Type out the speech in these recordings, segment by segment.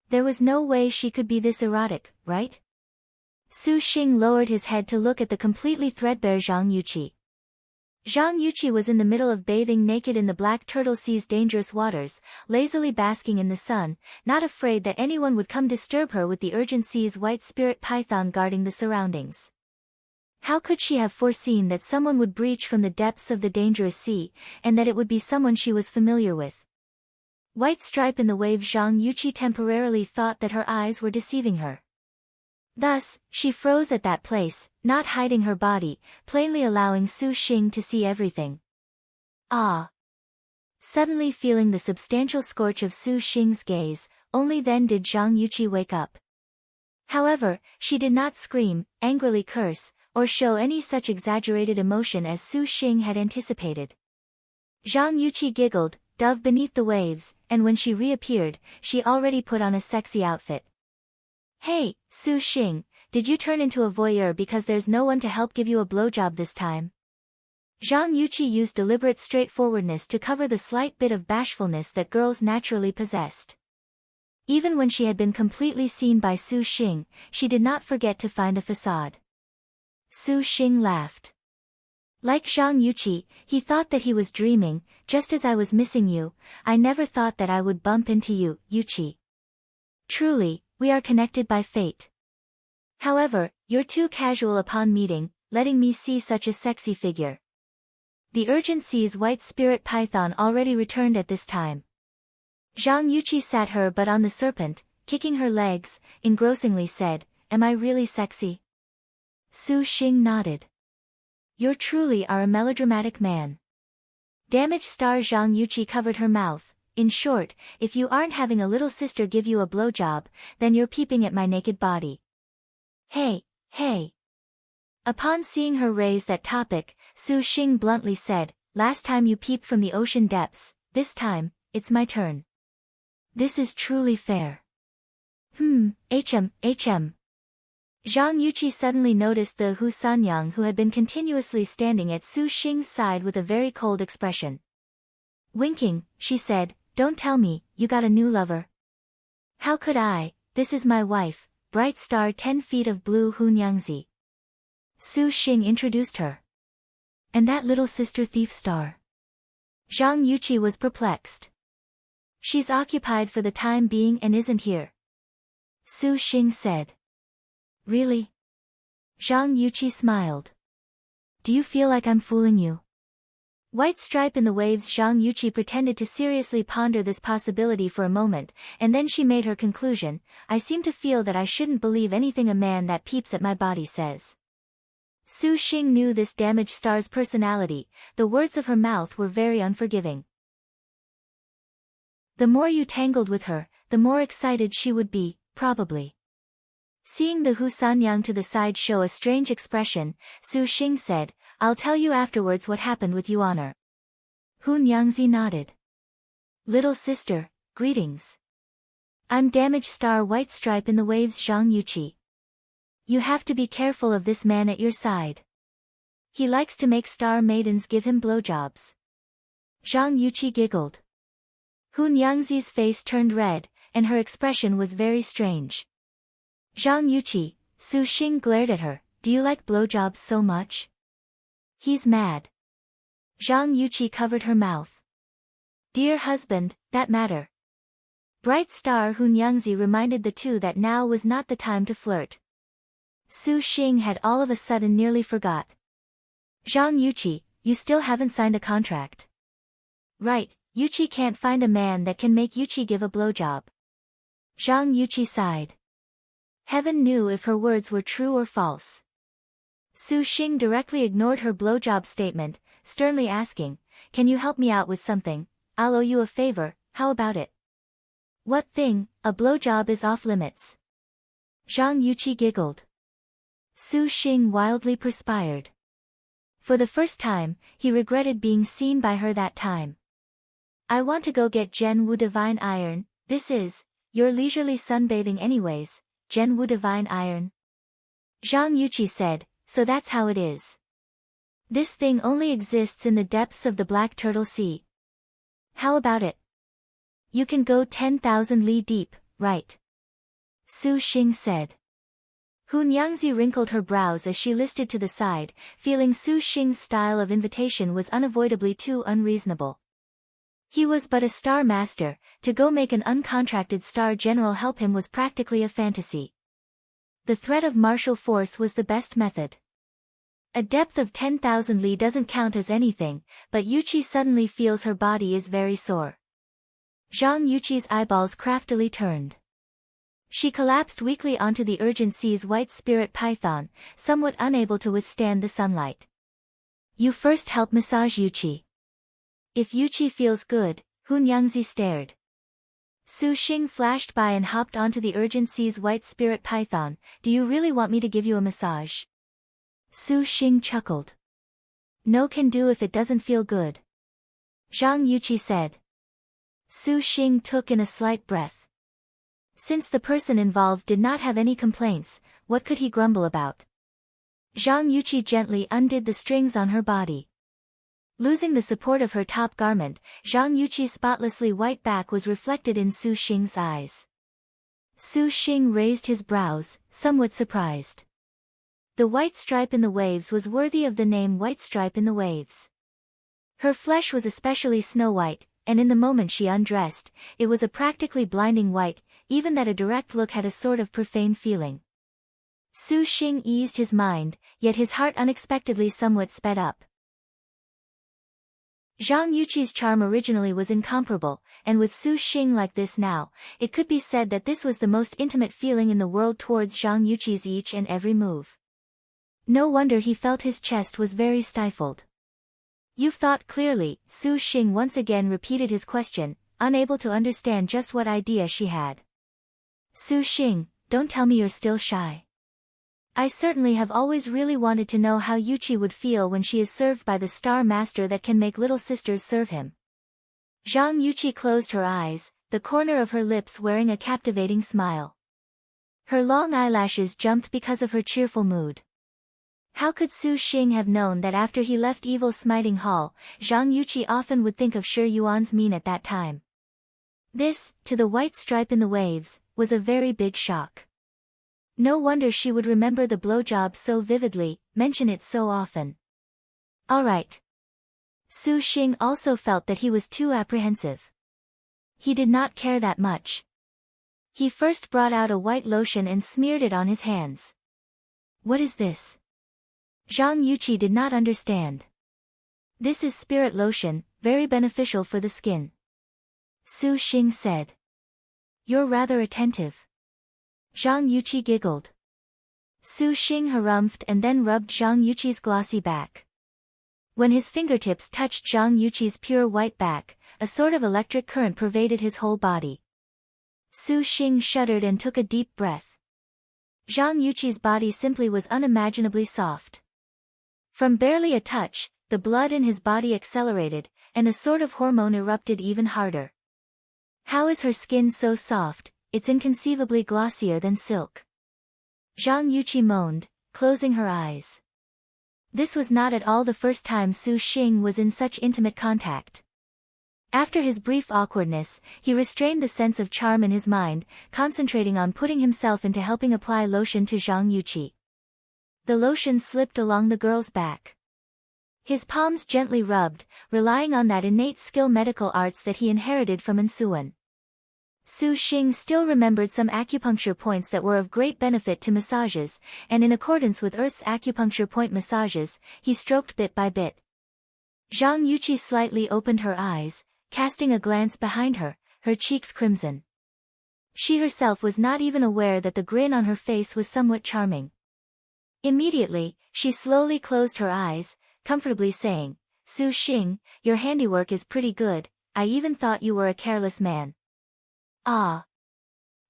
There was no way she could be this erotic, right? Su Xing lowered his head to look at the completely threadbare Zhang Yuqi. Zhang Yuqi was in the middle of bathing naked in the Black Turtle Sea's dangerous waters, lazily basking in the sun, not afraid that anyone would come disturb her with the urgent sea's white spirit python guarding the surroundings. How could she have foreseen that someone would breach from the depths of the dangerous sea, and that it would be someone she was familiar with? White stripe in the wave. Zhang Yuqi temporarily thought that her eyes were deceiving her. Thus, she froze at that place, not hiding her body, plainly allowing Su Xing to see everything. Ah! Suddenly feeling the substantial scorch of Su Xing's gaze, only then did Zhang Yuqi wake up. However, she did not scream, angrily curse, or show any such exaggerated emotion as Su Xing had anticipated. Zhang Yuqi giggled, dove beneath the waves, and when she reappeared, she already put on a sexy outfit. Hey, Su Xing, did you turn into a voyeur because there's no one to help give you a blowjob this time? Zhang Yuqi used deliberate straightforwardness to cover the slight bit of bashfulness that girls naturally possessed. Even when she had been completely seen by Su Xing, she did not forget to find a facade. Su Xing laughed. Like Zhang Yuqi, he thought that he was dreaming. Just as I was missing you, I never thought that I would bump into you, Yuqi. Truly, we are connected by fate. However, you're too casual upon meeting, letting me see such a sexy figure. The urgent sea's white spirit python already returned at this time. Zhang Yuqi sat her butt on the serpent, kicking her legs, engrossingly said, "Am I really sexy?" Su Xing nodded. You truly are a melodramatic man. Damaged star. Zhang Yuqi covered her mouth. In short, if you aren't having a little sister give you a blowjob, then you're peeping at my naked body. Hey, hey. Upon seeing her raise that topic, Su Xing bluntly said, last time you peeped from the ocean depths, this time, it's my turn. This is truly fair. HM. Zhang Yuqi suddenly noticed the Hu Sanyang, who had been continuously standing at Su Xing's side with a very cold expression. Winking, she said, don't tell me, you got a new lover. How could I? This is my wife, bright star 10 feet of blue Hunyangzi. Su Xing introduced her. And that little sister thief star. Zhang Yuqi was perplexed. She's occupied for the time being and isn't here. Su Xing said. Really? Zhang Yuqi smiled. Do you feel like I'm fooling you? White stripe in the waves. Zhang Yuqi pretended to seriously ponder this possibility for a moment, and then she made her conclusion. I seem to feel that I shouldn't believe anything a man that peeps at my body says. Su Xing knew this damaged star's personality. The words of her mouth were very unforgiving. The more you tangled with her, the more excited she would be, probably. Seeing the Hu Sanyang to the side show a strange expression, Su Xing said, I'll tell you afterwards what happened with you on her. Hunyangzi nodded. Little sister, greetings. I'm damaged star white stripe in the waves. Zhang Yuqi. You have to be careful of this man at your side. He likes to make star maidens give him blowjobs. Zhang Yuqi giggled. Hunyangzi's face turned red, and her expression was very strange. Zhang Yuqi, Su Xing glared at her, do you like blowjobs so much? He's mad. Zhang Yuqi covered her mouth. Dear husband, that matter. Bright star Hunyangzi reminded the two that now was not the time to flirt. Su Xing had all of a sudden nearly forgot. Zhang Yuqi, you still haven't signed a contract. Right, Yuqi can't find a man that can make Yuqi give a blowjob. Zhang Yuqi sighed. Heaven knew if her words were true or false. Su Xing directly ignored her blowjob statement, sternly asking, can you help me out with something? I'll owe you a favor, how about it? What thing? A blowjob is off limits. Zhang Yuqi giggled. Su Xing wildly perspired. For the first time, he regretted being seen by her that time. I want to go get Zhen Wu Divine Iron. This is, you're leisurely sunbathing anyways, Zhen Wu Divine Iron. Zhang Yuqi said, so that's how it is. This thing only exists in the depths of the Black Turtle Sea. How about it? You can go 10,000 li deep, right? Su Xing said. Hun Yangzi wrinkled her brows as she listed to the side, feeling Su Xing's style of invitation was unavoidably too unreasonable. He was but a star master, to go make an uncontracted star general help him was practically a fantasy. The threat of martial force was the best method. A depth of 10,000 li doesn't count as anything, but Yuqi suddenly feels her body is very sore. Zhang Yuqi's eyeballs craftily turned. She collapsed weakly onto the Urgent Sea's white spirit python, somewhat unable to withstand the sunlight. You first help massage Yuqi. If Yuqi feels good, Hun Yangzi stared. Su Xing flashed by and hopped onto the Urgent Sea's white spirit python. Do you really want me to give you a massage? Su Xing chuckled. No can do if it doesn't feel good. Zhang Yuqi said. Su Xing took in a slight breath. Since the person involved did not have any complaints, what could he grumble about? Zhang Yuqi gently undid the strings on her body. Losing the support of her top garment, Zhang Yuqi's spotlessly white back was reflected in Su Xing's eyes. Su Xing raised his brows, somewhat surprised. The white stripe in the waves was worthy of the name White Stripe in the Waves. Her flesh was especially snow-white, and in the moment she undressed, it was a practically blinding white, even that a direct look had a sort of profane feeling. Su Xing eased his mind, yet his heart unexpectedly somewhat sped up. Zhang Yuqi's charm originally was incomparable, and with Su Xing like this now, it could be said that this was the most intimate feeling in the world towards Zhang Yuqi's each and every move. No wonder he felt his chest was very stifled. You thought clearly, Su Xing once again repeated his question, unable to understand just what idea she had. Su Xing, don't tell me you're still shy. I certainly have always really wanted to know how Yuqi would feel when she is served by the star master that can make little sisters serve him. Zhang Yuqi closed her eyes, the corner of her lips wearing a captivating smile. Her long eyelashes jumped because of her cheerful mood. How could Su Xing have known that after he left Evil Smiting Hall, Zhang Yuqi often would think of Shi Yuan's mien at that time? This, to the white stripe in the waves, was a very big shock. No wonder she would remember the blowjob so vividly, mention it so often. All right. Su Xing also felt that he was too apprehensive. He did not care that much. He first brought out a white lotion and smeared it on his hands. What is this? Zhang Yuqi did not understand. This is spirit lotion, very beneficial for the skin. Su Xing said. You're rather attentive. Zhang Yuqi giggled. Su Xing harumphed and then rubbed Zhang Yuqi's glossy back. When his fingertips touched Zhang Yuqi's pure white back, a sort of electric current pervaded his whole body. Su Xing shuddered and took a deep breath. Zhang Yuqi's body simply was unimaginably soft. From barely a touch, the blood in his body accelerated, and a sort of hormone erupted even harder. How is her skin so soft? It's inconceivably glossier than silk. Zhang Yuqi moaned, closing her eyes. This was not at all the first time Su Xing was in such intimate contact. After his brief awkwardness, he restrained the sense of charm in his mind, concentrating on putting himself into helping apply lotion to Zhang Yuqi. The lotion slipped along the girl's back. His palms gently rubbed, relying on that innate skill medical arts that he inherited from Ansuan. Su Xing still remembered some acupuncture points that were of great benefit to massages, and in accordance with Earth's acupuncture point massages, he stroked bit by bit. Zhang Yuqi slightly opened her eyes, casting a glance behind her, her cheeks crimson. She herself was not even aware that the grin on her face was somewhat charming. Immediately, she slowly closed her eyes, comfortably saying, Su Xing, your handiwork is pretty good, I even thought you were a careless man. Ah.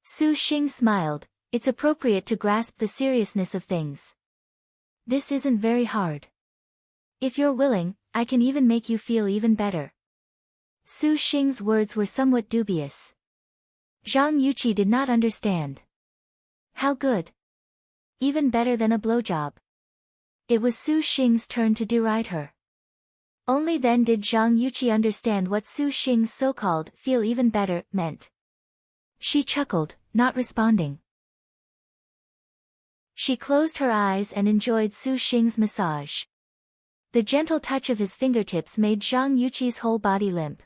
Su Xing smiled, it's appropriate to grasp the seriousness of things. This isn't very hard. If you're willing, I can even make you feel even better. Su Xing's words were somewhat dubious. Zhang Yuqi did not understand. How good? Even better than a blowjob. It was Su Xing's turn to deride her. Only then did Zhang Yuqi understand what Su Xing's so-called feel even better meant. She chuckled, not responding. She closed her eyes and enjoyed Su Xing's massage. The gentle touch of his fingertips made Zhang Yuqi's whole body limp.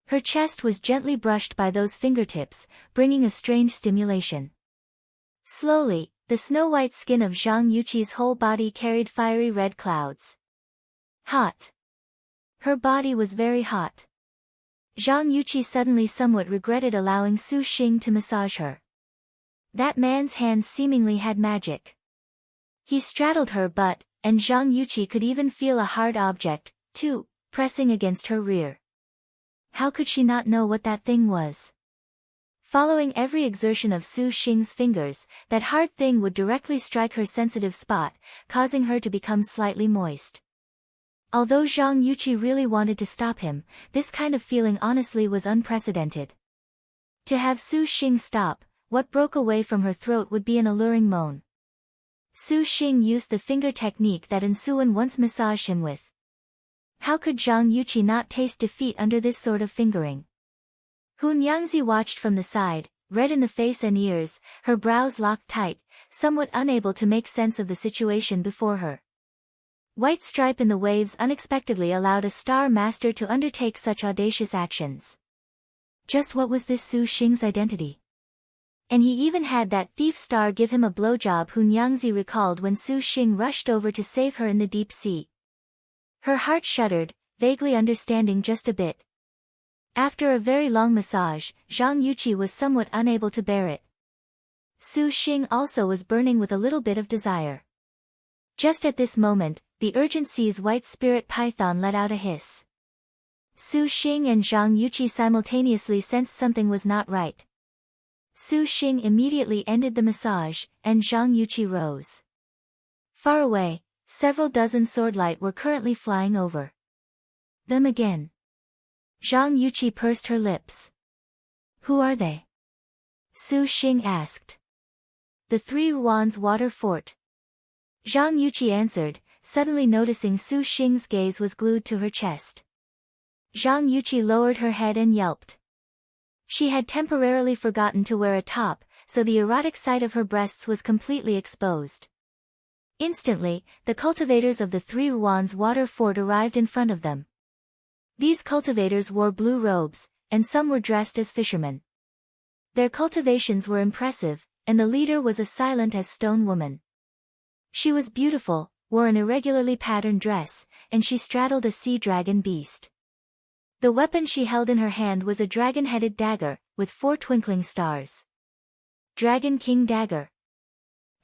Her chest was gently brushed by those fingertips, bringing a strange stimulation. Slowly, the snow-white skin of Zhang Yuqi's whole body carried fiery red clouds. Hot. Her body was very hot. Zhang Yuqi suddenly somewhat regretted allowing Su Xing to massage her. That man's hands seemingly had magic. He straddled her butt, and Zhang Yuqi could even feel a hard object, too, pressing against her rear. How could she not know what that thing was? Following every exertion of Su Xing's fingers, that hard thing would directly strike her sensitive spot, causing her to become slightly moist. Although Zhang Yuqi really wanted to stop him, this kind of feeling honestly was unprecedented. To have Su Xing stop, what broke away from her throat would be an alluring moan. Su Xing used the finger technique that Ensuan once massaged him with. How could Zhang Yuqi not taste defeat under this sort of fingering? Hun Yangzi watched from the side, red in the face and ears, her brows locked tight, somewhat unable to make sense of the situation before her. White stripe in the waves unexpectedly allowed a star master to undertake such audacious actions. Just what was this Su Xing's identity? And he even had that thief star give him a blowjob. Hun Yangzi recalled when Su Xing rushed over to save her in the deep sea. Her heart shuddered, vaguely understanding just a bit. After a very long massage, Zhang Yuqi was somewhat unable to bear it. Su Xing also was burning with a little bit of desire. Just at this moment, the urgent sea's white spirit python let out a hiss. Su Xing and Zhang Yuqi simultaneously sensed something was not right. Su Xing immediately ended the massage, and Zhang Yuqi rose. Far away, several dozen swordlight were currently flying over them again. Zhang Yuqi pursed her lips. Who are they? Su Xing asked. The Three Ruans Water Fort. Zhang Yuqi answered, suddenly noticing Su Xing's gaze was glued to her chest. Zhang Yuqi lowered her head and yelped. She had temporarily forgotten to wear a top, so the erotic side of her breasts was completely exposed. Instantly, the cultivators of the Three Ruans Water Fort arrived in front of them. These cultivators wore blue robes, and some were dressed as fishermen. Their cultivations were impressive, and the leader was a silent as stone woman. She was beautiful, wore an irregularly patterned dress, and she straddled a sea dragon beast. The weapon she held in her hand was a dragon-headed dagger, with 4 twinkling stars. Dragon King Dagger.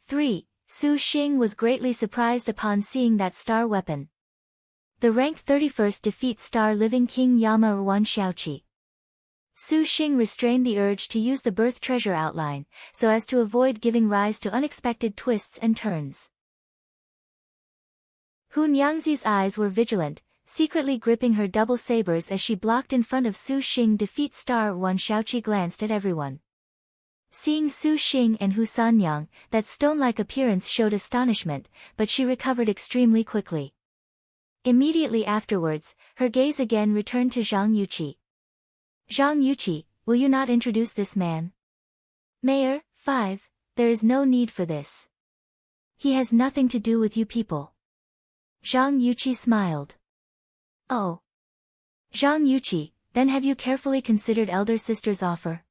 3. Su Xing was greatly surprised upon seeing that star weapon. The rank 31st defeats Star Living King Yama Ruan Xiaoqi. Su Xing restrained the urge to use the birth treasure outline, so as to avoid giving rise to unexpected twists and turns. Hun Yangzi's eyes were vigilant, secretly gripping her double sabers as she blocked in front of Su Xing. Defeat Star Ruan Xiaoqi glanced at everyone. Seeing Su Xing and Hu Sanyang, that stone-like appearance showed astonishment, but she recovered extremely quickly. Immediately afterwards, her gaze again returned to Zhang Yuqi. Zhang Yuqi, will you not introduce this man? Mayor, 5, there is no need for this. He has nothing to do with you people. Zhang Yuqi smiled. Oh. Zhang Yuqi, then have you carefully considered elder sister's offer?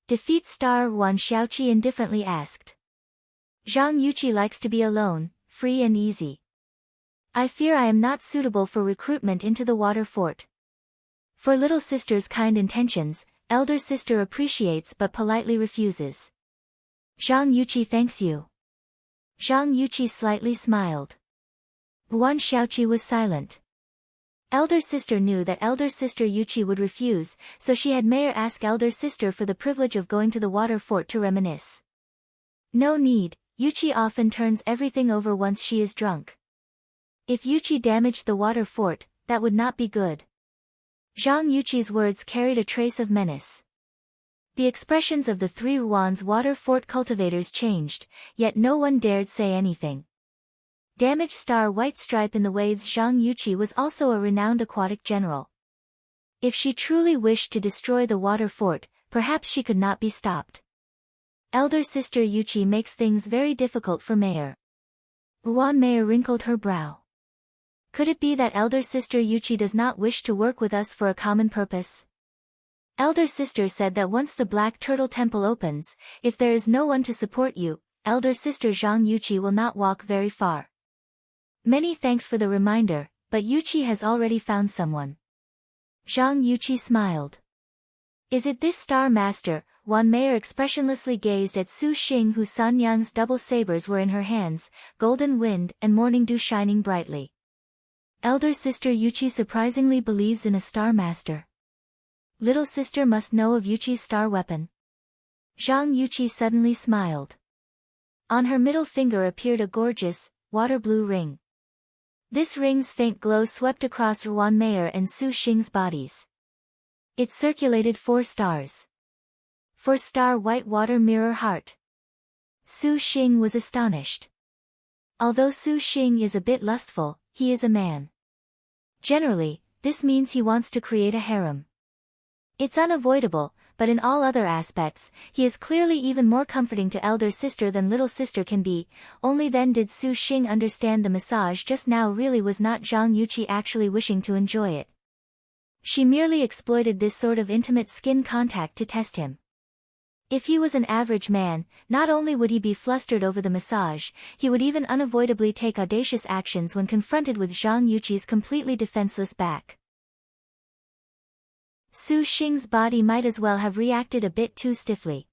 Defeat Star Ruan Xiaoqi indifferently asked. Zhang Yuqi likes to be alone, free and easy. I fear I am not suitable for recruitment into the water fort. For little sister's kind intentions, elder sister appreciates but politely refuses. Zhang Yuqi thanks you. Zhang Yuqi slightly smiled. Ruan Xiaoqi was silent. Elder sister knew that elder sister Yuqi would refuse, so she had Mayor ask elder sister for the privilege of going to the water fort to reminisce. No need, Yuqi often turns everything over once she is drunk. If Yuqi damaged the water fort, that would not be good. Zhang Yuqi's words carried a trace of menace. The expressions of the Three Ruans Water Fort cultivators changed, yet no one dared say anything. Damaged Star White Stripe in the waves. Zhang Yuqi was also a renowned aquatic general. If she truly wished to destroy the water fort, perhaps she could not be stopped. Elder sister Yuchi makes things very difficult for Mayor. Ruan Mayor wrinkled her brow. Could it be that elder sister Yuchi does not wish to work with us for a common purpose? Elder sister said that once the Black Turtle Temple opens, if there is no one to support you, elder sister Zhang Yuchi will not walk very far. Many thanks for the reminder, but Yuchi has already found someone. Zhang Yuchi smiled. Is it this star master? Wan Mayor expressionlessly gazed at Su Xing, whose Sanyang's double sabers were in her hands, golden wind and morning dew shining brightly. Elder sister Yuchi surprisingly believes in a star master. Little sister must know of Yuchi's star weapon. Zhang Yuchi suddenly smiled. On her middle finger appeared a gorgeous, water blue ring. This ring's faint glow swept across Ruan Mayor and Su Xing's bodies. It circulated 4 stars. 4-star white water mirror heart. Su Xing was astonished. Although Su Xing is a bit lustful, he is a man. Generally, this means he wants to create a harem. It's unavoidable, but in all other aspects, he is clearly even more comforting to elder sister than little sister can be. Only then did Su Xing understand the massage just now really was not Zhang Yuchi actually wishing to enjoy it. She merely exploited this sort of intimate skin contact to test him. If he was an average man, not only would he be flustered over the massage, he would even unavoidably take audacious actions when confronted with Zhang Yuchi's completely defenseless back. Su Xing's body might as well have reacted a bit too stiffly.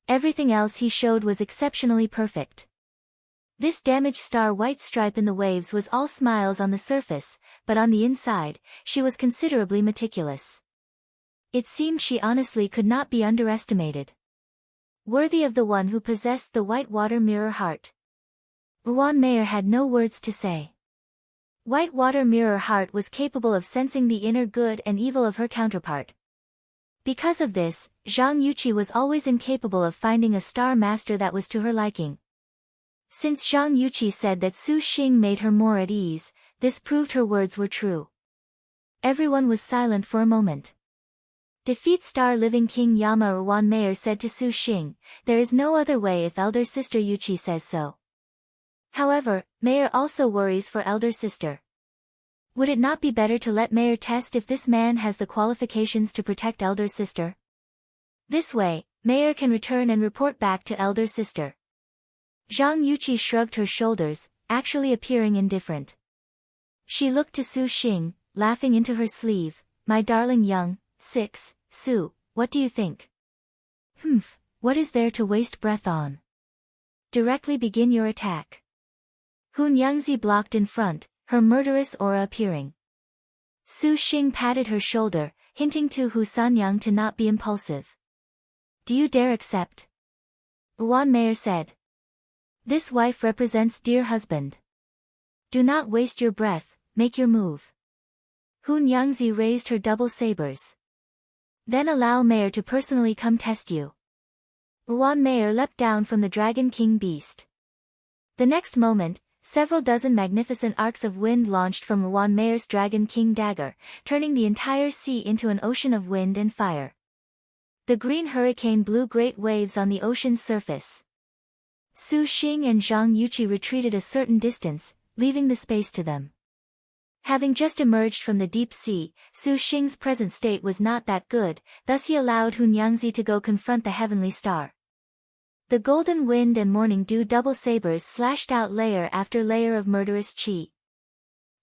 Everything else he showed was exceptionally perfect. This damaged star white stripe in the waves was all smiles on the surface, but on the inside, she was considerably meticulous. It seemed she honestly could not be underestimated. Worthy of the one who possessed the white water mirror heart. Ruan Mayor had no words to say. White water mirror heart was capable of sensing the inner good and evil of her counterpart. Because of this, Zhang Yuchi was always incapable of finding a star master that was to her liking. Since Zhang Yuchi said that Su Xing made her more at ease, this proved her words were true. Everyone was silent for a moment. Defeat Star Living King Yama. Ruan Mayor said to Su Xing, there is no other way if elder sister Yuchi says so. However, Mayor also worries for elder sister. Would it not be better to let Mayor test if this man has the qualifications to protect elder sister? This way, Mayor can return and report back to elder sister. Zhang Yuchi shrugged her shoulders, actually appearing indifferent. She looked to Su Xing, laughing into her sleeve, my darling young, 6, Su, what do you think? What is there to waste breath on? Directly begin your attack. Hun Yangzi blocked in front, her murderous aura appearing. Su Xing patted her shoulder, hinting to Hu Sanyang to not be impulsive. Do you dare accept? Ruan Mayor said. This wife represents dear husband. Do not waste your breath, make your move. Hun Yangzi raised her double sabers. Then allow Mayor to personally come test you. Ruan Mayor leapt down from the Dragon King beast. The next moment, several dozen magnificent arcs of wind launched from Ruan Mayor's Dragon King dagger, turning the entire sea into an ocean of wind and fire. The green hurricane blew great waves on the ocean's surface. Su Xing and Zhang Yuchi retreated a certain distance, leaving the space to them. Having just emerged from the deep sea, Su Xing's present state was not that good, thus he allowed Hun Yangzi to go confront the heavenly star. The golden wind and morning dew double sabers slashed out layer after layer of murderous chi.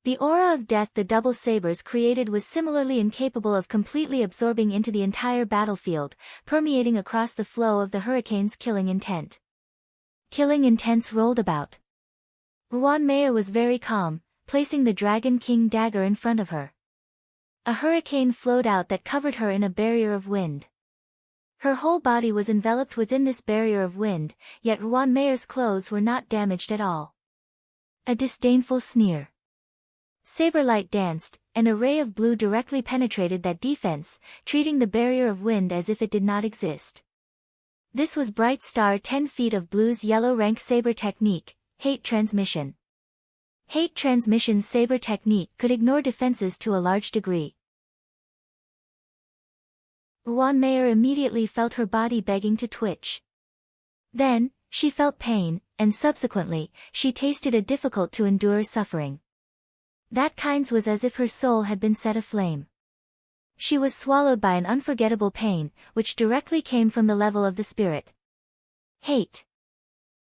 The aura of death the double sabers created was similarly incapable of completely absorbing into the entire battlefield, permeating across the flow of the hurricane's killing intent. Killing intents rolled about. Ruan Mayor was very calm, placing the Dragon King dagger in front of her. A hurricane flowed out that covered her in a barrier of wind. Her whole body was enveloped within this barrier of wind, yet Ruan Mayor's clothes were not damaged at all. A disdainful sneer. Saberlight danced, and a ray of blue directly penetrated that defense, treating the barrier of wind as if it did not exist. This was Bright Star 10 feet of blue's yellow rank saber technique, Hate Transmission. Hate Transmission's saber technique could ignore defenses to a large degree. Ruan Mayor immediately felt her body begging to twitch. Then, she felt pain, and subsequently, she tasted a difficult-to-endure suffering. That kind was as if her soul had been set aflame. She was swallowed by an unforgettable pain, which directly came from the level of the spirit. Hate.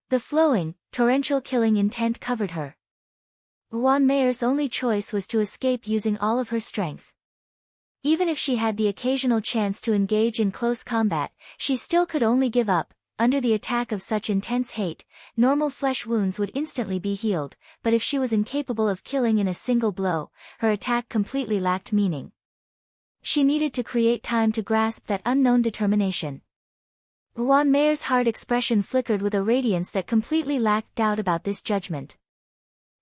The flowing, torrential killing intent covered her. Ruan Mayer's only choice was to escape using all of her strength. Even if she had the occasional chance to engage in close combat, she still could only give up. Under the attack of such intense hate, normal flesh wounds would instantly be healed, but if she was incapable of killing in a single blow, her attack completely lacked meaning. She needed to create time to grasp that unknown determination. Ruan Mayer's hard expression flickered with a radiance that completely lacked doubt about this judgment.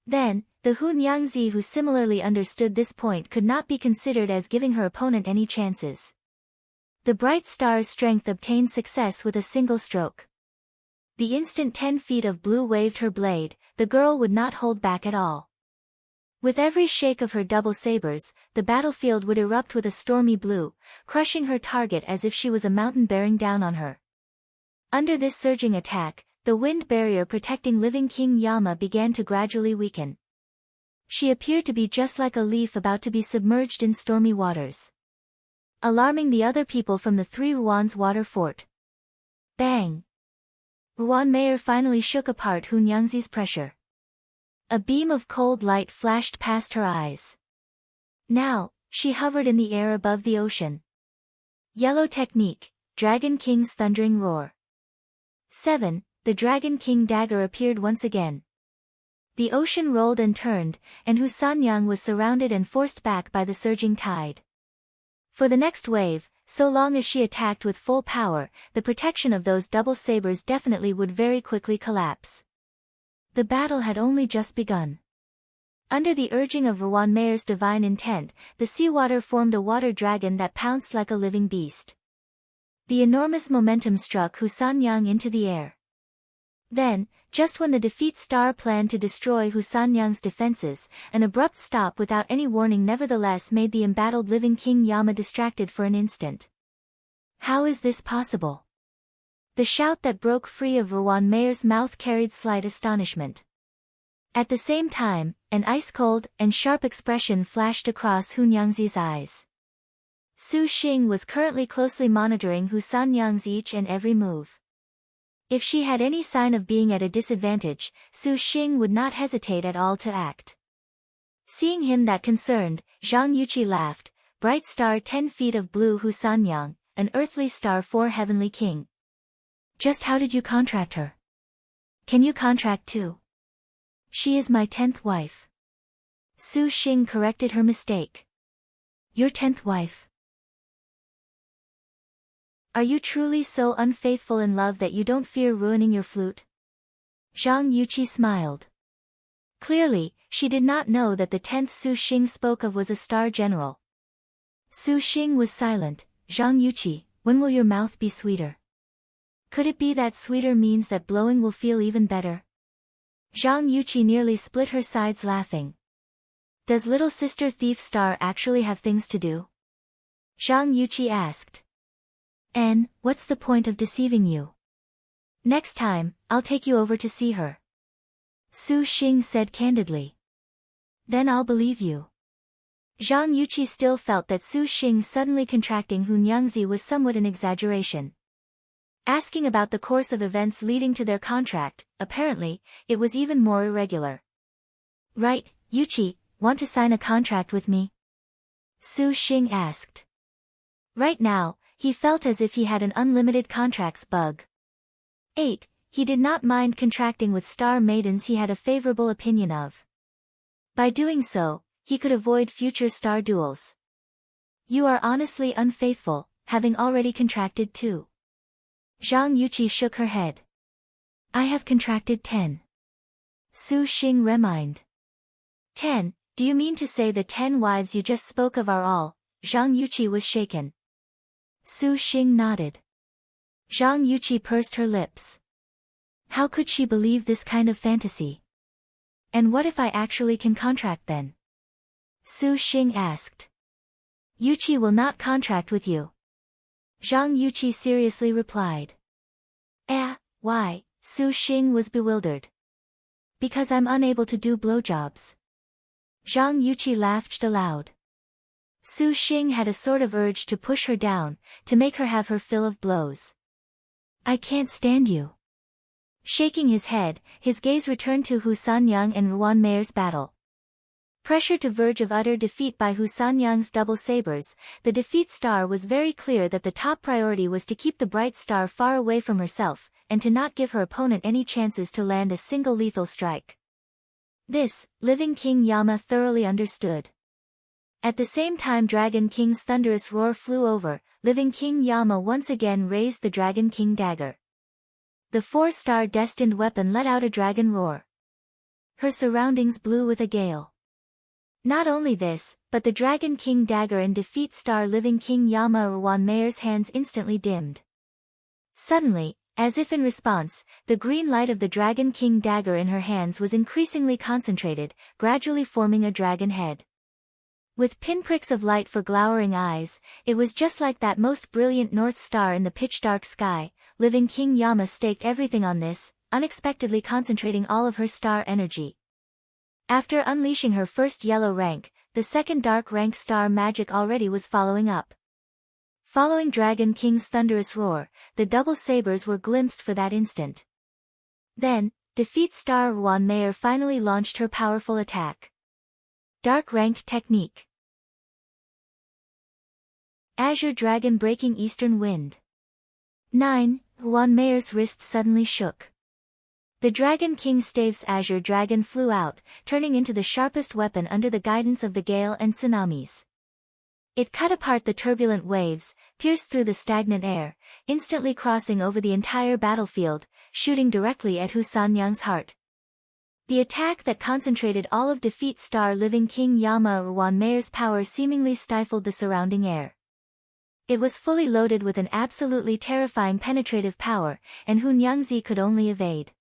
Then, the Hu Nyangzi, who similarly understood this point, could not be considered as giving her opponent any chances. The bright star's strength obtained success with a single stroke. The instant 10 feet of blue waved her blade, the girl would not hold back at all. With every shake of her double sabers, the battlefield would erupt with a stormy blue, crushing her target as if she was a mountain bearing down on her. Under this surging attack, the wind barrier protecting living King Yama began to gradually weaken. She appeared to be just like a leaf about to be submerged in stormy waters, alarming the other people from the three Ruan's water fort. Bang! Ruan Mayer finally shook apart Hu Nyangzi's pressure. A beam of cold light flashed past her eyes. Now, she hovered in the air above the ocean. Yellow technique, Dragon King's thundering roar. 7. The Dragon King dagger appeared once again. The ocean rolled and turned, and Hu Sanyang was surrounded and forced back by the surging tide. For the next wave, so long as she attacked with full power, the protection of those double sabers definitely would very quickly collapse. The battle had only just begun. Under the urging of Ruan Mayer's divine intent, the seawater formed a water dragon that pounced like a living beast. The enormous momentum struck Hu Sanyang into the air. Then, just when the defeat star planned to destroy Hu Sanyang's defenses, an abrupt stop without any warning nevertheless made the embattled living King Yama distracted for an instant. How is this possible? The shout that broke free of Ruan Mayer's mouth carried slight astonishment. At the same time, an ice-cold and sharp expression flashed across Hu Nyangzi's eyes. Su Xing was currently closely monitoring Hu Sanyang's each and every move. If she had any sign of being at a disadvantage, Su Xing would not hesitate at all to act. Seeing him that concerned, Zhang Yuqi laughed. Bright star 10 feet of blue Hu Sanyang, an earthly star 4 heavenly king. Just how did you contract her? Can you contract too? She is my 10th wife. Su Xing corrected her mistake. Your 10th wife? Are you truly so unfaithful in love that you don't fear ruining your flute? Zhang Yuqi smiled. Clearly, she did not know that the 10th Su Xing spoke of was a star general. Su Xing was silent. Zhang Yuqi, when will your mouth be sweeter? Could it be that sweeter means that blowing will feel even better? Zhang Yuqi nearly split her sides laughing. Does little sister Thief Star actually have things to do? Zhang Yuqi asked. And, what's the point of deceiving you? Next time, I'll take you over to see her. Su Xing said candidly. Then I'll believe you. Zhang Yuqi still felt that Su Xing suddenly contracting Hu Nyangzi was somewhat an exaggeration. Asking about the course of events leading to their contract, apparently, it was even more irregular. Right, Yuqi, want to sign a contract with me? Su Xing asked. Right now, he felt as if he had an unlimited contracts bug. 8. He did not mind contracting with star maidens he had a favorable opinion of. By doing so, he could avoid future star duels. You are honestly unfaithful, having already contracted 2. Zhang Yuqi shook her head. I have contracted 10. Su Xing reminded. 10, do you mean to say the 10 wives you just spoke of are all? Zhang Yuqi was shaken. Su Xing nodded. Zhang Yuqi pursed her lips. How could she believe this kind of fantasy? And what if I actually can contract then? Su Xing asked. Yuqi will not contract with you. Zhang Yuqi seriously replied. Why? Su Xing was bewildered. Because I'm unable to do blowjobs. Zhang Yuqi laughed aloud. Su Xing had a sort of urge to push her down, to make her have her fill of blows. I can't stand you. Shaking his head, his gaze returned to Hu Sanyang and Ruan Meier's battle. Pressured to verge of utter defeat by Hu Sanyang's double sabers, the defeat star was very clear that the top priority was to keep the bright star far away from herself, and to not give her opponent any chances to land a single lethal strike. This, Living King Yama thoroughly understood. At the same time Dragon King's thunderous roar flew over, Living King Yama once again raised the Dragon King dagger. The four-star destined weapon let out a dragon roar. Her surroundings blew with a gale. Not only this, but the Dragon King dagger and defeat star Living King Yama Ruan Meier's hands instantly dimmed. Suddenly, as if in response, the green light of the Dragon King dagger in her hands was increasingly concentrated, gradually forming a dragon head. With pinpricks of light for glowering eyes, it was just like that most brilliant North Star in the pitch-dark sky. Living King Yama staked everything on this, unexpectedly concentrating all of her star energy. After unleashing her first yellow rank, the second dark rank star magic already was following up. Following Dragon King's thunderous roar, the double sabers were glimpsed for that instant. Then, defeat star Ruan Meier finally launched her powerful attack. Dark rank technique. Azure Dragon breaking Eastern Wind. 9. Ruan Meier's wrist suddenly shook. The Dragon King Stave's Azure Dragon flew out, turning into the sharpest weapon under the guidance of the gale and tsunamis. It cut apart the turbulent waves, pierced through the stagnant air, instantly crossing over the entire battlefield, shooting directly at Hu Sanyang's heart. The attack that concentrated all of defeat star Living King Yama Ruan Meier's power seemingly stifled the surrounding air. It was fully loaded with an absolutely terrifying penetrative power, and Hu Nyangzi could only evade.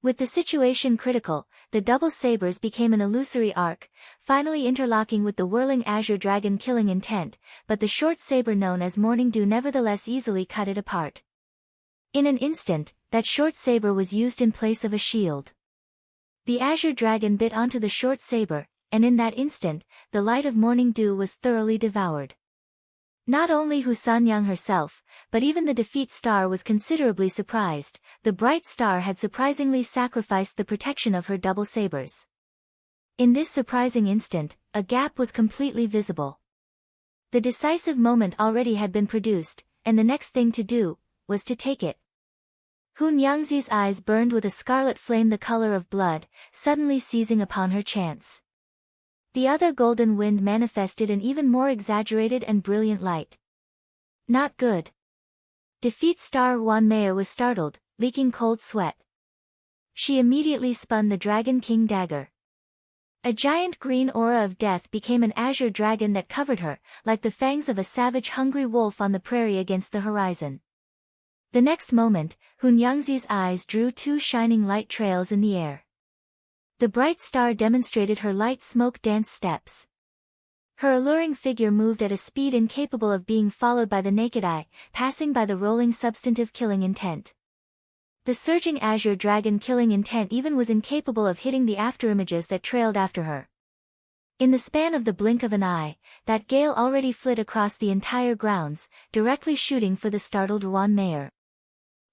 With the situation critical, the double sabers became an illusory arc, finally interlocking with the whirling Azure Dragon killing intent, but the short saber known as Morning Dew nevertheless easily cut it apart. In an instant, that short saber was used in place of a shield. The Azure Dragon bit onto the short saber, and in that instant, the light of Morning Dew was thoroughly devoured. Not only Hu Sanyang herself, but even the defeat star was considerably surprised. The bright star had surprisingly sacrificed the protection of her double sabers. In this surprising instant, a gap was completely visible. The decisive moment already had been produced, and the next thing to do was to take it. Hu Nyangzi's eyes burned with a scarlet flame the color of blood, suddenly seizing upon her chance. The other golden wind manifested an even more exaggerated and brilliant light. Not good. Defeat star Ruan Meier was startled, leaking cold sweat. She immediately spun the Dragon King dagger. A giant green aura of death became an azure dragon that covered her, like the fangs of a savage hungry wolf on the prairie against the horizon. The next moment, Hu Nyangzi's eyes drew two shining light trails in the air. The bright star demonstrated her light smoke dance steps. Her alluring figure moved at a speed incapable of being followed by the naked eye, passing by the rolling substantive killing intent. The surging azure dragon killing intent even was incapable of hitting the afterimages that trailed after her. In the span of the blink of an eye, that gale already flit across the entire grounds, directly shooting for the startled Ruan Meier.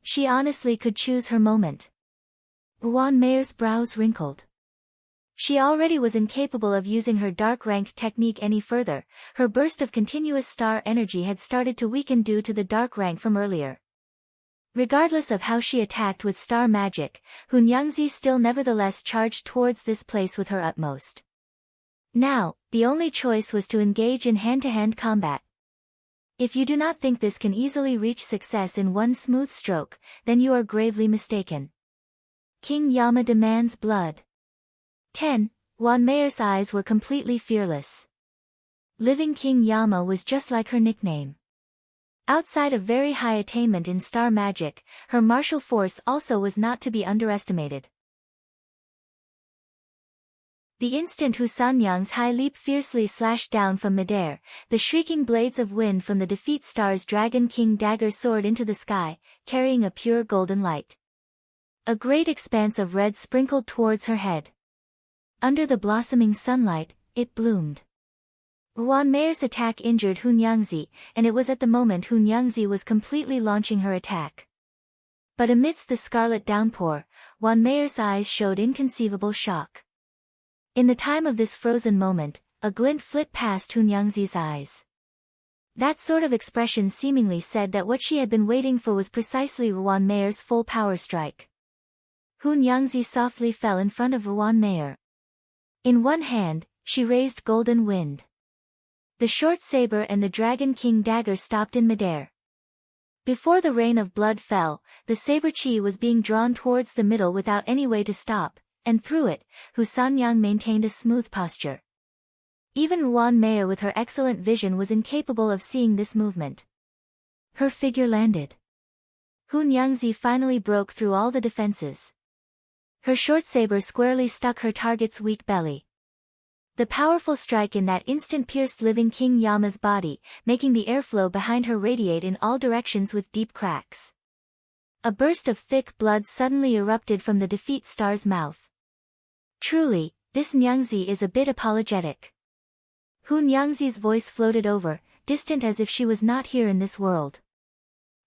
She honestly could choose her moment. Ruan Meier's brows wrinkled. She already was incapable of using her dark rank technique any further. Her burst of continuous star energy had started to weaken due to the dark rank from earlier. Regardless of how she attacked with star magic, Hu Nyangzi still nevertheless charged towards this place with her utmost. Now, the only choice was to engage in hand-to-hand combat. If you do not think this can easily reach success in one smooth stroke, then you are gravely mistaken. King Yama demands blood. 10. Ruan Meier's eyes were completely fearless. Living King Yama was just like her nickname. Outside of very high attainment in star magic, her martial force also was not to be underestimated. The instant Hu Sanyang's high leap fiercely slashed down from midair, the shrieking blades of wind from the defeat star's Dragon King dagger soared into the sky, carrying a pure golden light. A great expanse of red sprinkled towards her head. Under the blossoming sunlight, it bloomed. Ruan Meier's attack injured Hun Yangzi, and it was at the moment Hun Yangzi was completely launching her attack. But amidst the scarlet downpour, Ruan Meier's eyes showed inconceivable shock. In the time of this frozen moment, a glint flit past Hun Yangzi's eyes. That sort of expression seemingly said that what she had been waiting for was precisely Ruan Meier's full power strike. Hun Yangzi softly fell in front of Ruan Meier. In one hand, she raised golden wind. The short saber and the Dragon King dagger stopped in midair. Before the rain of blood fell, the saber chi was being drawn towards the middle without any way to stop, and through it, Hu Sanyang maintained a smooth posture. Even Ruan Meier with her excellent vision was incapable of seeing this movement. Her figure landed. Hun Yangzi finally broke through all the defenses. Her short saber squarely stuck her target's weak belly. The powerful strike in that instant pierced living King Yama's body, making the airflow behind her radiate in all directions with deep cracks. A burst of thick blood suddenly erupted from the defeat star's mouth. Truly, this Nyangzi is a bit apologetic. Hun Yangzi's voice floated over, distant as if she was not here in this world.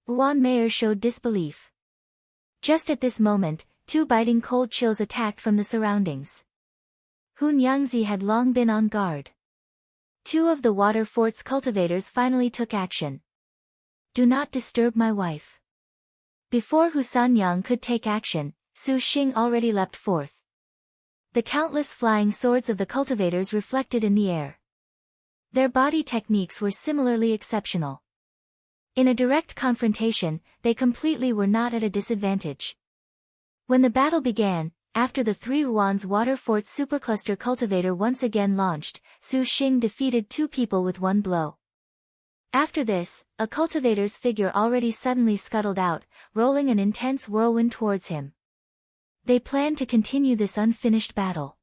Ruan Meier showed disbelief. Just at this moment, two biting cold chills attacked from the surroundings. Hun Yangzi had long been on guard. Two of the water fort's cultivators finally took action. Do not disturb my wife. Before Hu Sanyang could take action, Su Xing already leapt forth. The countless flying swords of the cultivators reflected in the air. Their body techniques were similarly exceptional. In a direct confrontation, they completely were not at a disadvantage. When the battle began, after the three Ruan's water fort's supercluster cultivator once again launched, Su Xing defeated two people with one blow. After this, a cultivator's figure already suddenly scuttled out, rolling an intense whirlwind towards him. They planned to continue this unfinished battle.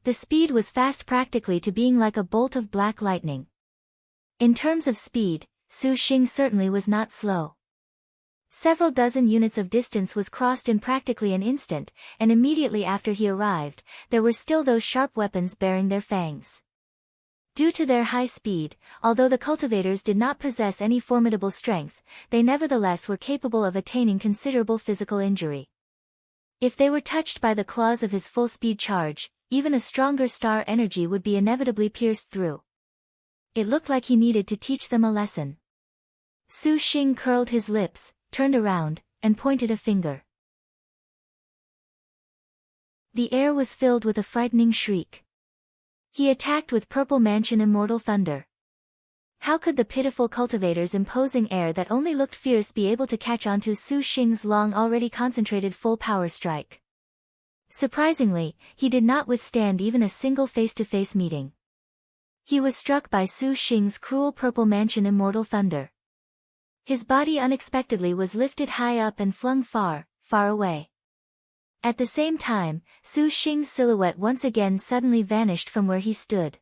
The speed was fast, practically to being like a bolt of black lightning. In terms of speed, Su Xing certainly was not slow. Several dozen units of distance was crossed in practically an instant, and immediately after he arrived, there were still those sharp weapons bearing their fangs. Due to their high speed, although the cultivators did not possess any formidable strength, they nevertheless were capable of attaining considerable physical injury. If they were touched by the claws of his full-speed charge, even a stronger star energy would be inevitably pierced through. It looked like he needed to teach them a lesson. Su Xing curled his lips, turned around, and pointed a finger. The air was filled with a frightening shriek. He attacked with Purple Mansion Immortal Thunder. How could the pitiful cultivator's imposing air that only looked fierce be able to catch onto Su Xing's long already concentrated full power strike? Surprisingly, he did not withstand even a single face-to-face meeting. He was struck by Su Xing's cruel Purple Mansion Immortal Thunder. His body unexpectedly was lifted high up and flung far, far away. At the same time, Su Xing's silhouette once again suddenly vanished from where he stood.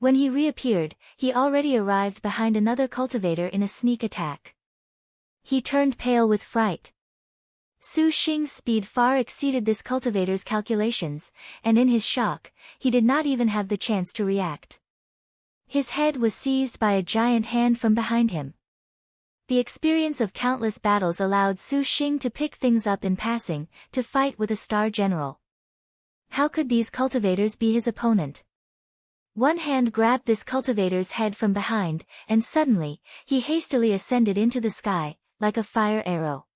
When he reappeared, he already arrived behind another cultivator in a sneak attack. He turned pale with fright. Su Xing's speed far exceeded this cultivator's calculations, and in his shock, he did not even have the chance to react. His head was seized by a giant hand from behind him. The experience of countless battles allowed Su Xing to pick things up in passing, to fight with a star general. How could these cultivators be his opponent? One hand grabbed this cultivator's head from behind, and suddenly, he hastily ascended into the sky, like a fire arrow.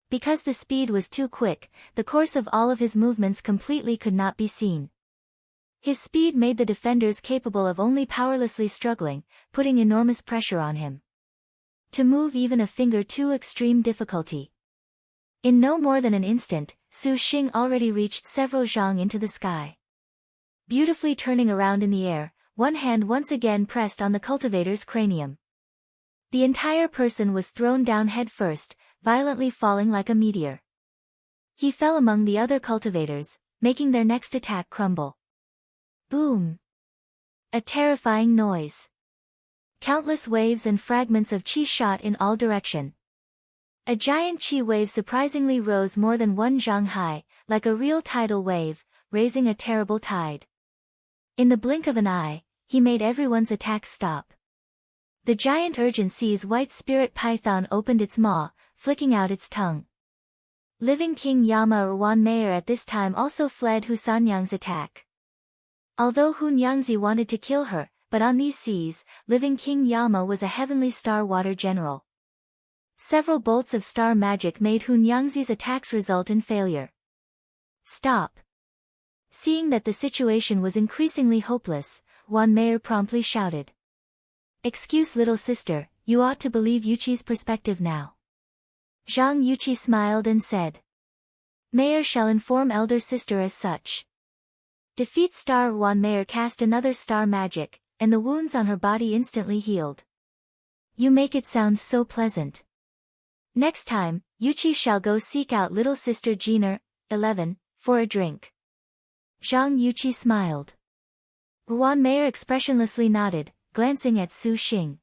Because the speed was too quick, the course of all of his movements completely could not be seen. His speed made the defenders capable of only powerlessly struggling, putting enormous pressure on him. To move even a finger too extreme difficulty. In no more than an instant, Su Xing already reached several zhang into the sky. Beautifully turning around in the air, one hand once again pressed on the cultivator's cranium. The entire person was thrown down head first, violently falling like a meteor. He fell among the other cultivators, making their next attack crumble. Boom! A terrifying noise. Countless waves and fragments of qi shot in all directions. A giant qi wave surprisingly rose more than 1 zhang high, like a real tidal wave, raising a terrible tide. In the blink of an eye, he made everyone's attacks stop. The giant Urgent Sea's white spirit python opened its maw, flicking out its tongue. Living King Yama or Wan Meier at this time also fled Hu Sanyang's attack. Although Hu Nyangzi wanted to kill her, but on these seas, Living King Yama was a heavenly star water general. Several bolts of star magic made Hu Nyangzi's attacks result in failure. Stop! Seeing that the situation was increasingly hopeless, Wan Meier promptly shouted. Excuse little sister, you ought to believe Yuqi's perspective now. Zhang Yuqi smiled and said. Meier shall inform elder sister as such. Defeat star Wan Meier cast another star magic, and the wounds on her body instantly healed. You make it sound so pleasant. Next time, Yuqi shall go seek out little sister Jeaner, 11, for a drink. Zhang Yuqi smiled. Wan Meier expressionlessly nodded, glancing at Su Xing.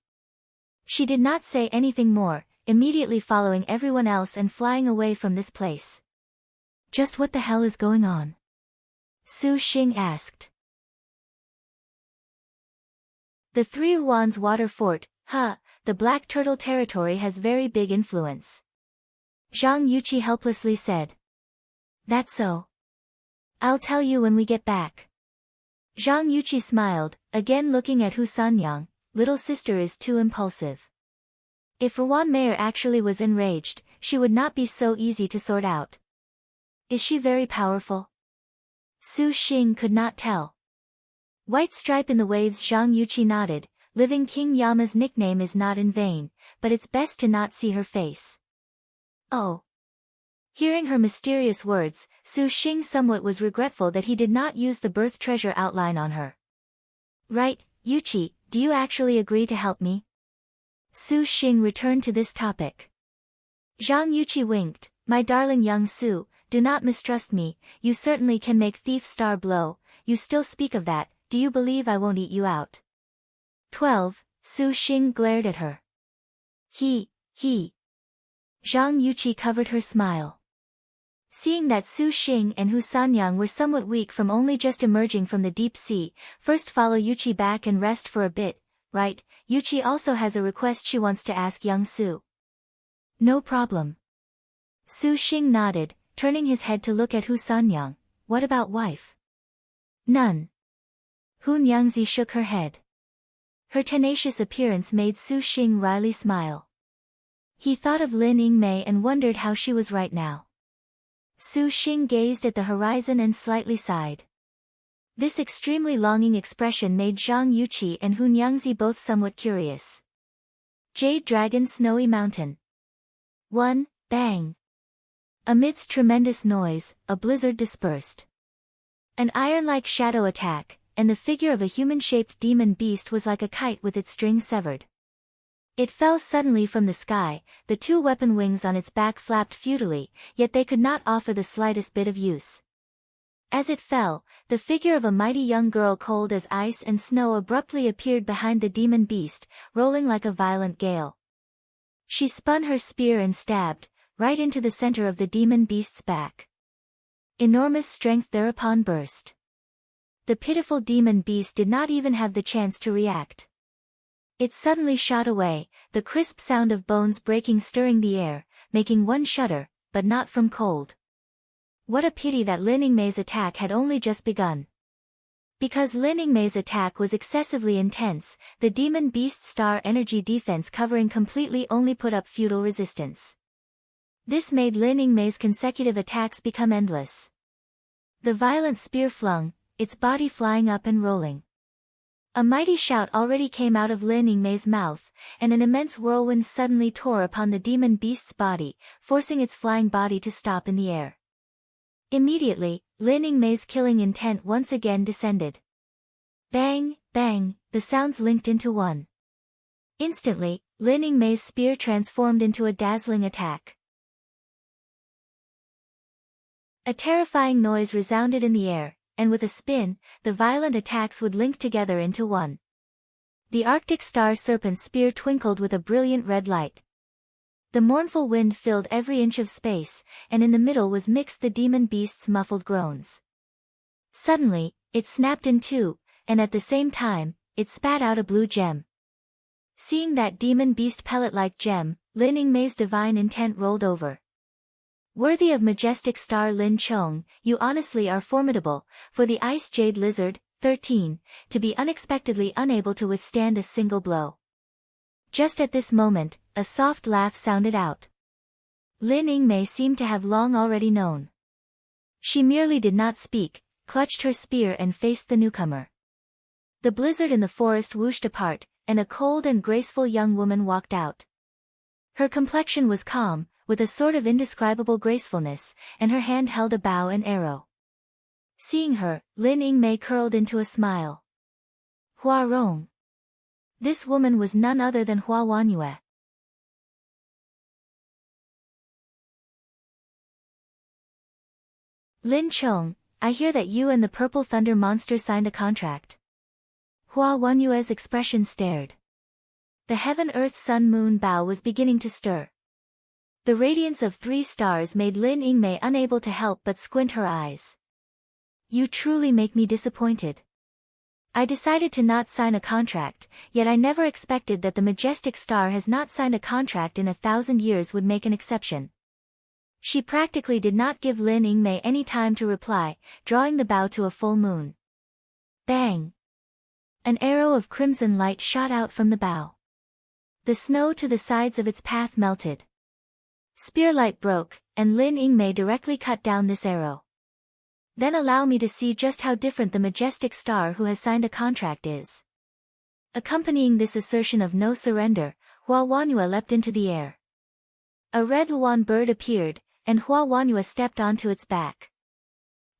She did not say anything more, immediately following everyone else and flying away from this place. Just what the hell is going on? Su Xing asked. The Three Wands Water Fort, the Black Turtle territory has very big influence. Zhang Yuqi helplessly said. That's so. I'll tell you when we get back. Zhang Yuqi smiled, again looking at Hu Sanyang. Little sister is too impulsive. If Wan Meier actually was enraged, she would not be so easy to sort out. Is she very powerful? Su Xing could not tell. White stripe in the waves. Zhang Yuqi nodded. Living King Yama's nickname is not in vain, but it's best to not see her face. Oh. Hearing her mysterious words, Su Xing somewhat was regretful that he did not use the birth treasure outline on her. Right, Yuqi, do you actually agree to help me? Su Xing returned to this topic. Zhang Yuqi winked. My darling young Su, do not mistrust me, you certainly can make thief star blow, you still speak of that, do you believe I won't eat you out? 12. Su Xing glared at her. He. Zhang Yuqi covered her smile. Seeing that Su Xing and Hu Sanyang were somewhat weak from only just emerging from the deep sea, first follow Yuqi back and rest for a bit, right? Yuqi also has a request she wants to ask young Su. No problem. Su Xing nodded, turning his head to look at Hu Sanyang. What about wife? None. Hu Nyangzi shook her head. Her tenacious appearance made Su Xing wryly smile. He thought of Lin Yingmei and wondered how she was right now. Su Xing gazed at the horizon and slightly sighed. This extremely longing expression made Zhang Yuqi and Hu Nyangzi both somewhat curious. Jade Dragon Snowy Mountain. 1. Bang! Amidst tremendous noise, a blizzard dispersed. An iron-like shadow attack, and the figure of a human-shaped demon beast was like a kite with its string severed. It fell suddenly from the sky, the two weapon wings on its back flapped futilely, yet they could not offer the slightest bit of use. As it fell, the figure of a mighty young girl cold as ice and snow abruptly appeared behind the demon beast, rolling like a violent gale. She spun her spear and stabbed, right into the center of the demon beast's back. Enormous strength thereupon burst. The pitiful demon beast did not even have the chance to react. It suddenly shot away, the crisp sound of bones breaking stirring the air, making one shudder, but not from cold. What a pity that Lin Yingmei's attack had only just begun. Because Lin Yingmei's attack was excessively intense, the demon beast's star energy defense covering completely only put up futile resistance. This made Lin Yingmei's consecutive attacks become endless. The violent spear flung, its body flying up and rolling. A mighty shout already came out of Lin Yingmei's mouth, and an immense whirlwind suddenly tore upon the demon beast's body, forcing its flying body to stop in the air. Immediately, Lin Yingmei's killing intent once again descended. Bang, bang, the sounds linked into one. Instantly, Lin Yingmei's spear transformed into a dazzling attack. A terrifying noise resounded in the air, and with a spin, the violent attacks would link together into one. The Arctic Star Serpent's spear twinkled with a brilliant red light. The mournful wind filled every inch of space, and in the middle was mixed the demon beast's muffled groans. Suddenly, it snapped in two, and at the same time, it spat out a blue gem. Seeing that demon beast pellet-like gem, Lin Yingmei's divine intent rolled over. Worthy of majestic star Lin Chong, you honestly are formidable, for the ice jade lizard, 13, to be unexpectedly unable to withstand a single blow. Just at this moment, a soft laugh sounded out. Lin Yingmei seemed to have long already known. She merely did not speak, clutched her spear and faced the newcomer. The blizzard in the forest whooshed apart, and a cold and graceful young woman walked out. Her complexion was calm, with a sort of indescribable gracefulness, and her hand held a bow and arrow. Seeing her, Lin Yingmei curled into a smile. Hua Rong. This woman was none other than Hua Wanyue. Lin Chong, I hear that you and the Purple Thunder Monster signed a contract. Hua Wanyue's expression stared. The heaven-earth-sun-moon bow was beginning to stir. The radiance of 3 stars made Lin Yingmei unable to help but squint her eyes. You truly make me disappointed. I decided to not sign a contract, yet I never expected that the majestic star has not signed a contract in 1,000 years would make an exception. She practically did not give Lin Yingmei any time to reply, drawing the bow to a full moon. Bang! An arrow of crimson light shot out from the bow. The snow to the sides of its path melted. Spearlight broke, and Lin Yingmei directly cut down this arrow. Then allow me to see just how different the majestic star who has signed a contract is. Accompanying this assertion of no surrender, Hua Wanyue leapt into the air. A red luan bird appeared, and Hua Wanyue stepped onto its back.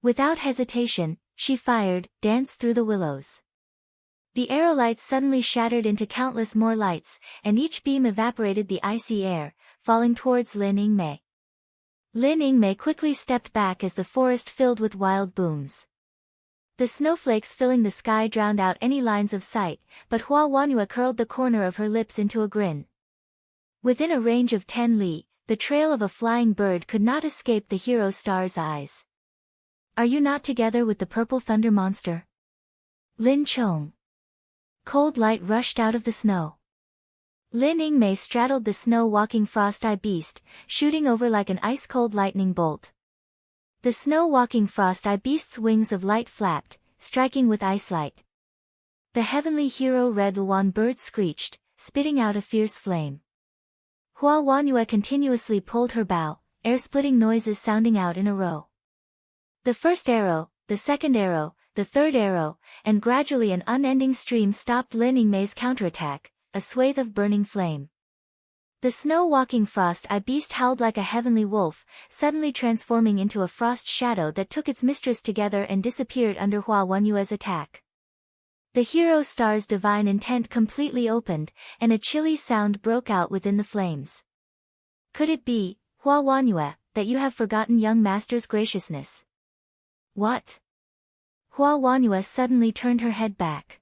Without hesitation, she fired, danced through the willows. The arrow lights suddenly shattered into countless more lights, and each beam evaporated the icy air, falling towards Lin Yingmei. Lin Yingmei quickly stepped back as the forest filled with wild booms. The snowflakes filling the sky drowned out any lines of sight, but Hua Wanyue curled the corner of her lips into a grin. Within a range of 10 li, the trail of a flying bird could not escape the hero star's eyes. Are you not together with the Purple Thunder Monster? Lin Chong. Cold light rushed out of the snow. Lin Yingmei straddled the snow-walking frost-eye beast, shooting over like an ice-cold lightning bolt. The snow-walking frost-eye beast's wings of light flapped, striking with ice light. The heavenly hero red luan bird screeched, spitting out a fierce flame. Hua Wanyue continuously pulled her bow, air-splitting noises sounding out in a row. The first arrow, the second arrow, the third arrow, and gradually an unending stream stopped Lin Yingmei's counterattack, a swathe of burning flame. The snow-walking frost-eye beast howled like a heavenly wolf, suddenly transforming into a frost shadow that took its mistress together and disappeared under Hua Wanyue's attack. The hero star's divine intent completely opened, and a chilly sound broke out within the flames. Could it be, Hua Wanyue, that you have forgotten young master's graciousness? What? Hua Wanyue suddenly turned her head back.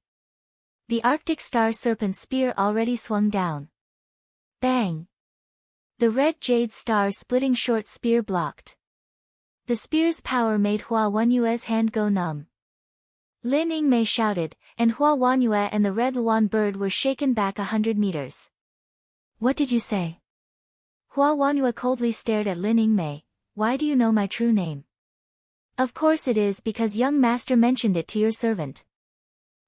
The Arctic Star Serpent's spear already swung down. Bang! The red jade star splitting short spear blocked. The spear's power made Hua Wanyue's hand go numb. Lin Yingmei shouted, and Hua Wanyue and the red luan bird were shaken back 100 meters. What did you say? Hua Wanyue coldly stared at Lin Yingmei. Why do you know my true name? Of course it is because young master mentioned it to your servant.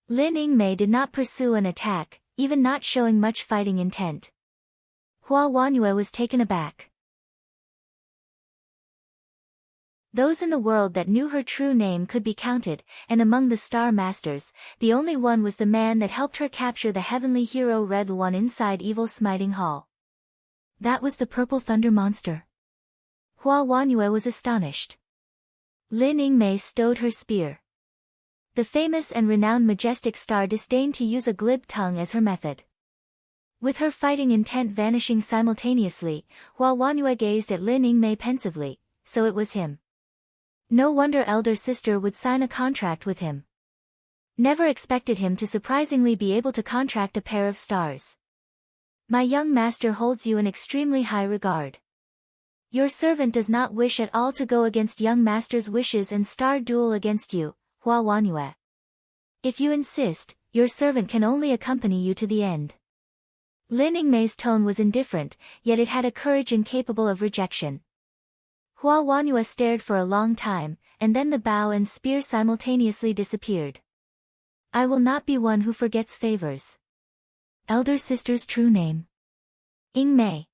Lin Yingmei did not pursue an attack, even not showing much fighting intent. Hua Wanyue was taken aback. Those in the world that knew her true name could be counted, and among the Star Masters, the only one was the man that helped her capture the heavenly hero Red Luan inside Evil Smiting Hall. That was the Purple Thunder Monster. Hua Wanyue was astonished. Lin Yingmei stowed her spear. The famous and renowned majestic star disdained to use a glib tongue as her method. With her fighting intent vanishing simultaneously, Hua Wanyue gazed at Lin Yingmei pensively, so it was him. No wonder elder sister would sign a contract with him. Never expected him to surprisingly be able to contract a pair of stars. My young master holds you in extremely high regard. Your servant does not wish at all to go against young master's wishes and star duel against you, Hua Wanyue. If you insist, your servant can only accompany you to the end. Lin Yingmei's tone was indifferent, yet it had a courage incapable of rejection. Hua Wanyue stared for a long time, and then the bow and spear simultaneously disappeared. I will not be one who forgets favors. Elder sister's true name. Yingmei.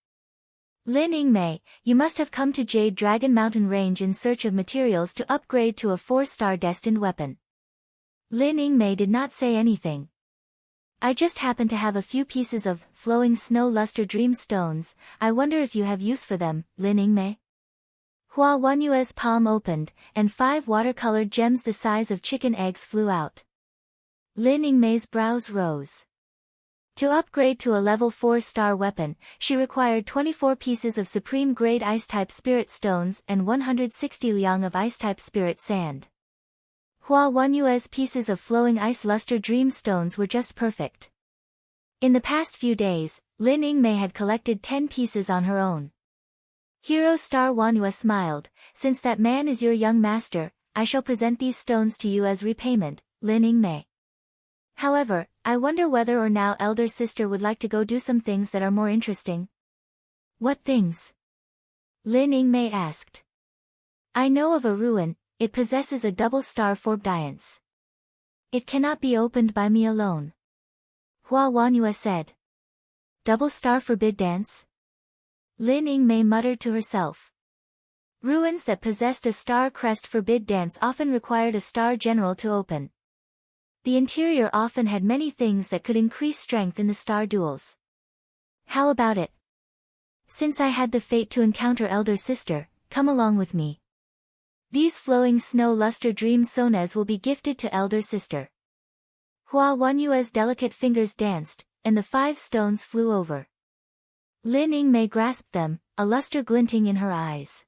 Lin Yingmei, you must have come to Jade Dragon Mountain Range in search of materials to upgrade to a 4-star destined weapon. Lin Yingmei did not say anything. I just happen to have a few pieces of flowing snow luster dream stones. I wonder if you have use for them, Lin Yingmei? Hua Wanyue's palm opened, and 5 watercolored gems the size of chicken eggs flew out. Lin Yingmei's brows rose. To upgrade to a level 4-star weapon, she required 24 pieces of supreme-grade ice-type spirit stones and 160 liang of ice-type spirit sand. Hua Wanyue's pieces of flowing ice luster dream stones were just perfect. In the past few days, Lin Yingmei had collected 10 pieces on her own. Hero Star Wanyue smiled, since that man is your young master, I shall present these stones to you as repayment, Lin Yingmei. However, I wonder whether or now elder sister would like to go do some things that are more interesting. What things? Lin Yingmei asked. I know of a ruin, it possesses a double star forbdience. It cannot be opened by me alone. Hua Wanyue said. Double star forbid dance? Lin Yingmei muttered to herself. Ruins that possessed a star crest forbid dance often required a star general to open. The interior often had many things that could increase strength in the star duels. How about it? Since I had the fate to encounter elder sister, come along with me. These flowing snow luster dream sones will be gifted to elder sister. Hua Wanyue's delicate fingers danced, and the 5 stones flew over. Lin Yingmei grasped them, a luster glinting in her eyes.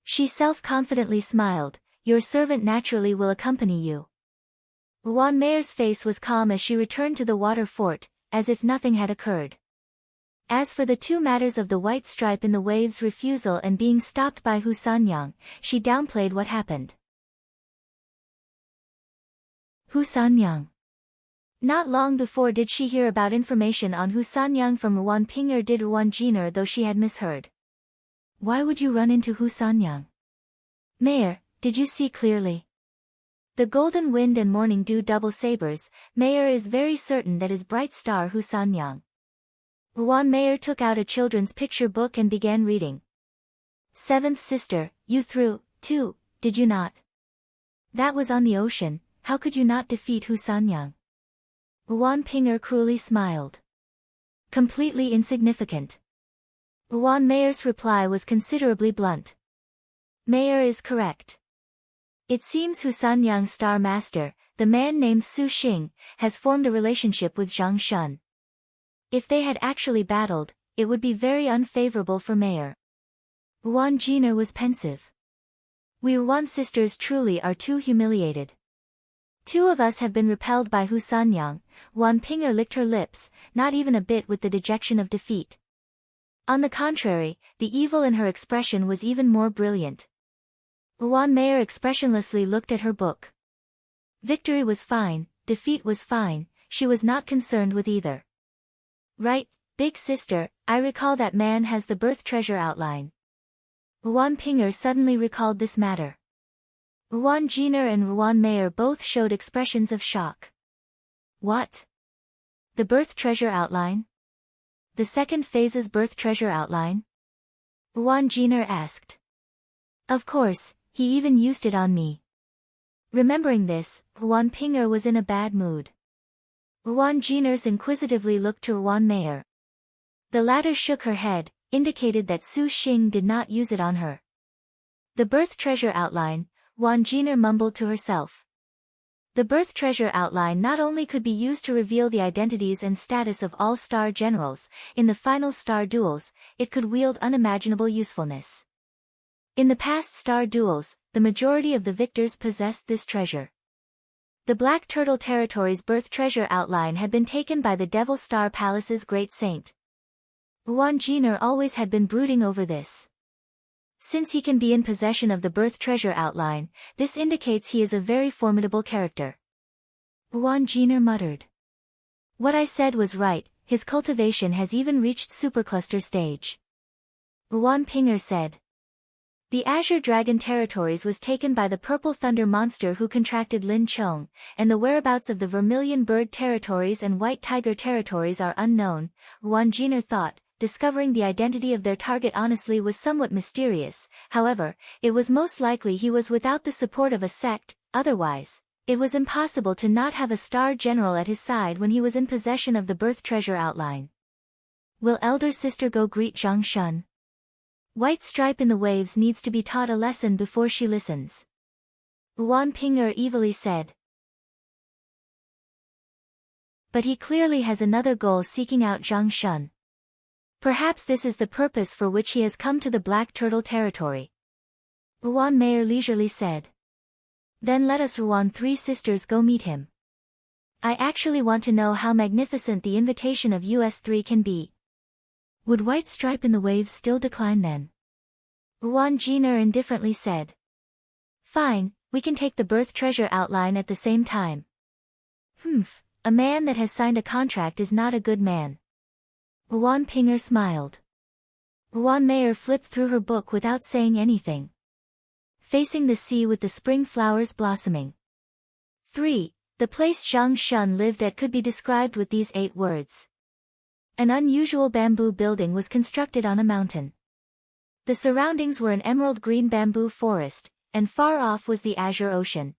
She self-confidently smiled, your servant naturally will accompany you. Ruan Meier's face was calm as she returned to the water fort, as if nothing had occurred. As for the 2 matters of the white stripe in the wave's refusal and being stopped by Hu Sanyang, she downplayed what happened. Hu Sanyang. Not long before did she hear about information on Hu Sanyang from Ruan Ping, or did Ruan Jiner, though she had misheard. Why would you run into Hu Sanyang? Meier, did you see clearly? The golden wind and morning dew double sabers, Meier is very certain that his bright star Hu Sanyang. Ruan Meier took out a children's picture book and began reading. 7th sister, you threw, too, did you not? That was on the ocean, how could you not defeat Hu Sanyang? Ruan Pinger cruelly smiled. Completely insignificant. Ruan Meier's reply was considerably blunt. Meier is correct. It seems Hu Sanyang's star master, the man named Su Xing, has formed a relationship with Zhang Shun. If they had actually battled, it would be very unfavorable for Meier. Ruan Jiner was pensive. We Ruan sisters truly are too humiliated. 2 of us have been repelled by Hu Sanyang. Ruan Pinger licked her lips, not even a bit with the dejection of defeat. On the contrary, the evil in her expression was even more brilliant. Ruan Meier expressionlessly looked at her book. Victory was fine, defeat was fine, she was not concerned with either. Right, big sister, I recall that man has the birth treasure outline. Ruan Pinger suddenly recalled this matter. Ruan Jiner and Ruan Meier both showed expressions of shock. What? The birth treasure outline? The second phase's birth treasure outline? Ruan Jiner asked. Of course, he even used it on me. Remembering this, Ruan Pinger was in a bad mood. Ruan Jiner inquisitively looked to Ruan Meier. The latter shook her head, indicated that Su Xing did not use it on her. The birth treasure outline, Ruan Jiner mumbled to herself. The birth treasure outline not only could be used to reveal the identities and status of all star generals, in the final star duels, it could wield unimaginable usefulness. In the past star duels, the majority of the victors possessed this treasure. The Black Turtle Territory's birth treasure outline had been taken by the Devil Star Palace's great saint. Ruan Jiner always had been brooding over this. Since he can be in possession of the birth treasure outline, this indicates he is a very formidable character. Ruan Jiner muttered. What I said was right, his cultivation has even reached supercluster stage. Ruan Pinger said. The Azure Dragon Territories was taken by the Purple Thunder Monster who contracted Lin Chong, and the whereabouts of the Vermilion Bird Territories and White Tiger Territories are unknown, Ruan Jiner thought. Discovering the identity of their target honestly was somewhat mysterious, however, it was most likely he was without the support of a sect, otherwise, it was impossible to not have a star general at his side when he was in possession of the birth treasure outline. Will elder sister go greet Zhang Shun? White Stripe in the Waves needs to be taught a lesson before she listens. Ruan Pinger evilly said. But he clearly has another goal seeking out Zhang Shun. Perhaps this is the purpose for which he has come to the Black Turtle Territory. Ruan Mayer leisurely said. Then let us Ruan Three Sisters go meet him. I actually want to know how magnificent the invitation of US3 can be. Would White Stripe in the Waves still decline then? Ruan Jiner indifferently said. Fine, we can take the birth treasure outline at the same time. A man that has signed a contract is not a good man. Ruan Pinger smiled. Ruan Mayer flipped through her book without saying anything. Facing the sea with the spring flowers blossoming. 3. The place Zhang Shun lived at could be described with these 8 words. An unusual bamboo building was constructed on a mountain. The surroundings were an emerald green bamboo forest, and far off was the azure ocean.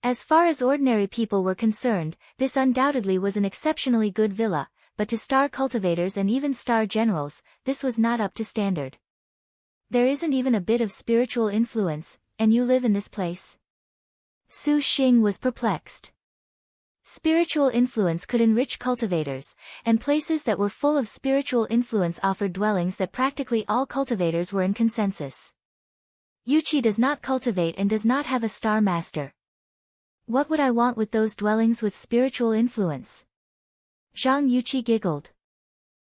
As far as ordinary people were concerned, this undoubtedly was an exceptionally good villa, but to star cultivators and even star generals, this was not up to standard. There isn't even a bit of spiritual influence, and you live in this place? Su Xing was perplexed. Spiritual influence could enrich cultivators, and places that were full of spiritual influence offered dwellings that practically all cultivators were in consensus. Yuqi does not cultivate and does not have a star master. What would I want with those dwellings with spiritual influence? Zhang Yuqi giggled.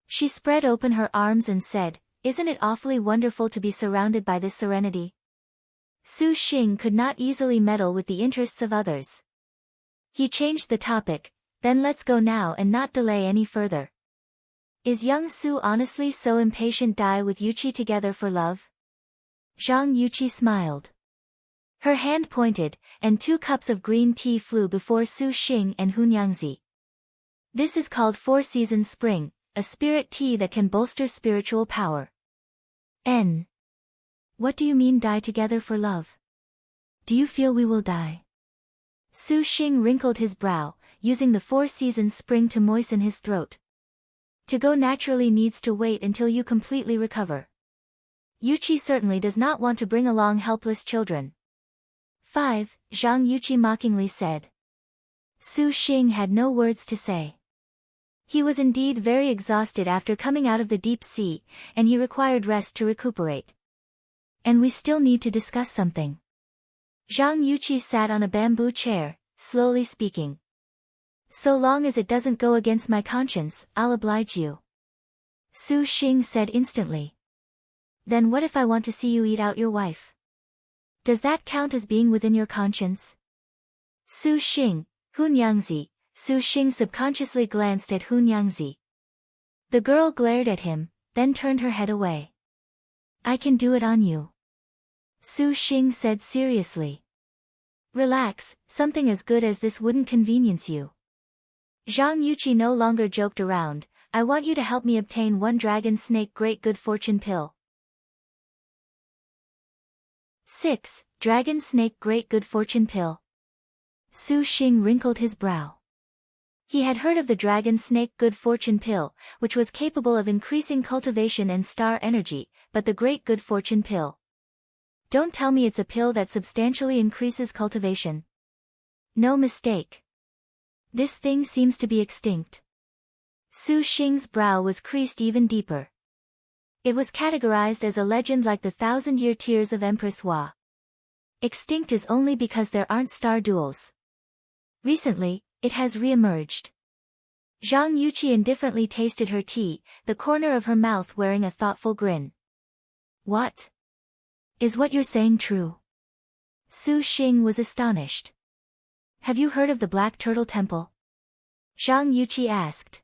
She spread open her arms and said, Isn't it awfully wonderful to be surrounded by this serenity? Su Xing could not easily meddle with the interests of others. He changed the topic, then let's go now and not delay any further. Is young Su honestly so impatient die with Yuqi together for love? Zhang Yuqi smiled. Her hand pointed, and 2 cups of green tea flew before Su Xing and Hunyangzi. This is called 4 Seasons Spring, a spirit tea that can bolster spiritual power. N. What do you mean die together for love? Do you feel we will die? Su Xing wrinkled his brow, using the 4 Seasons Spring to moisten his throat. To go naturally needs to wait until you completely recover. Yuqi certainly does not want to bring along helpless children. 5. Zhang Yuqi mockingly said. Su Xing had no words to say. He was indeed very exhausted after coming out of the deep sea, and he required rest to recuperate. And we still need to discuss something. Zhang Yuqi sat on a bamboo chair, slowly speaking. So long as it doesn't go against my conscience, I'll oblige you. Su Xing said instantly. Then what if I want to see you eat out your wife? Does that count as being within your conscience? Su Xing, Hunyangzi. Su Xing subconsciously glanced at Hunyangzi. The girl glared at him, then turned her head away. I can do it on you. Su Xing said seriously. Relax, something as good as this wouldn't convenience you. Zhang Yuqi no longer joked around. I want you to help me obtain 1 dragon snake great good fortune pill. 6. Dragon snake great good fortune pill. Su Xing wrinkled his brow. He had heard of the dragon snake good fortune pill, which was capable of increasing cultivation and star energy, but the great good fortune pill. Don't tell me it's a pill that substantially increases cultivation. No mistake. This thing seems to be extinct. Su Xing's brow was creased even deeper. It was categorized as a legend like the 1,000-year tears of Empress Hua. extinct is only because there aren't star duels. Recently, it has re-emerged. Zhang Yuqi indifferently tasted her tea, the corner of her mouth wearing a thoughtful grin. What? Is what you're saying true? Su Xing was astonished. Have you heard of the Black Turtle Temple? Zhang Yuqi asked.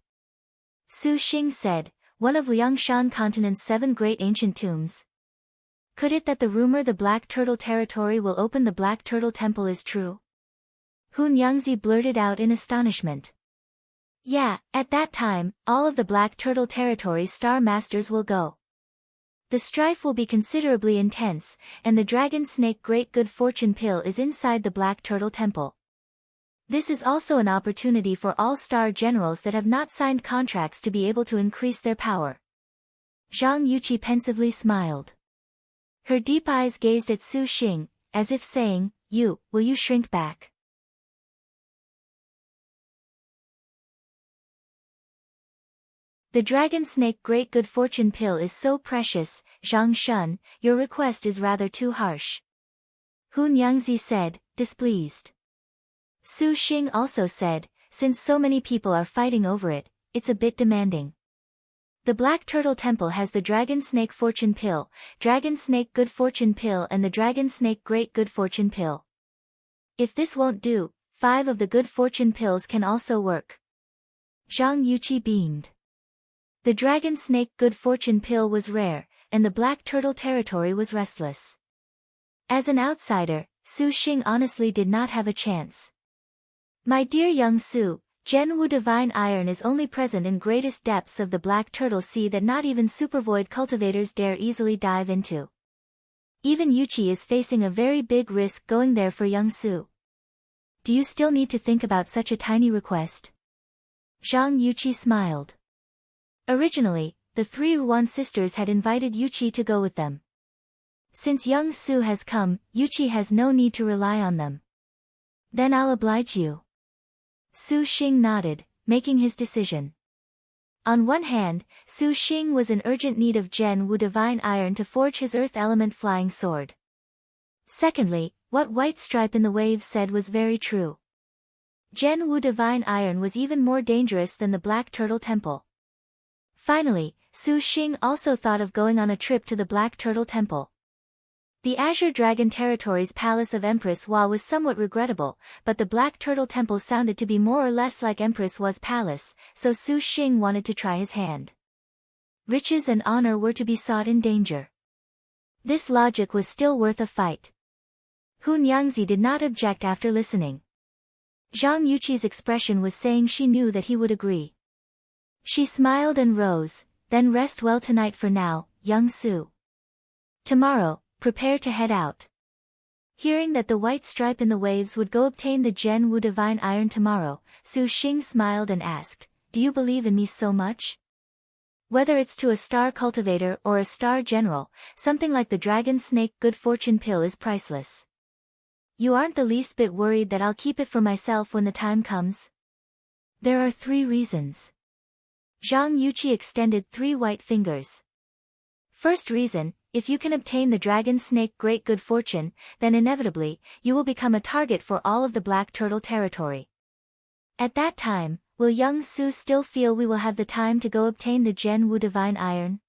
Su Xing said, one of Liangshan continent's 7 great ancient tombs. Could it that the rumor the Black Turtle territory will open the Black Turtle Temple is true? Hun Yangzi blurted out in astonishment. Yeah, at that time, all of the Black Turtle territory's star masters will go. The strife will be considerably intense, and the Dragon Snake Great Good Fortune Pill is inside the Black Turtle Temple. This is also an opportunity for all star generals that have not signed contracts to be able to increase their power. Zhang Yuqi pensively smiled. Her deep eyes gazed at Su Xing, as if saying, will you shrink back? The Dragon Snake Great Good Fortune Pill is so precious, Zhang Shun, your request is rather too harsh. Hun Yangzi said, displeased. Su Xing also said, since so many people are fighting over it, it's a bit demanding. The Black Turtle Temple has the Dragon Snake Fortune Pill, Dragon Snake Good Fortune Pill and the Dragon Snake Great Good Fortune Pill. If this won't do, 5 of the Good Fortune Pills can also work. Zhang Yuqi beamed. The Dragon Snake Good Fortune Pill was rare, and the Black Turtle territory was restless. As an outsider, Su Xing honestly did not have a chance. My dear young Su, Zhenwu Divine Iron is only present in greatest depths of the Black Turtle Sea that not even supervoid cultivators dare easily dive into. Even Yuqi is facing a very big risk going there for young Su. Do you still need to think about such a tiny request? Zhang Yuqi smiled. Originally, the 3 Ruan sisters had invited Yuqi to go with them. Since young Su has come, Yuqi has no need to rely on them. Then I'll oblige you. Su Xing nodded, making his decision. On one hand, Su Xing was in urgent need of Zhenwu Divine Iron to forge his Earth Element flying sword. Secondly, what White Stripe in the Waves said was very true. Zhenwu Divine Iron was even more dangerous than the Black Turtle Temple. Finally, Su Xing also thought of going on a trip to the Black Turtle Temple. The Azure Dragon Territory's Palace of Empress Hua was somewhat regrettable, but the Black Turtle Temple sounded to be more or less like Empress Hua's palace, so Su Xing wanted to try his hand. Riches and honor were to be sought in danger. This logic was still worth a fight. Hun Yangzi did not object after listening. Zhang Yuqi's expression was saying she knew that he would agree. She smiled and rose, then rest well tonight for now, young Su. Tomorrow, prepare to head out. Hearing that the White Stripe in the Waves would go obtain the Zhenwu Divine Iron tomorrow, Su Xing smiled and asked, do you believe in me so much? Whether it's to a star cultivator or a star general, something like the Dragon Snake Good Fortune Pill is priceless. You aren't the least bit worried that I'll keep it for myself when the time comes? There are 3 reasons. Zhang Yuqi extended 3 white fingers. First reason, if you can obtain the Dragon Snake Great Good Fortune, then inevitably, you will become a target for all of the Black Turtle territory. At that time, will young Su still feel we will have the time to go obtain the Zhenwu Divine Iron?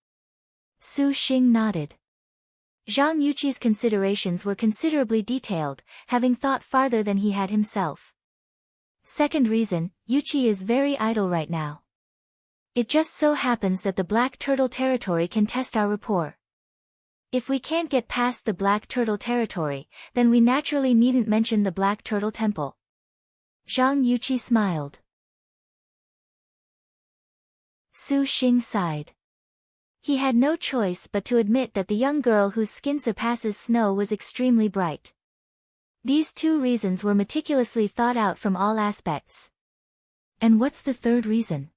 Su Xing nodded. Zhang Yuqi's considerations were considerably detailed, having thought farther than he had himself. Second reason, Yuqi is very idle right now. It just so happens that the Black Turtle territory can test our rapport. If we can't get past the Black Turtle territory, then we naturally needn't mention the Black Turtle Temple. Zhang Yuqi smiled. Su Xing sighed. He had no choice but to admit that the young girl whose skin surpasses snow was extremely bright. These 2 reasons were meticulously thought out from all aspects. And what's the third reason?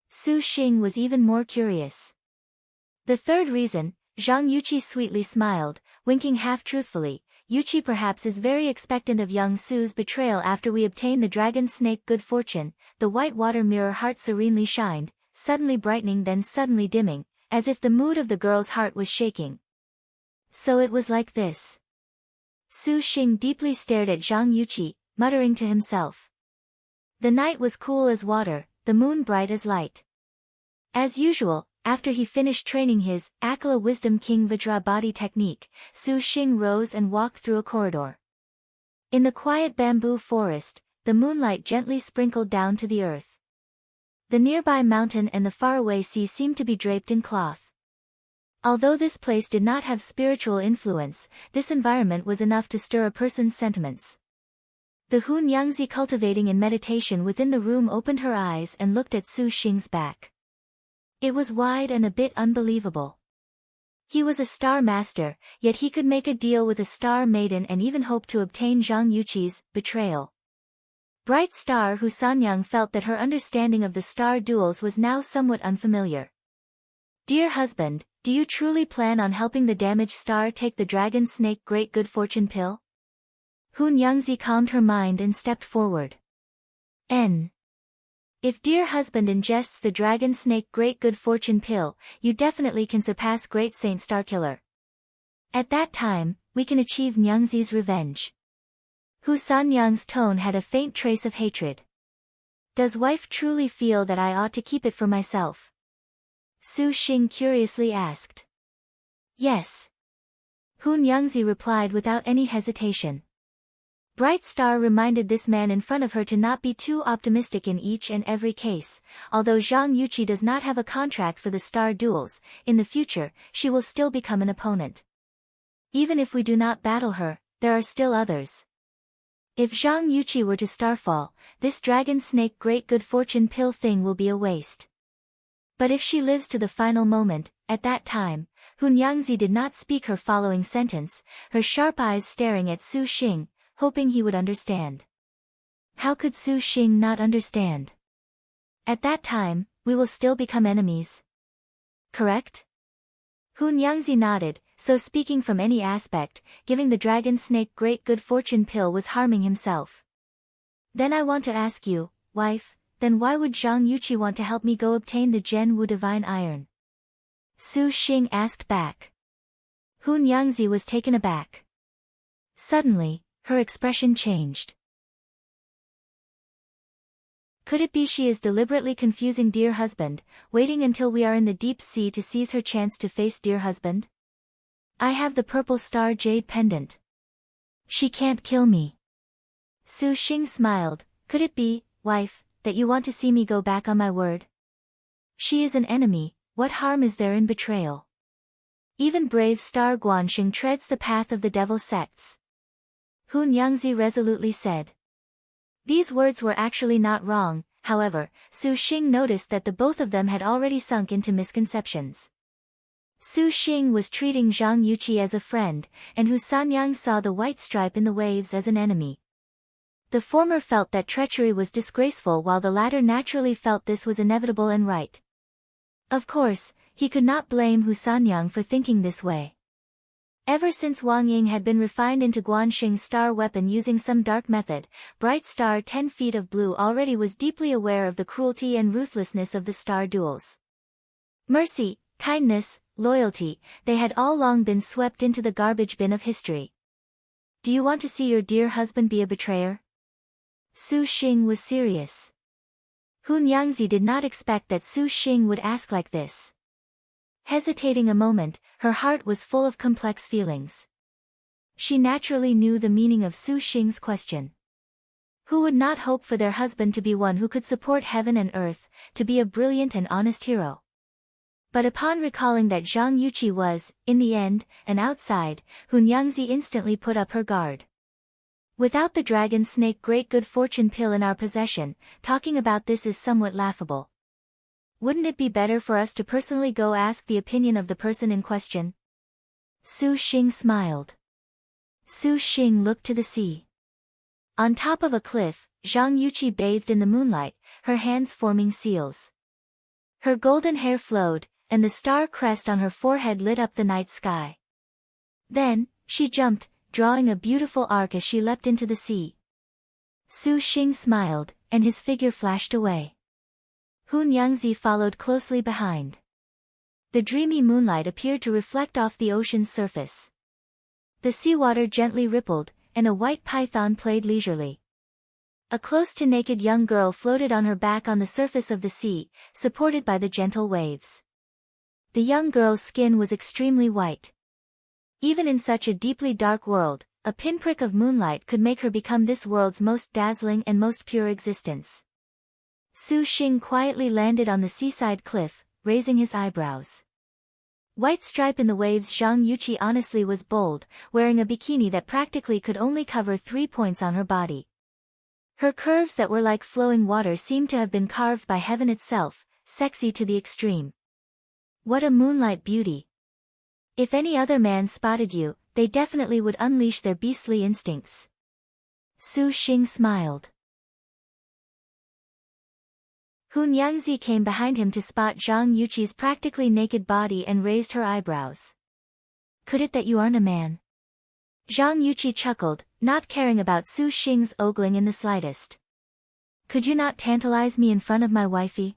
Su Xing was even more curious. The third reason, Zhang Yuqi sweetly smiled, winking half-truthfully, Yuqi perhaps is very expectant of young Su's betrayal after we obtain the Dragon Snake Good Fortune. The white water mirror heart serenely shined, suddenly brightening then suddenly dimming, as if the mood of the girl's heart was shaking. So it was like this. Su Xing deeply stared at Zhang Yuqi, muttering to himself. The night was cool as water, the moon bright as light. As usual, after he finished training his Akala Wisdom King Vajra body technique, Su Xing rose and walked through a corridor. In the quiet bamboo forest, the moonlight gently sprinkled down to the earth. The nearby mountain and the faraway sea seemed to be draped in cloth. Although this place did not have spiritual influence, this environment was enough to stir a person's sentiments. The Hun Yangzi cultivating in meditation within the room opened her eyes and looked at Su Xing's back. It was wide and a bit unbelievable. He was a star master, yet he could make a deal with a star maiden and even hope to obtain Zhang Yuqi's betrayal. Bright Star Hu Sanyang felt that her understanding of the star duels was now somewhat unfamiliar. Dear husband, do you truly plan on helping the damaged star take the dragon snake great good fortune pill? Hun Yangzi calmed her mind and stepped forward. If dear husband ingests the dragon snake great good fortune pill, you definitely can surpass great Saint Starkiller. At that time, we can achieve Nyangzi's revenge. Hu Sanyang's tone had a faint trace of hatred. Does wife truly feel that I ought to keep it for myself? Su Xing curiously asked. Yes. Hun Yangzi replied without any hesitation. Bright Star reminded this man in front of her to not be too optimistic in each and every case. Although Zhang Yuqi does not have a contract for the star duels, in the future, she will still become an opponent. Even if we do not battle her, there are still others. If Zhang Yuqi were to starfall, this dragon snake great good fortune pill thing will be a waste. But if she lives to the final moment, at that time, Hun Yangzi did not speak her following sentence, her sharp eyes staring at Su Xing, hoping he would understand. How could Su Xing not understand? At that time, we will still become enemies. Correct? Hun Yangzi nodded, so speaking from any aspect, giving the dragon snake great good fortune pill was harming himself. Then I want to ask you, wife, then why would Zhang Yuqi want to help me go obtain the Zhen Wu divine iron? Su Xing asked back. Hun Yangzi was taken aback. Suddenly, her expression changed. Could it be she is deliberately confusing dear husband, waiting until we are in the deep sea to seize her chance to face dear husband? I have the purple star jade pendant. She can't kill me. Su Xing smiled. Could it be, wife, that you want to see me go back on my word? She is an enemy, what harm is there in betrayal? Even brave star Guanxing treads the path of the devil sects. Hun Yangzi resolutely said. These words were actually not wrong, however, Su Xing noticed that the both of them had already sunk into misconceptions. Su Xing was treating Zhang Yuqi as a friend, and Hu Sanyang saw the white stripe in the waves as an enemy. The former felt that treachery was disgraceful while the latter naturally felt this was inevitable and right. Of course, he could not blame Hu Sanyang for thinking this way. Ever since Wang Ying had been refined into Guanxing's star weapon using some dark method, Bright Star 10 feet of blue already was deeply aware of the cruelty and ruthlessness of the star duels. Mercy, kindness, loyalty, they had all long been swept into the garbage bin of history. Do you want to see your dear husband be a betrayer? Su Xing was serious. Hun Yangzi did not expect that Su Xing would ask like this. Hesitating a moment, her heart was full of complex feelings. She naturally knew the meaning of Su Xing's question. Who would not hope for their husband to be one who could support heaven and earth, to be a brilliant and honest hero? But upon recalling that Zhang Yuqi was, in the end, an outside, Hun Yangzi instantly put up her guard. Without the dragon snake great good fortune pill in our possession, talking about this is somewhat laughable. Wouldn't it be better for us to personally go ask the opinion of the person in question? Su Xing smiled. Su Xing looked to the sea. On top of a cliff, Zhang Yuqi bathed in the moonlight, her hands forming seals. Her golden hair flowed, and the star crest on her forehead lit up the night sky. Then, she jumped, drawing a beautiful arc as she leapt into the sea. Su Xing smiled, and his figure flashed away. Hun Yangzi followed closely behind. The dreamy moonlight appeared to reflect off the ocean's surface. The seawater gently rippled, and a white python played leisurely. A close-to-naked young girl floated on her back on the surface of the sea, supported by the gentle waves. The young girl's skin was extremely white. Even in such a deeply dark world, a pinprick of moonlight could make her become this world's most dazzling and most pure existence. Su Xing quietly landed on the seaside cliff, raising his eyebrows. White stripe in the waves. Zhang Yuqi honestly was bold, wearing a bikini that practically could only cover 3 points on her body. Her curves that were like flowing water seemed to have been carved by heaven itself, sexy to the extreme. What a moonlight beauty! If any other man spotted you, they definitely would unleash their beastly instincts. Su Xing smiled. Hun Yangzi came behind him to spot Zhang Yuqi's practically naked body and raised her eyebrows. Could it that you aren't a man? Zhang Yuqi chuckled, not caring about Su Xing's ogling in the slightest. Could you not tantalize me in front of my wifey?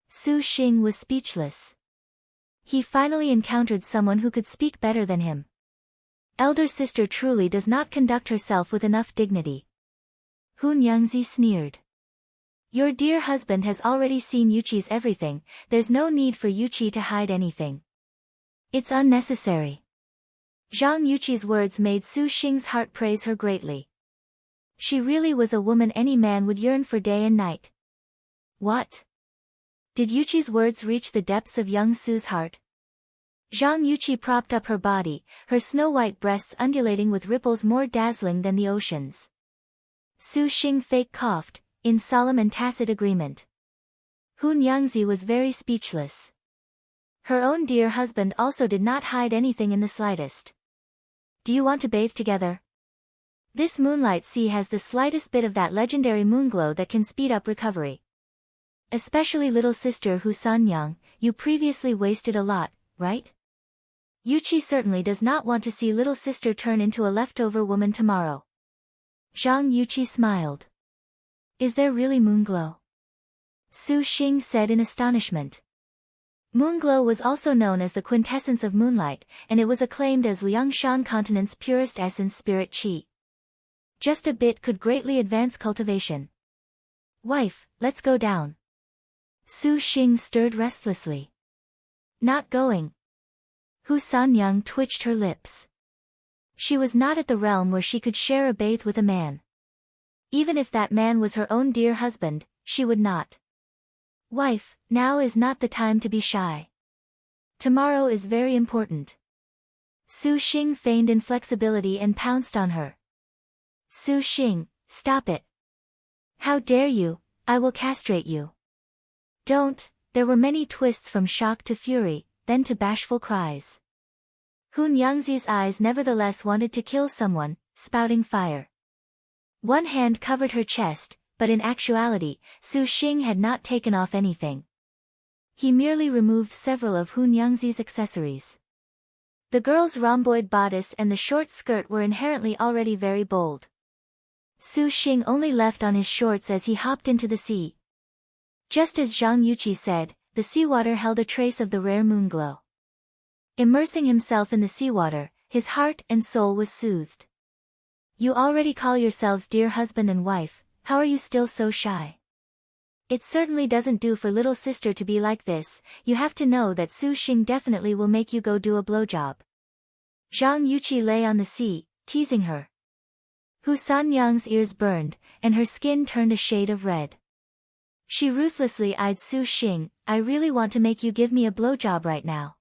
Su Xing was speechless. He finally encountered someone who could speak better than him. Elder sister truly does not conduct herself with enough dignity. Hun Yangzi sneered. Your dear husband has already seen Yuqi's everything, there's no need for Yuqi to hide anything. It's unnecessary. Zhang Yuqi's words made Su Xing's heart praise her greatly. She really was a woman any man would yearn for day and night. What? Did Yuqi's words reach the depths of young Su's heart? Zhang Yuqi propped up her body, her snow-white breasts undulating with ripples more dazzling than the oceans. Su Xing fake coughed, in solemn and tacit agreement. Hun Yangzi was very speechless. Her own dear husband also did not hide anything in the slightest. Do you want to bathe together? This moonlight sea has the slightest bit of that legendary moonglow that can speed up recovery. Especially little sister Hu Sanyang, you previously wasted a lot, right? Yuqi certainly does not want to see little sister turn into a leftover woman tomorrow. Zhang Yuqi smiled. Is there really moonglow? Su Xing said in astonishment. Moonglow was also known as the quintessence of moonlight, and it was acclaimed as Liangshan continent's purest essence spirit qi. Just a bit could greatly advance cultivation. Wife, let's go down. Su Xing stirred restlessly. Not going. Hu Sanyang twitched her lips. She was not at the realm where she could share a bathe with a man. Even if that man was her own dear husband, she would not. Wife, now is not the time to be shy. Tomorrow is very important. Su Xing feigned inflexibility and pounced on her. Su Xing, stop it. How dare you, I will castrate you. Don't. There were many twists from shock to fury, then to bashful cries. Hun Yangzi's eyes nevertheless wanted to kill someone, spouting fire. One hand covered her chest, but in actuality, Su Xing had not taken off anything. He merely removed several of Hun Yangzi's accessories. The girl's rhomboid bodice and the short skirt were inherently already very bold. Su Xing only left on his shorts as he hopped into the sea. Just as Zhang Yuqi said, the seawater held a trace of the rare moonglow. Immersing himself in the seawater, his heart and soul was soothed. You already call yourselves dear husband and wife, how are you still so shy? It certainly doesn't do for little sister to be like this, you have to know that Su Xing definitely will make you go do a blowjob. Zhang Yuqi lay on the sea, teasing her. Hu Sanyang's ears burned, and her skin turned a shade of red. She ruthlessly eyed Su Xing, I really want to make you give me a blowjob right now.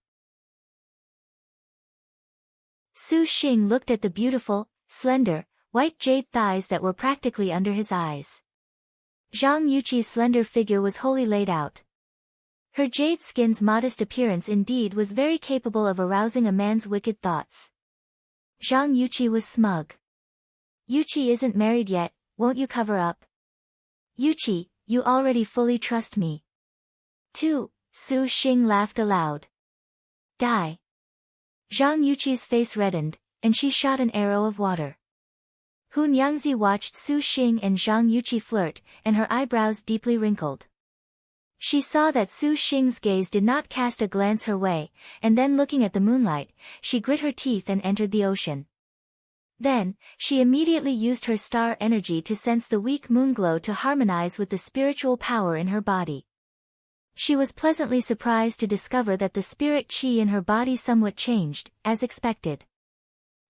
Su Xing looked at the beautiful, slender, white jade thighs that were practically under his eyes. Zhang Yuqi's slender figure was wholly laid out. Her jade skin's modest appearance indeed was very capable of arousing a man's wicked thoughts. Zhang Yuqi was smug. Yuqi isn't married yet, won't you cover up? Yuqi, you already fully trust me. Too, Su Xing laughed aloud. Die. Zhang Yuqi's face reddened, and she shot an arrow of water. Hun Yangzi watched Su Xing and Zhang Yuqi flirt, and her eyebrows deeply wrinkled. She saw that Su Xing's gaze did not cast a glance her way, and then looking at the moonlight, she grit her teeth and entered the ocean. Then, she immediately used her star energy to sense the weak moon glow to harmonize with the spiritual power in her body. She was pleasantly surprised to discover that the spirit qi in her body somewhat changed, as expected.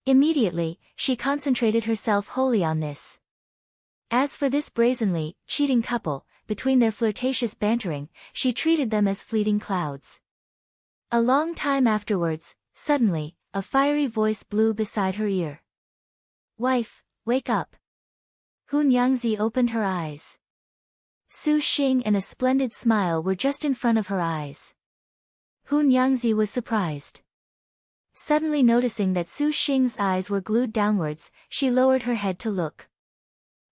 Immediately, she concentrated herself wholly on this. As for this brazenly cheating couple, between their flirtatious bantering, she treated them as fleeting clouds. A long time afterwards, suddenly, a fiery voice blew beside her ear. "Wife, wake up." Hun Yangzi opened her eyes. Su Xing and a splendid smile were just in front of her eyes. Hun Yangzi was surprised. Suddenly noticing that Su Xing's eyes were glued downwards, she lowered her head to look.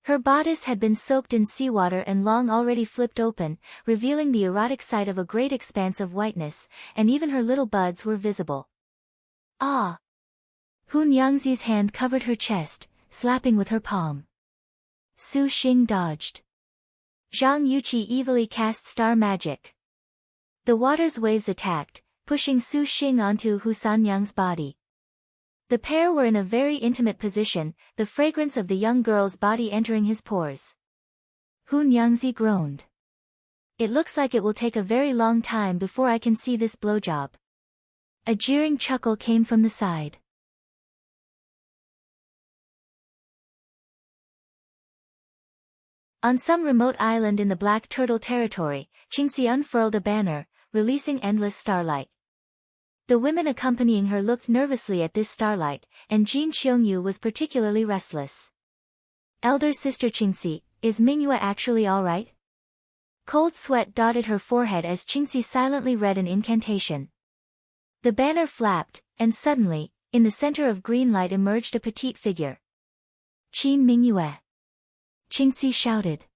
Her bodice had been soaked in seawater and long already flipped open, revealing the erotic sight of a great expanse of whiteness, and even her little buds were visible. "Ah!" Hun Yangzi's hand covered her chest, slapping with her palm. Su Xing dodged. Zhang Yuqi evilly cast star magic. The water's waves attacked, pushing Su Xing onto Hu Sanyang's body. The pair were in a very intimate position, the fragrance of the young girl's body entering his pores. Hun Yangzi groaned. "It looks like it will take a very long time before I can see this blowjob." A jeering chuckle came from the side. On some remote island in the Black Turtle territory, Qingxi unfurled a banner, releasing endless starlight. The women accompanying her looked nervously at this starlight, and Jin Xiongyu was particularly restless. "Elder sister Qingxi, is Mingyue actually all right?" Cold sweat dotted her forehead as Qingxi silently read an incantation. The banner flapped, and suddenly, in the center of green light emerged a petite figure. "Qin Mingyue!" Qingxi shouted.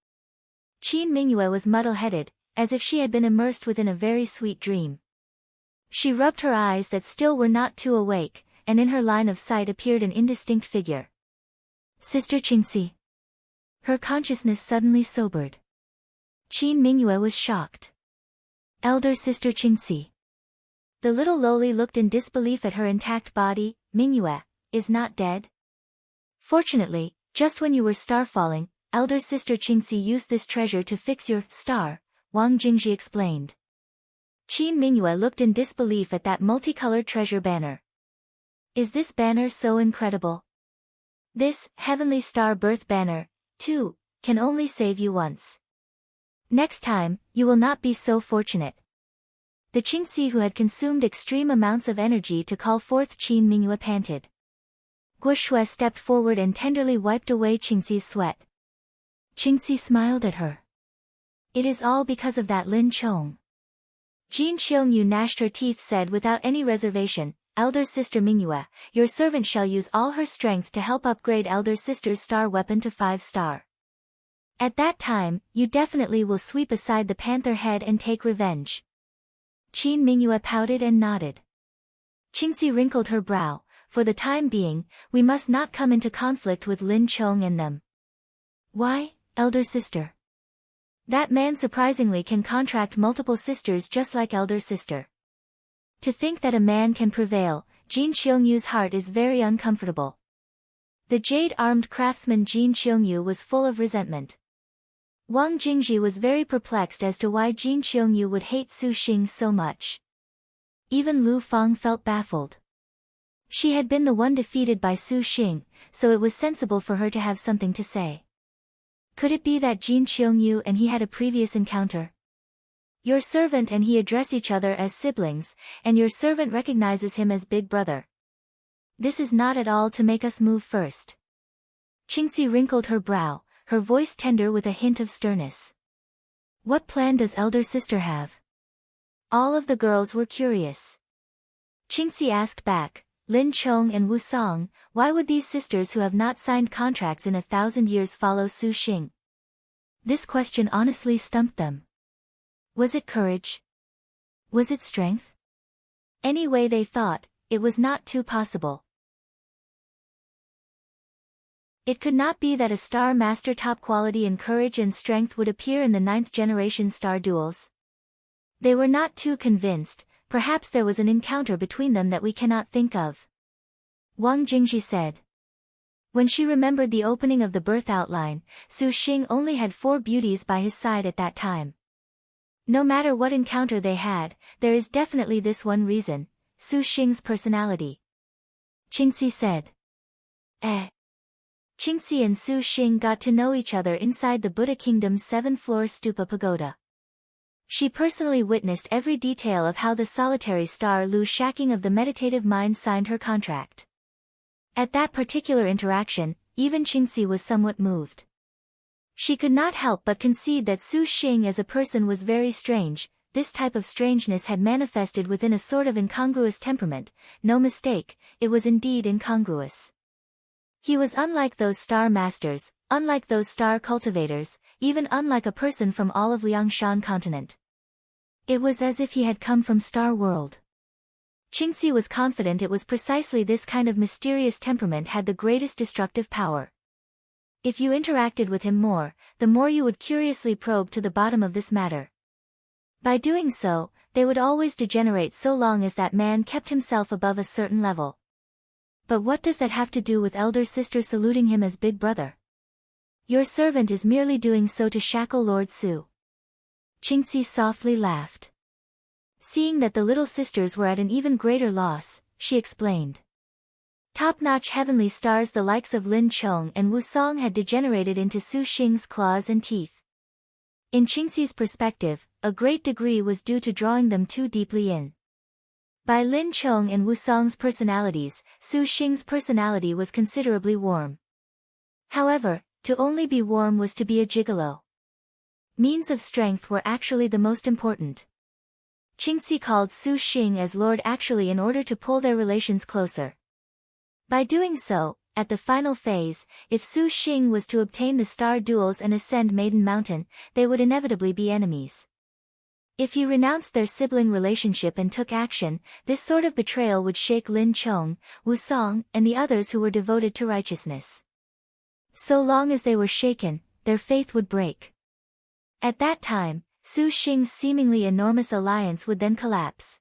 Qin Mingyue was muddle-headed, as if she had been immersed within a very sweet dream. She rubbed her eyes that still were not too awake, and in her line of sight appeared an indistinct figure. "Sister Qingxi." Her consciousness suddenly sobered. Qin Mingyue was shocked. "Elder sister Qingxi." The little loli looked in disbelief at her intact body. "Mingyue is not dead?" "Fortunately, just when you were star-falling, elder sister Qingxi used this treasure to fix your star," Wang Jingji explained. Qin Mingyue looked in disbelief at that multicolored treasure banner. "Is this banner so incredible? This heavenly star birth banner, too, can only save you once. Next time, you will not be so fortunate." The Qingxi who had consumed extreme amounts of energy to call forth Qin Mingyue panted. Guo Shui stepped forward and tenderly wiped away Qingxi's sweat. Qingxi smiled at her. "It is all because of that Lin Chong." Jin Xiongyu gnashed her teeth said without any reservation, "Elder sister Mingyue, your servant shall use all her strength to help upgrade elder sister's star weapon to 5-star. At that time, you definitely will sweep aside the panther head and take revenge." Qin Mingyue pouted and nodded. Qingxi wrinkled her brow. "For the time being, we must not come into conflict with Lin Chong and them." "Why, elder sister?" "That man surprisingly can contract multiple sisters just like elder sister. To think that a man can prevail." Jin Xiongyu's heart is very uncomfortable. The jade-armed craftsman Jin Xiongyu was full of resentment. Wang Jingji was very perplexed as to why Jin Xiongyu would hate Su Xing so much. Even Lu Fang felt baffled. She had been the one defeated by Su Xing, so it was sensible for her to have something to say. Could it be that Jin Xiongyu and he had a previous encounter? Your servant and he address each other as siblings, and your servant recognizes him as big brother. This is not at all to make us move first. Qingxi wrinkled her brow, her voice tender with a hint of sternness. What plan does elder sister have? All of the girls were curious. Qingxi asked back, Lin Chong and Wu Song, why would these sisters who have not signed contracts in 1,000 years follow Su Xing? This question honestly stumped them. Was it courage? Was it strength? Anyway, they thought, it was not too possible. It could not be that a star master top quality in courage and strength would appear in the 9th generation star duels. They were not too convinced. Perhaps there was an encounter between them that we cannot think of. Wang Jingji said. When she remembered the opening of the birth outline, Su Xing only had 4 beauties by his side at that time. No matter what encounter they had, there is definitely this one reason: Su Xing's personality. Qingxi said. Qingxi and Su Xing got to know each other inside the Buddha Kingdom's 7th-floor stupa pagoda. She personally witnessed every detail of how the solitary star Lu Shacking of the meditative mind signed her contract. At that particular interaction, even Qingxi was somewhat moved. She could not help but concede that Su Xing as a person was very strange. This type of strangeness had manifested within a sort of incongruous temperament. No mistake, it was indeed incongruous. He was unlike those star masters, unlike those star cultivators, even unlike a person from all of Liangshan continent. It was as if he had come from Star World. Qingxi was confident it was precisely this kind of mysterious temperament had the greatest destructive power. If you interacted with him more, the more you would curiously probe to the bottom of this matter. By doing so, they would always degenerate so long as that man kept himself above a certain level. But what does that have to do with elder sister saluting him as big brother? Your servant is merely doing so to shackle Lord Su. Qingxi softly laughed. Seeing that the little sisters were at an even greater loss, she explained. Top-notch heavenly stars the likes of Lin Chong and Wu Song had degenerated into Su Xing's claws and teeth. In Qingxi's perspective, a great degree was due to drawing them too deeply in. By Lin Chong and Wu Song's personalities, Su Xing's personality was considerably warm. However, to only be warm was to be a gigolo. Means of strength were actually the most important. Qingxi called Su Xing as Lord actually in order to pull their relations closer. By doing so, at the final phase, if Su Xing was to obtain the star duels and ascend Maiden Mountain, they would inevitably be enemies. If he renounced their sibling relationship and took action, this sort of betrayal would shake Lin Chong, Wu Song, and the others who were devoted to righteousness. So long as they were shaken, their faith would break. At that time, Su Xing's seemingly enormous alliance would then collapse.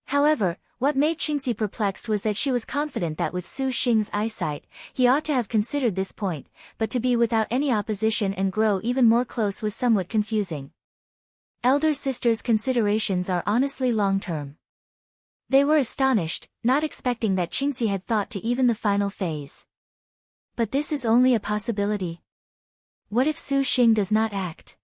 However, what made Qingxi perplexed was that she was confident that with Su Xing's eyesight, he ought to have considered this point, but to be without any opposition and grow even more close was somewhat confusing. Elder sister's considerations are honestly long-term. They were astonished, not expecting that Qingxi had thought to even the final phase. But this is only a possibility. What if Su Xing does not act?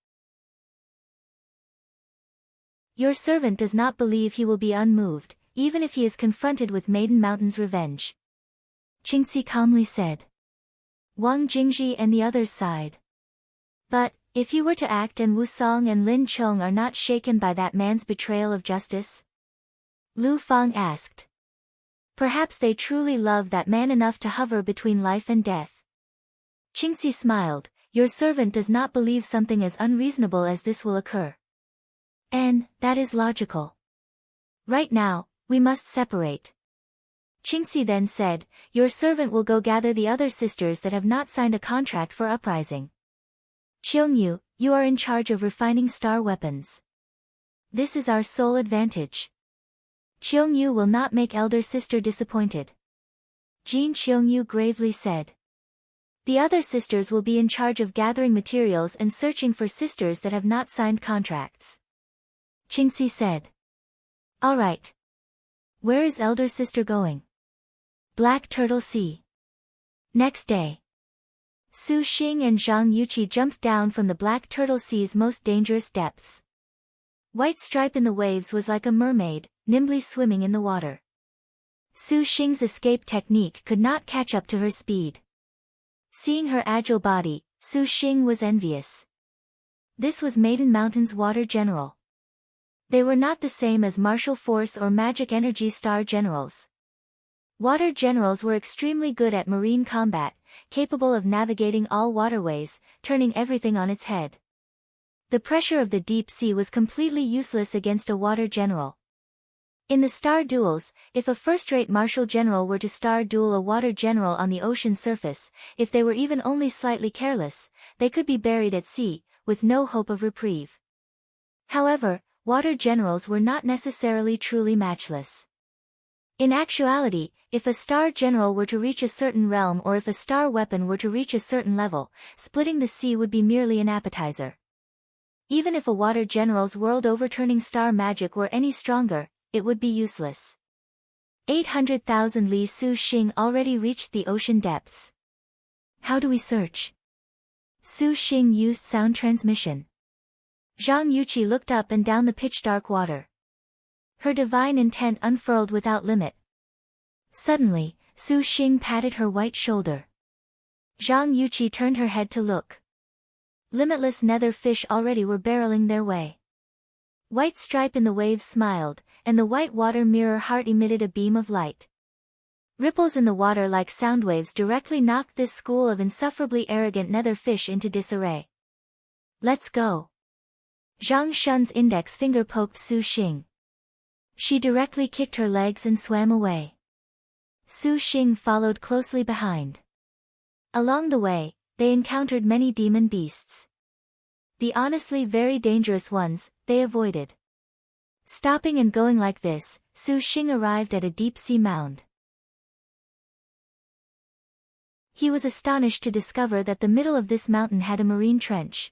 Your servant does not believe he will be unmoved, even if he is confronted with Maiden Mountain's revenge. Qingxi calmly said. Wang Jingji and the others sighed. But, if he were to act and Wu Song and Lin Chong are not shaken by that man's betrayal of justice? Lu Fang asked. Perhaps they truly love that man enough to hover between life and death. Qingxi smiled. Your servant does not believe something as unreasonable as this will occur. And, that is logical. Right now, we must separate. Qingxi then said, your servant will go gather the other sisters that have not signed a contract for uprising. Qiongyu, you are in charge of refining star weapons. This is our sole advantage. Qiongyu will not make elder sister disappointed. Jin Qiongyu gravely said. The other sisters will be in charge of gathering materials and searching for sisters that have not signed contracts. Qingxi said. All right. Where is elder sister going? Black Turtle Sea. Next day. Su Xing and Zhang Yuqi jumped down from the Black Turtle Sea's most dangerous depths. White Stripe in the waves was like a mermaid, nimbly swimming in the water. Su Xing's escape technique could not catch up to her speed. Seeing her agile body, Su Xing was envious. This was Maiden Mountain's water general. They were not the same as martial force or magic energy star generals. Water generals were extremely good at marine combat, capable of navigating all waterways, turning everything on its head. The pressure of the deep sea was completely useless against a water general. In the star duels, if a first-rate martial general were to star duel a water general on the ocean surface, if they were even only slightly careless, they could be buried at sea, with no hope of reprieve. However, water generals were not necessarily truly matchless. In actuality, if a star general were to reach a certain realm or if a star weapon were to reach a certain level, splitting the sea would be merely an appetizer. Even if a water general's world-overturning star magic were any stronger, it would be useless. 800,000 li Su Xing already reached the ocean depths. How do we search? Su Xing used sound transmission. Zhang Yuqi looked up and down the pitch-dark water. Her divine intent unfurled without limit. Suddenly, Su Xing patted her white shoulder. Zhang Yuqi turned her head to look. Limitless nether fish already were barreling their way. White Stripe in the waves smiled, and the white water mirror heart emitted a beam of light. Ripples in the water like sound waves directly knocked this school of insufferably arrogant nether fish into disarray. Let's go. Zhang Shun's index finger poked Su Xing. She directly kicked her legs and swam away. Su Xing followed closely behind. Along the way, they encountered many demon beasts. The honestly very dangerous ones, they avoided. Stopping and going like this, Su Xing arrived at a deep-sea mound. He was astonished to discover that the middle of this mountain had a marine trench.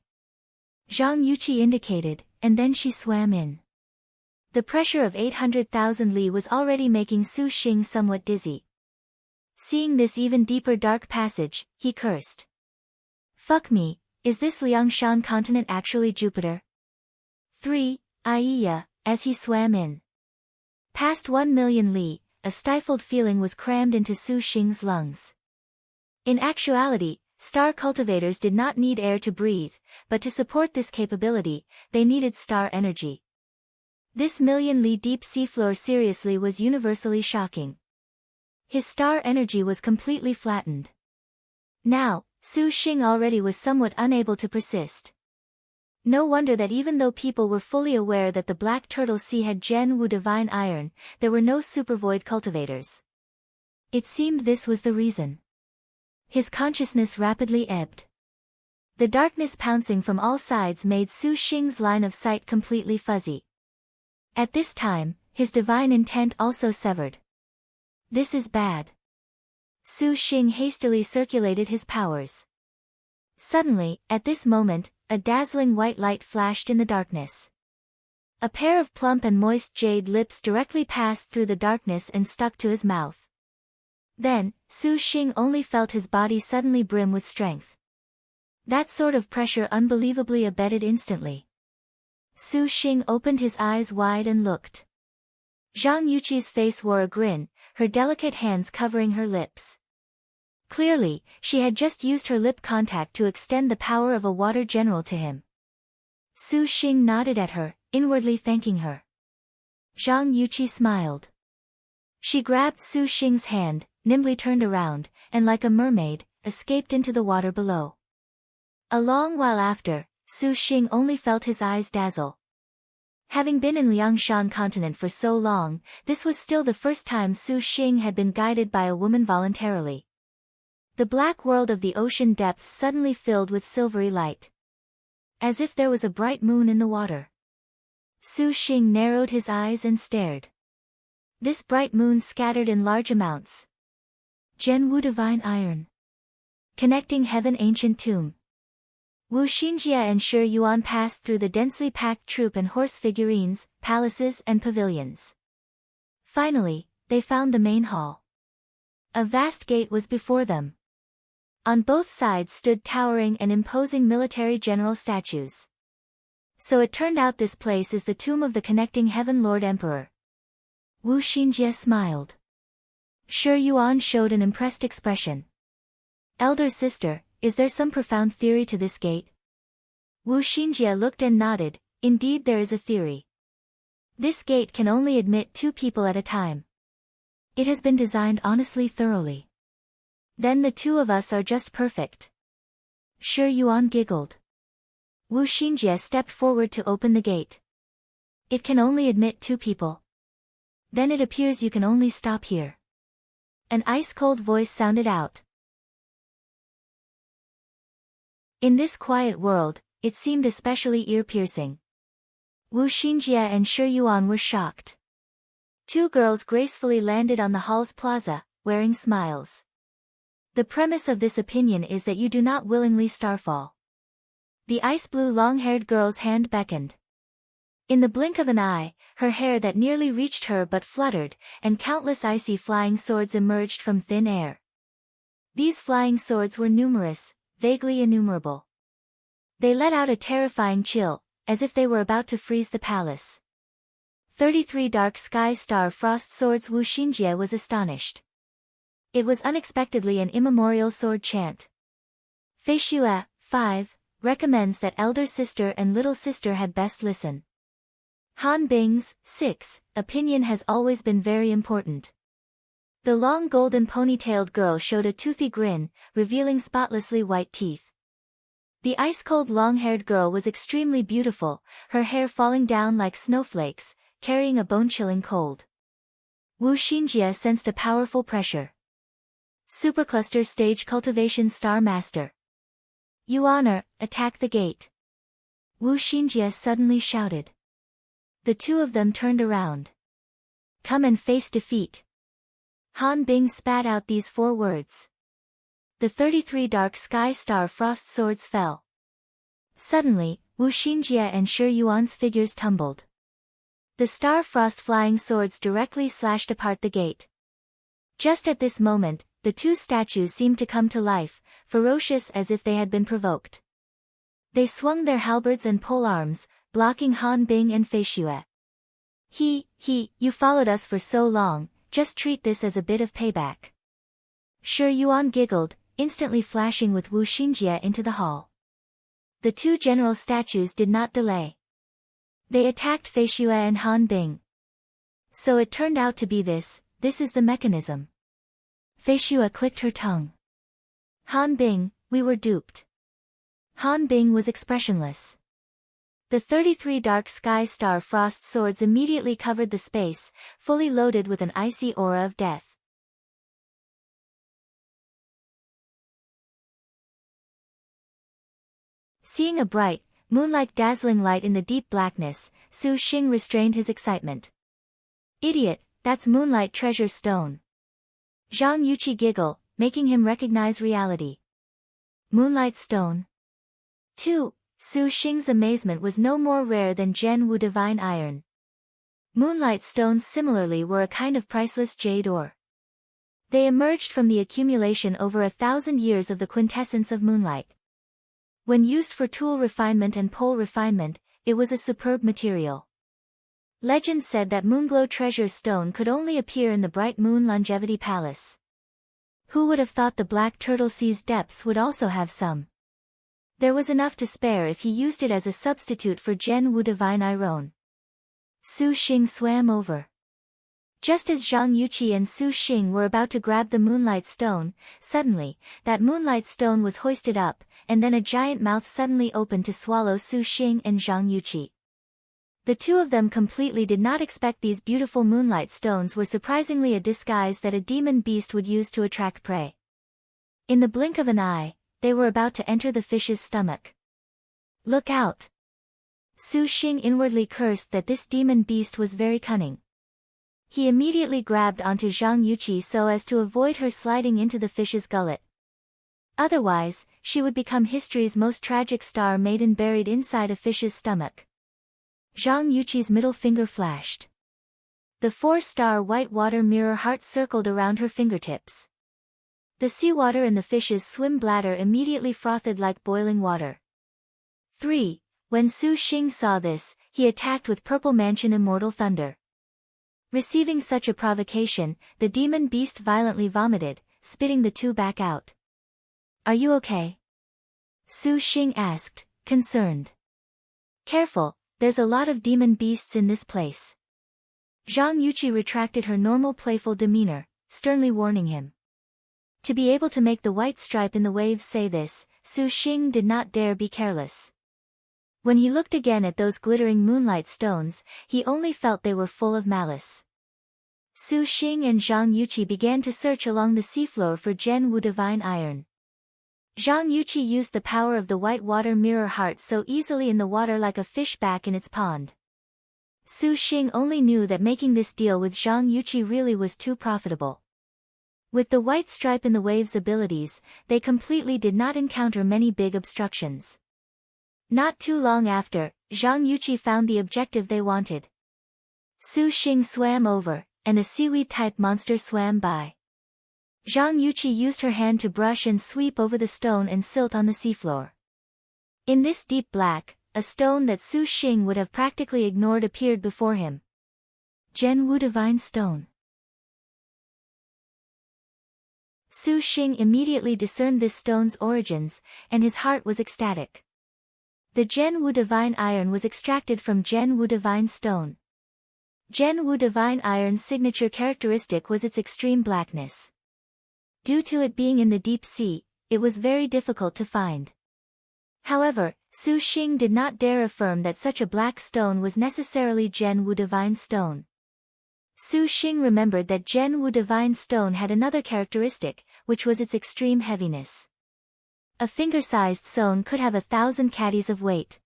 Zhang Yuqi indicated, and then she swam in. The pressure of 800,000 li was already making Su Xing somewhat dizzy. Seeing this even deeper dark passage, he cursed. Fuck me, is this Liangshan continent actually Jupiter? 3. Aiya, as he swam in. Past 1 million li, a stifled feeling was crammed into Su Xing's lungs. In actuality, star cultivators did not need air to breathe, but to support this capability, they needed star energy. This million-li deep seafloor seriously was universally shocking. His star energy was completely flattened. Now, Su Xing already was somewhat unable to persist. No wonder that even though people were fully aware that the Black Turtle Sea had Gen Wu divine iron, there were no supervoid cultivators. It seemed this was the reason. His consciousness rapidly ebbed. The darkness pouncing from all sides made Su Xing's line of sight completely fuzzy. At this time, his divine intent also severed. This is bad. Su Xing hastily circulated his powers. Suddenly, at this moment, a dazzling white light flashed in the darkness. A pair of plump and moist jade lips directly passed through the darkness and stuck to his mouth. Then, Su Xing only felt his body suddenly brim with strength. That sort of pressure unbelievably abated instantly. Su Xing opened his eyes wide and looked. Zhang Yuqi's face wore a grin, her delicate hands covering her lips. Clearly, she had just used her lip contact to extend the power of a water general to him. Su Xing nodded at her, inwardly thanking her. Zhang Yuqi smiled. She grabbed Su Xing's hand, nimbly turned around, and like a mermaid, escaped into the water below. A long while after, Su Xing only felt his eyes dazzle. Having been in Liangshan continent for so long, this was still the first time Su Xing had been guided by a woman voluntarily. The black world of the ocean depths suddenly filled with silvery light. As if there was a bright moon in the water. Su Xing narrowed his eyes and stared. This bright moon scattered in large amounts. Gen Wu divine iron. Connecting heaven ancient tomb. Wu Xinjia and Shi Yuan passed through the densely packed troop and horse figurines, palaces and pavilions. Finally, they found the main hall. A vast gate was before them. On both sides stood towering and imposing military general statues. So it turned out this place is the tomb of the connecting heaven Lord Emperor. Wu Xinjia smiled. Shi Yuan showed an impressed expression. Elder sister, is there some profound theory to this gate? Wu Xinjia looked and nodded. Indeed there is a theory. This gate can only admit 2 people at a time. It has been designed honestly thoroughly. Then the 2 of us are just perfect. Shi Yuan giggled. Wu Xinjia stepped forward to open the gate. It can only admit 2 people. Then it appears you can only stop here. An ice-cold voice sounded out. In this quiet world, it seemed especially ear-piercing. Wu Xinjia and Shi Yuan were shocked. Two girls gracefully landed on the hall's plaza, wearing smiles. The premise of this opinion is that you do not willingly starfall. The ice blue long-haired girl's hand beckoned. In the blink of an eye, her hair that nearly reached her but fluttered, and countless icy flying swords emerged from thin air. These flying swords were numerous, vaguely innumerable. They let out a terrifying chill, as if they were about to freeze the palace. 33 Dark Sky Star Frost Swords. Wu Xinjie was astonished. It was unexpectedly an immemorial sword chant. Fei Xue, 5, recommends that elder sister and little sister had best listen. Han Bing's, 6, opinion has always been very important. The long golden ponytailed girl showed a toothy grin, revealing spotlessly white teeth. The ice-cold long-haired girl was extremely beautiful, her hair falling down like snowflakes, carrying a bone-chilling cold. Wu Xinjie sensed a powerful pressure. Supercluster Stage Cultivation Star Master. You honor, attack the gate. Wu Xinjie suddenly shouted. The two of them turned around. Come and face defeat. Han Bing spat out these 4 words. The 33 Dark Sky Star Frost Swords fell. Suddenly, Wu Xinjie and Shi Yuan's figures tumbled. The Star Frost flying swords directly slashed apart the gate. Just at this moment, the two statues seemed to come to life, ferocious as if they had been provoked. They swung their halberds and polearms, blocking Han Bing and Fei Xue. You followed us for so long, just treat this as a bit of payback. Shi Yuan giggled, instantly flashing with Wu Xinjie into the hall. The two general statues did not delay. They attacked Fei Xue and Han Bing. So it turned out to be this is the mechanism. Fei Xue clicked her tongue. Han Bing, we were duped. Han Bing was expressionless. The 33 Dark Sky Star Frost Swords immediately covered the space, fully loaded with an icy aura of death. Seeing a bright, moonlike dazzling light in the deep blackness, Su Xing restrained his excitement. Idiot, that's Moonlight Treasure Stone. Zhang Yuqi giggled, making him recognize reality. Moonlight Stone. 2. Su Xing's amazement was no more rare than Zhen Wu Divine Iron. Moonlight stones similarly were a kind of priceless jade ore. They emerged from the accumulation over 1,000 years of the quintessence of moonlight. When used for tool refinement and pole refinement, it was a superb material. Legend said that Moonglow Treasure Stone could only appear in the Bright Moon Longevity Palace. Who would have thought the Black Turtle Sea's depths would also have some? There was enough to spare if he used it as a substitute for Zhen Wu Divine Iron. Su Xing swam over. Just as Zhang Yuqi and Su Xing were about to grab the Moonlight Stone, suddenly, that Moonlight Stone was hoisted up, and then a giant mouth suddenly opened to swallow Su Xing and Zhang Yuqi. The two of them completely did not expect these beautiful Moonlight Stones were surprisingly a disguise that a demon beast would use to attract prey. In the blink of an eye, they were about to enter the fish's stomach. Look out! Su Xing inwardly cursed that this demon beast was very cunning. He immediately grabbed onto Zhang Yuqi so as to avoid her sliding into the fish's gullet. Otherwise, she would become history's most tragic star maiden buried inside a fish's stomach. Zhang Yuqi's middle finger flashed. The 4-star white water mirror heart circled around her fingertips. The seawater in the fish's swim bladder immediately frothed like boiling water. 3. When Su Xing saw this, he attacked with Purple Mansion Immortal Thunder. Receiving such a provocation, the demon beast violently vomited, spitting the two back out. Are you okay? Su Xing asked, concerned. Careful, there's a lot of demon beasts in this place. Zhang Yuqi retracted her normal playful demeanor, sternly warning him. To be able to make the white stripe in the waves say this, Su Xing did not dare be careless. When he looked again at those glittering moonlight stones, he only felt they were full of malice. Su Xing and Zhang Yuqi began to search along the seafloor for Zhen Wu Divine Iron. Zhang Yuqi used the power of the white water mirror heart so easily in the water like a fish back in its pond. Su Xing only knew that making this deal with Zhang Yuqi really was too profitable. With the white stripe in the wave's abilities, they completely did not encounter many big obstructions. Not too long after, Zhang Yuqi found the objective they wanted. Su Xing swam over, and a seaweed-type monster swam by. Zhang Yuqi used her hand to brush and sweep over the stone and silt on the seafloor. In this deep black, a stone that Su Xing would have practically ignored appeared before him. Zhen Wu Divine Stone. Su Xing immediately discerned this stone's origins, and his heart was ecstatic. The Zhen Wu Divine Iron was extracted from Zhen Wu Divine Stone. Zhen Wu Divine Iron's signature characteristic was its extreme blackness. Due to it being in the deep sea, it was very difficult to find. However, Su Xing did not dare affirm that such a black stone was necessarily Zhen Wu Divine Stone. Su Xing remembered that Zhen Wu Divine Stone had another characteristic, which was its extreme heaviness. A finger-sized stone could have 1,000 caddies of weight.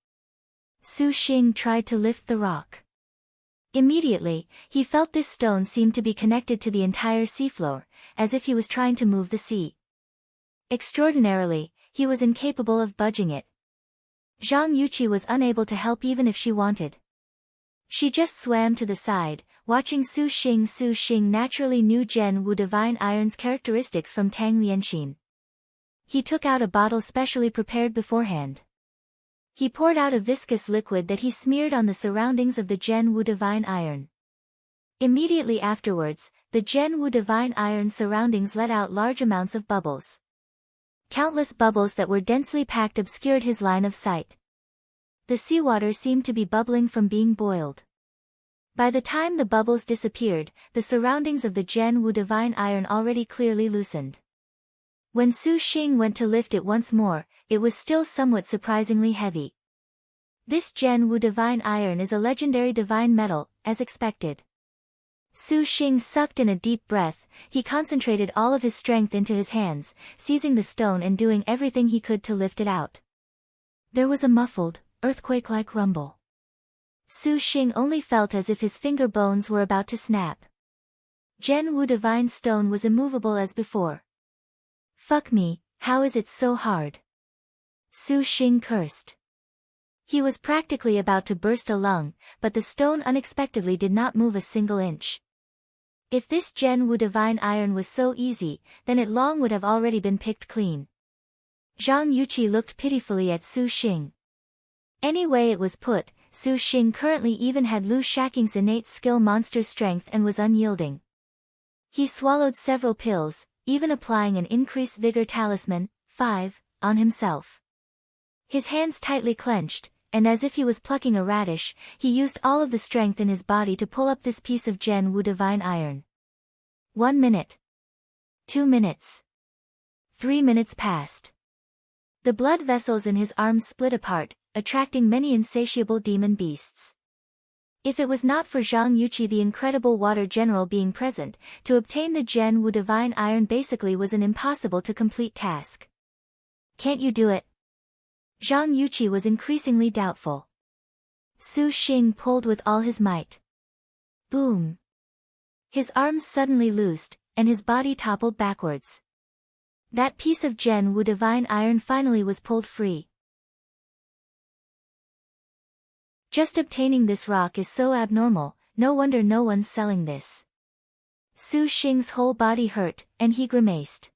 Su Xing tried to lift the rock. Immediately, he felt this stone seemed to be connected to the entire seafloor, as if he was trying to move the sea. Extraordinarily, he was incapable of budging it. Zhang Yuqi was unable to help even if she wanted. She just swam to the side, watching Su Xing. Su Xing naturally knew Zhen Wu Divine Iron's characteristics from Tang Lianxin. He took out a bottle specially prepared beforehand. He poured out a viscous liquid that he smeared on the surroundings of the Zhen Wu Divine Iron. Immediately afterwards, the Zhen Wu Divine Iron surroundings let out large amounts of bubbles. Countless bubbles that were densely packed obscured his line of sight. The seawater seemed to be bubbling from being boiled. By the time the bubbles disappeared, the surroundings of the Zhen Wu Divine Iron already clearly loosened. When Su Xing went to lift it once more, it was still somewhat surprisingly heavy. This Zhen Wu Divine Iron is a legendary divine metal, as expected. Su Xing sucked in a deep breath. He concentrated all of his strength into his hands, seizing the stone and doing everything he could to lift it out. There was a muffled, earthquake-like rumble. Su Xing only felt as if his finger bones were about to snap. Zhen Wu Divine Stone was immovable as before. "Fuck me, how is it so hard?" Su Xing cursed. He was practically about to burst a lung, but the stone unexpectedly did not move a single inch. If this Zhen Wu Divine Iron was so easy, then it long would have already been picked clean. Zhang Yuqi looked pitifully at Su Xing. Any way it was put, Su Xing currently even had Lu Shaqing's innate skill monster strength and was unyielding. He swallowed several pills, even applying an increased vigor talisman, 5, on himself. His hands tightly clenched, and as if he was plucking a radish, he used all of the strength in his body to pull up this piece of Zhen Wu Divine Iron. 1 minute. 2 minutes. 3 minutes passed. The blood vessels in his arms split apart, attracting many insatiable demon beasts. If it was not for Zhang Yuqi, the incredible water general, being present, to obtain the Zhen Wu Divine Iron basically was an impossible to complete task. "Can't you do it?" Zhang Yuqi was increasingly doubtful. Su Xing pulled with all his might. Boom! His arms suddenly loosed, and his body toppled backwards. That piece of Zhen Wu Divine Iron finally was pulled free. Just obtaining this rock is so abnormal, no wonder no one's selling this. Su Xing's whole body hurt, and he grimaced.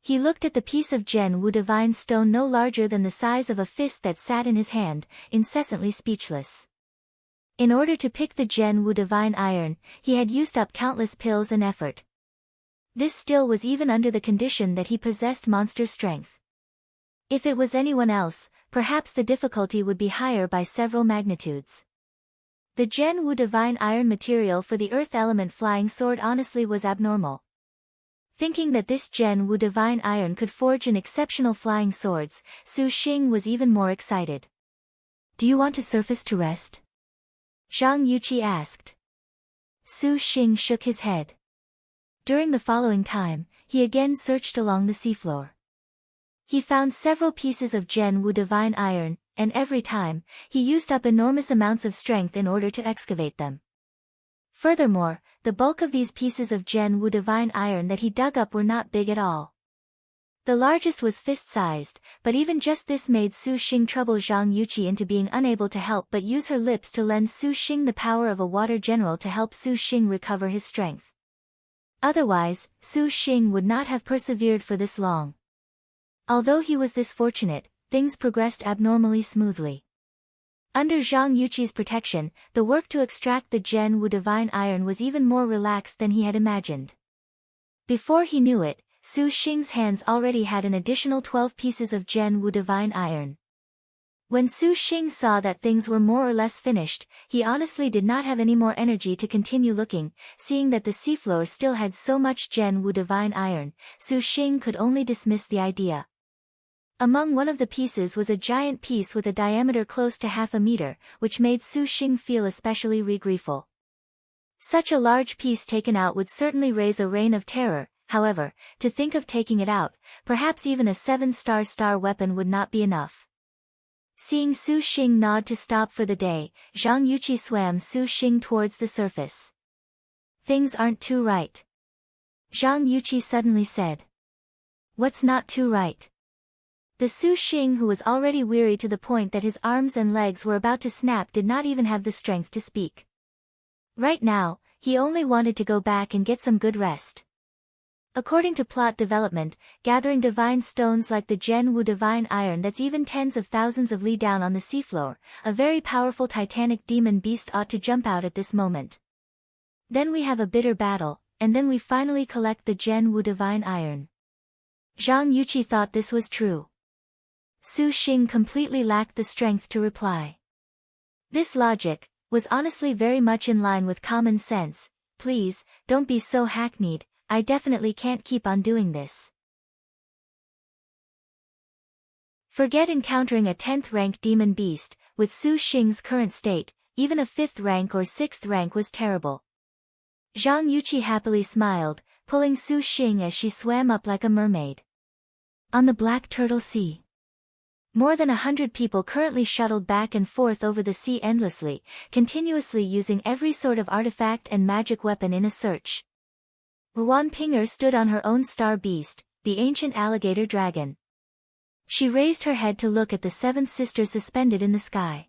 He looked at the piece of Zhen Wu Divine Stone no larger than the size of a fist that sat in his hand, incessantly speechless. In order to pick the Zhen Wu Divine Iron, he had used up countless pills and effort. This still was even under the condition that he possessed monster strength. If it was anyone else, perhaps the difficulty would be higher by several magnitudes. The Zhen Wu Divine Iron material for the Earth Element Flying Sword honestly was abnormal. Thinking that this Zhen Wu Divine Iron could forge an exceptional flying swords, Su Xing was even more excited. "Do you want to surface to rest?" Zhang Yuqi asked. Su Xing shook his head. During the following time, he again searched along the seafloor. He found several pieces of Zhen Wu Divine Iron, and every time, he used up enormous amounts of strength in order to excavate them. Furthermore, the bulk of these pieces of Gen Wu divine iron that he dug up were not big at all. The largest was fist-sized, but even just this made Su Xing trouble Zhang Yuqi into being unable to help but use her lips to lend Su Xing the power of a water general to help Su Xing recover his strength. Otherwise, Su Xing would not have persevered for this long. Although he was this fortunate, things progressed abnormally smoothly. Under Zhang Yuqi's protection, the work to extract the Gen Wu divine iron was even more relaxed than he had imagined. Before he knew it, Su Xing's hands already had an additional 12 pieces of Gen Wu divine iron. When Su Xing saw that things were more or less finished, he honestly did not have any more energy to continue looking. Seeing that the seafloor still had so much Gen Wu divine iron, Su Xing could only dismiss the idea. Among one of the pieces was a giant piece with a diameter close to half a meter, which made Su Xing feel especially regretful. Such a large piece taken out would certainly raise a reign of terror. However, to think of taking it out, perhaps even a 7-star weapon would not be enough. Seeing Su Xing nod to stop for the day, Zhang Yuqi swam Su Xing towards the surface. Things aren't too right. Zhang Yuqi suddenly said. What's not too right? The Su Xing, who was already weary to the point that his arms and legs were about to snap, did not even have the strength to speak. Right now, he only wanted to go back and get some good rest. According to plot development, gathering divine stones like the Gen Wu divine iron that's even tens of thousands of li down on the seafloor, a very powerful titanic demon beast ought to jump out at this moment. Then we have a bitter battle, and then we finally collect the Gen Wu divine iron. Zhang Yuqi thought this was true. Su Xing completely lacked the strength to reply. This logic was honestly very much in line with common sense. Please, don't be so hackneyed, I definitely can't keep on doing this. Forget encountering a 10th rank demon beast. With Su Xing's current state, even a 5th rank or 6th rank was terrible. Zhang Yuqi happily smiled, pulling Su Xing as she swam up like a mermaid. On the Black Turtle Sea. More than 100 people currently shuttled back and forth over the sea endlessly, continuously using every sort of artifact and magic weapon in a search. Ruan Pinger stood on her own star beast, the ancient alligator dragon. She raised her head to look at the 7th sister suspended in the sky.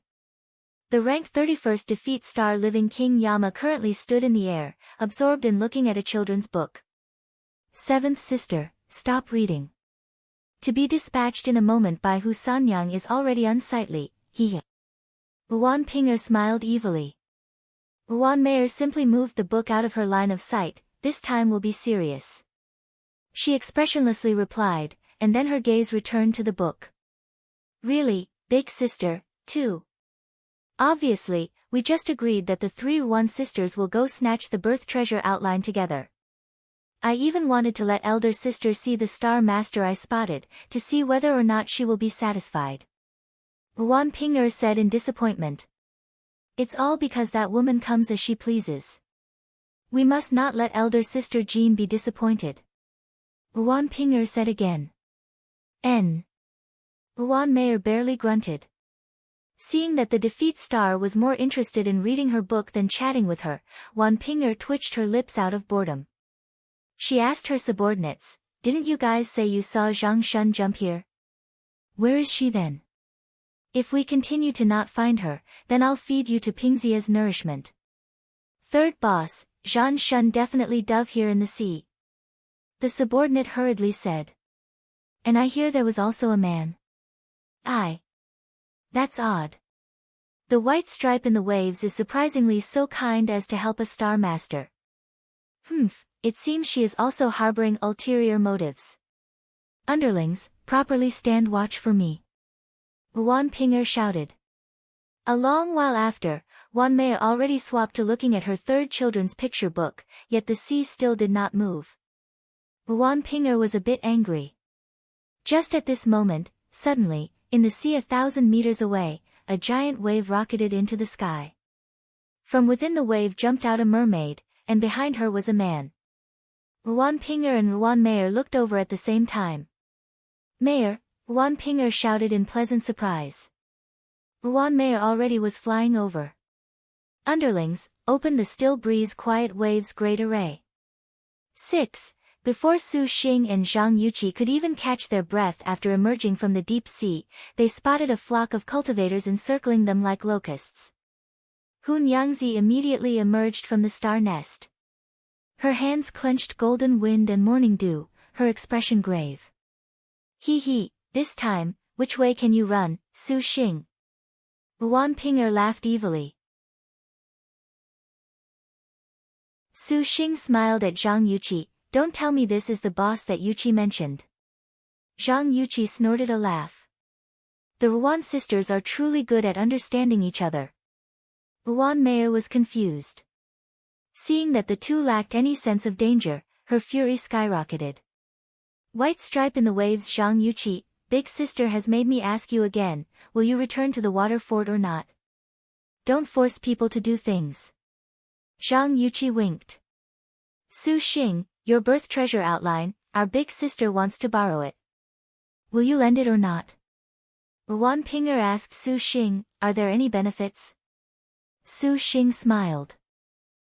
The rank 31st defeat star living King Yama currently stood in the air, absorbed in looking at a children's book. 7th sister, stop reading. To be dispatched in a moment by Hu Sanyang is already unsightly, Ruan Pinger smiled evilly. Ruan Mayer simply moved the book out of her line of sight. This time will be serious. She expressionlessly replied, and then her gaze returned to the book. Really, big sister, too. Obviously, we just agreed that the 3 Ruan sisters will go snatch the birth treasure outline together. I even wanted to let elder sister see the star master I spotted, to see whether or not she will be satisfied. Ruan Pinger said in disappointment. It's all because that woman comes as she pleases. We must not let elder sister Jean be disappointed. Ruan Pinger said again. Ruan Mayer barely grunted. Seeing that the defeat star was more interested in reading her book than chatting with her, Ruan Pinger twitched her lips out of boredom. She asked her subordinates, didn't you guys say you saw Zhang Shun jump here? Where is she then? If we continue to not find her, then I'll feed you to Pingxia's nourishment. Third boss, Zhang Shun definitely dove here in the sea. The subordinate hurriedly said. And I hear there was also a man. That's odd. The white stripe in the waves is surprisingly so kind as to help a star master. It seems she is also harboring ulterior motives. Underlings, properly stand watch for me. Ruan Pinger shouted. A long while after, Ruan Mei already swapped to looking at her 3rd children's picture book, yet the sea still did not move. Ruan Pinger was a bit angry. Just at this moment, suddenly, in the sea 1,000 meters away, a giant wave rocketed into the sky. From within the wave jumped out a mermaid, and behind her was a man. Ruan Pinger and Ruan Mayer looked over at the same time. Mayer, Ruan Pinger shouted in pleasant surprise. Ruan Mayer already was flying over. Underlings, open the still breeze quiet waves great array. 6. Before Su Xing and Zhang Yuqi could even catch their breath after emerging from the deep sea, they spotted a flock of cultivators encircling them like locusts. Hun Yangzi immediately emerged from the star nest. Her hands clenched golden wind and morning dew, her expression grave. He, this time, which way can you run, Su Xing? Ruan Ping'er laughed evilly. Su Xing smiled at Zhang Yuqi. Don't tell me this is the boss that Yuqi mentioned. Zhang Yuqi snorted a laugh. The Ruan sisters are truly good at understanding each other. Ruan Mayer was confused. Seeing that the two lacked any sense of danger, her fury skyrocketed. White stripe in the waves. Zhang Yuqi, big sister has made me ask you again, will you return to the water fort or not? Don't force people to do things. Zhang Yuqi winked. Su Xing, your birth treasure outline, our big sister wants to borrow it. Will you lend it or not? Ruan Ping'er asked Su Xing, are there any benefits? Su Xing smiled.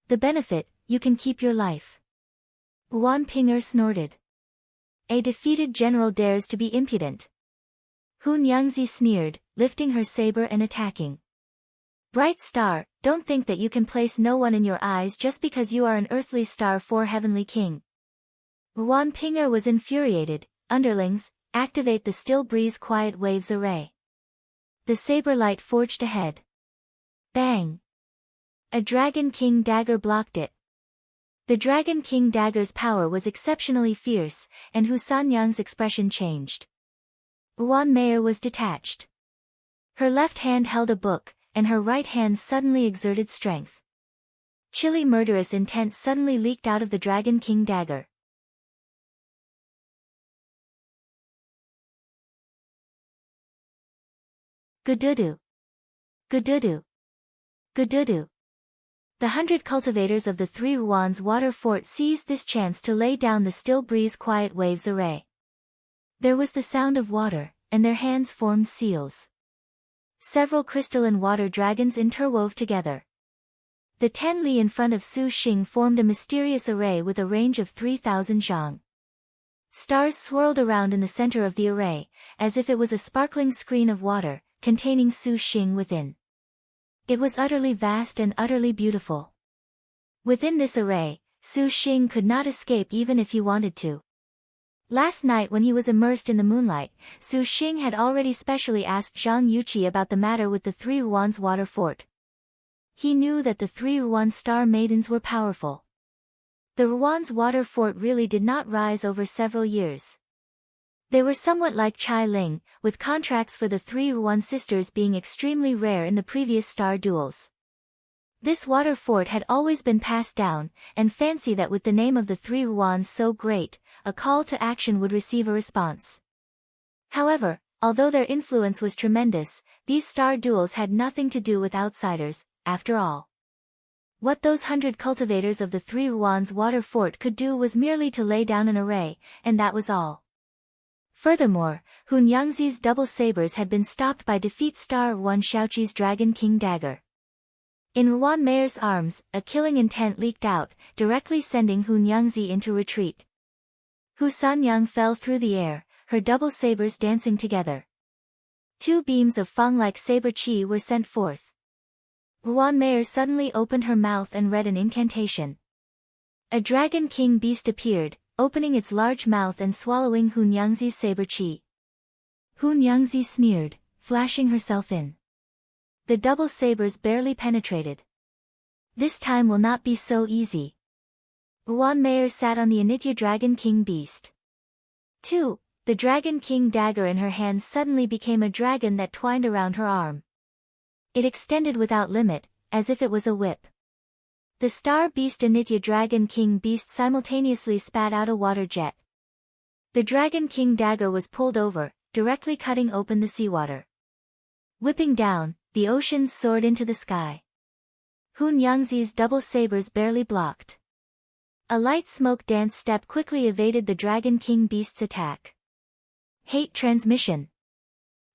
The benefit, you can keep your life. Ruan Ping'er snorted. A defeated general dares to be impudent. Hun Yangzi sneered, lifting her saber and attacking. Bright star, don't think that you can place no one in your eyes just because you are an earthly star for heavenly king. Ruan Ping'er was infuriated. Underlings, activate the still breeze quiet waves array. The saber light forged ahead. Bang! A Dragon King dagger blocked it. The Dragon King dagger's power was exceptionally fierce, and Hu Sanyang's expression changed. Ruan Mayer was detached. Her left hand held a book, and her right hand suddenly exerted strength. Chilly murderous intent suddenly leaked out of the Dragon King dagger. Gududu. Gududu. Gududu. The 100 cultivators of the three Ruan's water fort seized this chance to lay down the still breeze quiet waves array. There was the sound of water, and their hands formed seals. Several crystalline water dragons interwove together. The 10 li in front of Su Xing formed a mysterious array with a range of 3,000 zhang. Stars swirled around in the center of the array, as if it was a sparkling screen of water, containing Su Xing within. It was utterly vast and utterly beautiful. Within this array, Su Xing could not escape even if he wanted to. Last night when he was immersed in the moonlight, Su Xing had already specially asked Zhang Yuqi about the matter with the three Ruan's water fort. He knew that the three Ruan star maidens were powerful. The Ruan's water fort really did not rise over several years. They were somewhat like Chai Ling, with contracts for the three Ruan sisters being extremely rare in the previous star duels. This water fort had always been passed down, and fancy that with the name of the three Ruans so great, a call to action would receive a response. However, although their influence was tremendous, these star duels had nothing to do with outsiders, after all. What those 100 cultivators of the three Ruan's water fort could do was merely to lay down an array, and that was all. Furthermore, Hun Yangzi's double sabers had been stopped by defeat star Ruan Shaoqi's Dragon King dagger. In Ruan Mayer's arms, a killing intent leaked out, directly sending Hun Yangzi into retreat. Hu Sanyang fell through the air, her double sabers dancing together. 2 beams of fang-like saber chi were sent forth. Ruan Mayer suddenly opened her mouth and read an incantation. A Dragon King beast appeared, opening its large mouth and swallowing Hun Yangzi's saber chi. Hun Yangzi sneered, flashing herself in. The double sabers barely penetrated. This time will not be so easy. Ruan Mayer sat on the Anitya Dragon King beast. 2. The Dragon King dagger in her hand suddenly became a dragon that twined around her arm. It extended without limit, as if it was a whip. The star beast Anitya Dragon King beast simultaneously spat out a water jet. The Dragon King dagger was pulled over, directly cutting open the seawater. Whipping down, the oceans soared into the sky. Hun Yangzi's double sabers barely blocked. A light smoke dance step quickly evaded the Dragon King beast's attack. Hate transmission.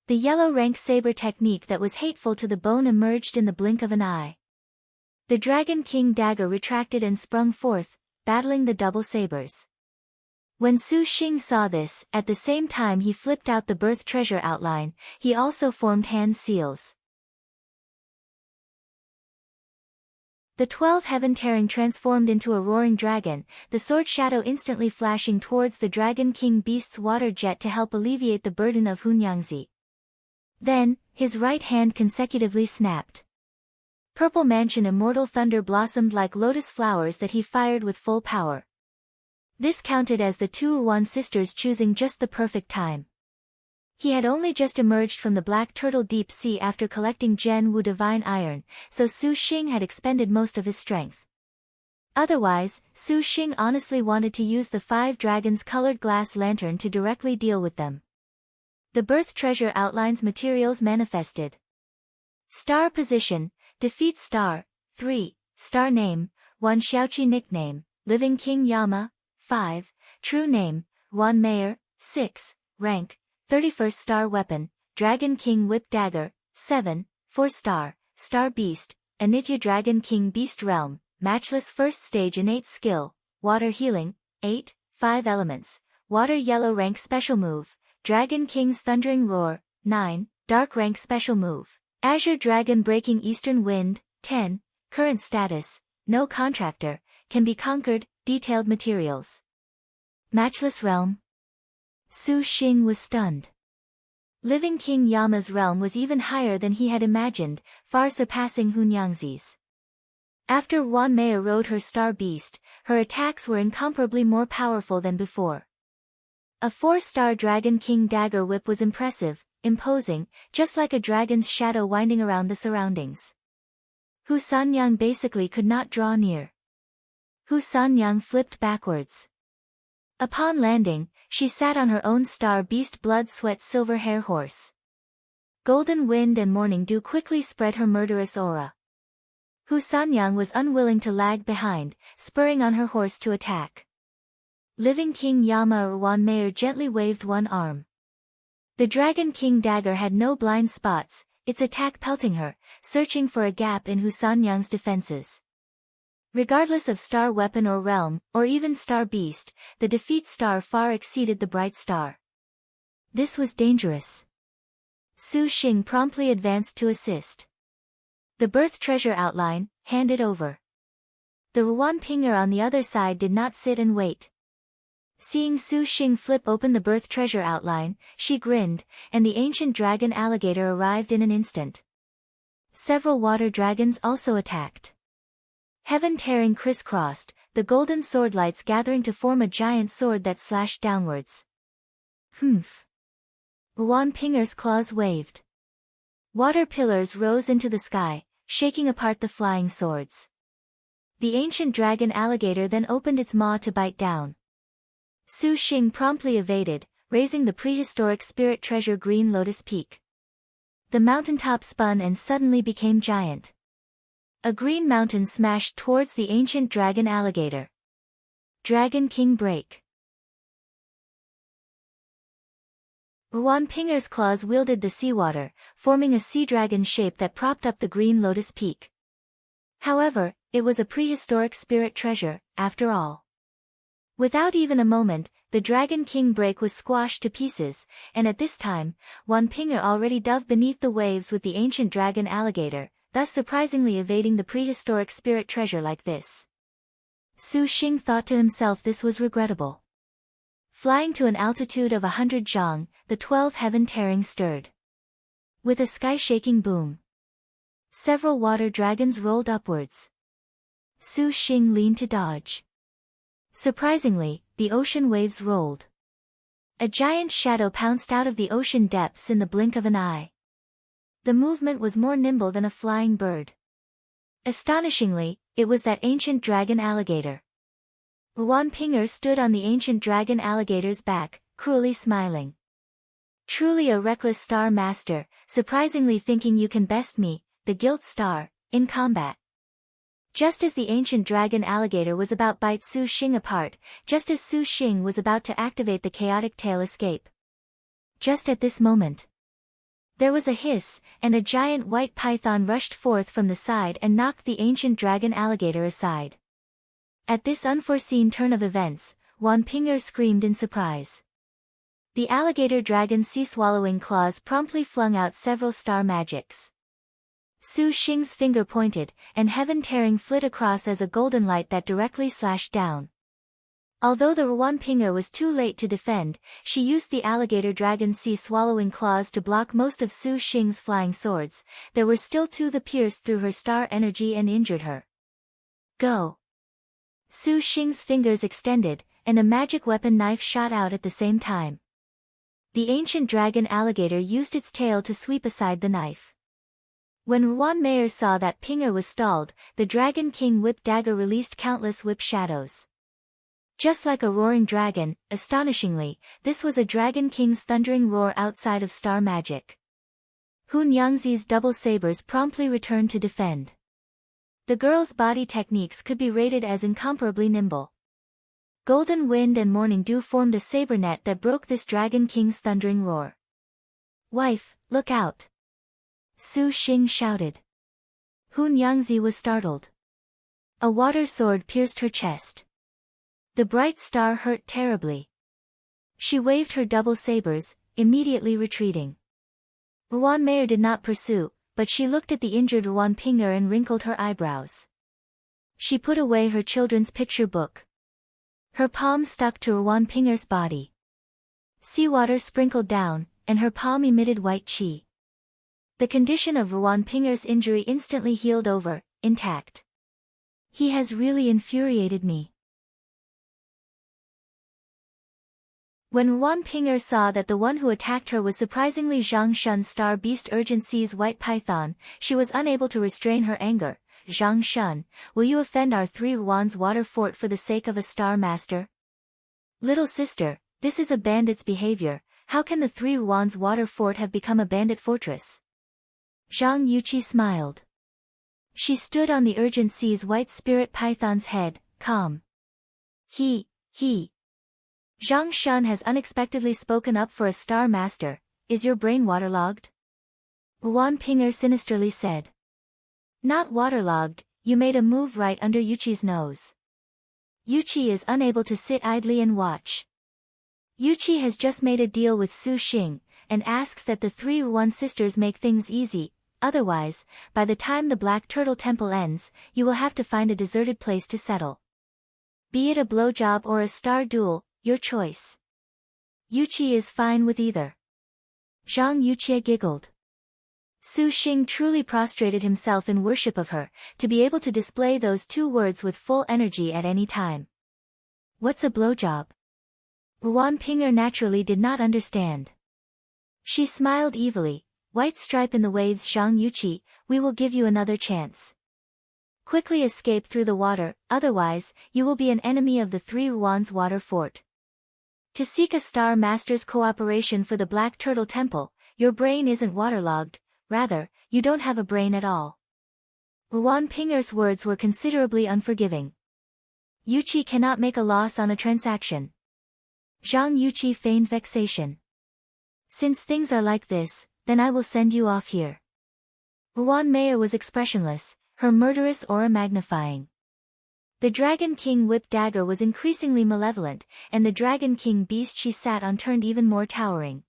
The yellow rank saber technique that was hateful to the bone emerged in the blink of an eye. The Dragon King dagger retracted and sprung forth, battling the double sabers. When Su Xing saw this, at the same time he flipped out the birth treasure outline, he also formed hand seals. The 12 heaven-tearing transformed into a roaring dragon, the sword shadow instantly flashing towards the Dragon King beast's water jet to help alleviate the burden of Hunyangzi. Then, his right hand consecutively snapped. Purple Mansion immortal thunder blossomed like lotus flowers that he fired with full power. This counted as the two Ruan sisters choosing just the perfect time. He had only just emerged from the Black Turtle Deep Sea after collecting Zhen Wu Divine Iron, so Su Xing had expended most of his strength. Otherwise, Su Xing honestly wanted to use the 5 dragons colored glass lantern to directly deal with them. The birth treasure outlines materials manifested. Star position, defeat star, 3, star name, 1 Xiaoqi nickname, Living King Yama, 5, true name, Wan Mayer, 6, rank, 31st star weapon, Dragon King Whip Dagger, 7, 4 star, Star Beast, Anitya Dragon King Beast Realm, matchless first stage innate skill, Water Healing, 8, 5 elements, Water Yellow rank special move, Dragon King's Thundering Roar, 9, Dark rank special move, Azure Dragon Breaking Eastern Wind, 10, current status, no contractor, can be conquered, detailed materials. Matchless realm. Su Xing was stunned. Living King Yama's realm was even higher than he had imagined, far surpassing Hunyangzi's. After Wan Mei rode her star beast, her attacks were incomparably more powerful than before. A 4-star Dragon King dagger whip was impressive, imposing, just like a dragon's shadow winding around the surroundings. Hu Sanyang basically could not draw near. Hu Sanyang flipped backwards. Upon landing, she sat on her own star beast blood sweat silver hair horse. Golden wind and morning dew quickly spread her murderous aura. Hu Sanyang was unwilling to lag behind, spurring on her horse to attack. Living King Yama or Wan Mei gently waved one arm. The Dragon King dagger had no blind spots, its attack pelting her, searching for a gap in Hu Sanyang's defenses. Regardless of star weapon or realm, or even star beast, the defeat star far exceeded the bright star. This was dangerous. Su Xing promptly advanced to assist. The birth treasure outline, handed over. The Ruan Pinger on the other side did not sit and wait. Seeing Su Xing flip open the birth treasure outline, she grinned, and the ancient dragon alligator arrived in an instant. Several water dragons also attacked. Heaven tearing crisscrossed, the golden sword lights gathering to form a giant sword that slashed downwards. Humph. Ruan Pinger's claws waved. Water pillars rose into the sky, shaking apart the flying swords. The ancient dragon alligator then opened its maw to bite down. Su Xing promptly evaded, raising the prehistoric spirit treasure Green Lotus Peak. The mountaintop spun and suddenly became giant. A green mountain smashed towards the ancient dragon alligator. Dragon King break. Ruan Pinger's claws wielded the seawater, forming a sea dragon shape that propped up the Green Lotus Peak. However, it was a prehistoric spirit treasure, after all. Without even a moment, the Dragon King break was squashed to pieces, and at this time, Ruan Pinger already dove beneath the waves with the ancient dragon alligator, thus surprisingly evading the prehistoric spirit treasure like this. Su Xing thought to himself this was regrettable. Flying to an altitude of 100 zhang, the 12 heaven-tearing stirred. With a sky-shaking boom, several water dragons rolled upwards. Su Xing leaned to dodge. Surprisingly, the ocean waves rolled. A giant shadow pounced out of the ocean depths in the blink of an eye. The movement was more nimble than a flying bird. Astonishingly, it was that ancient dragon alligator. Ruan Pinger stood on the ancient dragon alligator's back, cruelly smiling. Truly a reckless star master, surprisingly thinking you can best me, the gilt star, in combat. Just as the ancient dragon alligator was about bite Su Xing apart, just as Su Xing was about to activate the chaotic tail escape. Just at this moment, There was a hiss, and a giant white python rushed forth from the side and knocked the ancient dragon alligator aside. At this unforeseen turn of events, Wan Ping'er screamed in surprise. The alligator dragon's sea-swallowing claws promptly flung out several star magics. Su Xing's finger pointed, and heaven-tearing flit across as a golden light that directly slashed down. Although the Wan Ping'er was too late to defend, she used the alligator dragon's sea-swallowing claws to block most of Su Xing's flying swords. There were still two that pierced through her star energy and injured her. Go! Su Xing's fingers extended, and a magic weapon knife shot out at the same time. The ancient dragon alligator used its tail to sweep aside the knife. When Wan Mayer saw that Ping'er was stalled, the Dragon King whip dagger released countless whip shadows. Just like a roaring dragon, astonishingly, this was a Dragon King's thundering roar outside of star magic. Hun Yangzi's double sabers promptly returned to defend. The girl's body techniques could be rated as incomparably nimble. Golden Wind and Morning Dew formed a saber net that broke this Dragon King's thundering roar. "Wife, look out!" Su Xing shouted. Hun Yangzi was startled. A water sword pierced her chest. The bright star hurt terribly. She waved her double sabers, immediately retreating. Wan Mayer did not pursue, but she looked at the injured Wan Ping'er and wrinkled her eyebrows. She put away her children's picture book. Her palm stuck to Wan Ping'er's body. Seawater sprinkled down, and her palm emitted white qi. The condition of Wan Ping'er's injury instantly healed over, intact. He has really infuriated me. When Wan Ping'er saw that the one who attacked her was surprisingly Zhang Shun's Star Beast Urgent Sea's white python, she was unable to restrain her anger. "Zhang Shun, will you offend our three Wan's water fort for the sake of a star master?" "Little sister, this is a bandit's behavior. How can the three Wan's water fort have become a bandit fortress?" Zhang Yuqi smiled. She stood on the Urgent Sea's white spirit python's head, calm. He. Zhang Shun has unexpectedly spoken up for a star master. Is your brain waterlogged? Wan Ping'er sinisterly said. Not waterlogged, you made a move right under Yuqi's nose. Yuqi is unable to sit idly and watch. Yuqi has just made a deal with Su Xing, and asks that the three Wan sisters make things easy, otherwise, by the time the Black Turtle Temple ends, you will have to find a deserted place to settle. Be it a blowjob or a star duel, your choice. Yuqi is fine with either. Zhang Yuqi giggled. Su Xing truly prostrated himself in worship of her, to be able to display those two words with full energy at any time. What's a blowjob? Wan Ping'er naturally did not understand. She smiled evilly. White stripe in the waves. Zhang Yuqi, we will give you another chance. Quickly escape through the water, otherwise, you will be an enemy of the three Wan's water fort. To seek a Star Master's cooperation for the Black Turtle Temple, your brain isn't waterlogged, rather, you don't have a brain at all. Wan Ping'er's words were considerably unforgiving. Yuqi cannot make a loss on a transaction. Zhang Yuqi feigned vexation. Since things are like this, then I will send you off here. Wan Mayer was expressionless, her murderous aura magnifying. The Dragon King whip dagger was increasingly malevolent, and the Dragon King beast she sat on turned even more towering.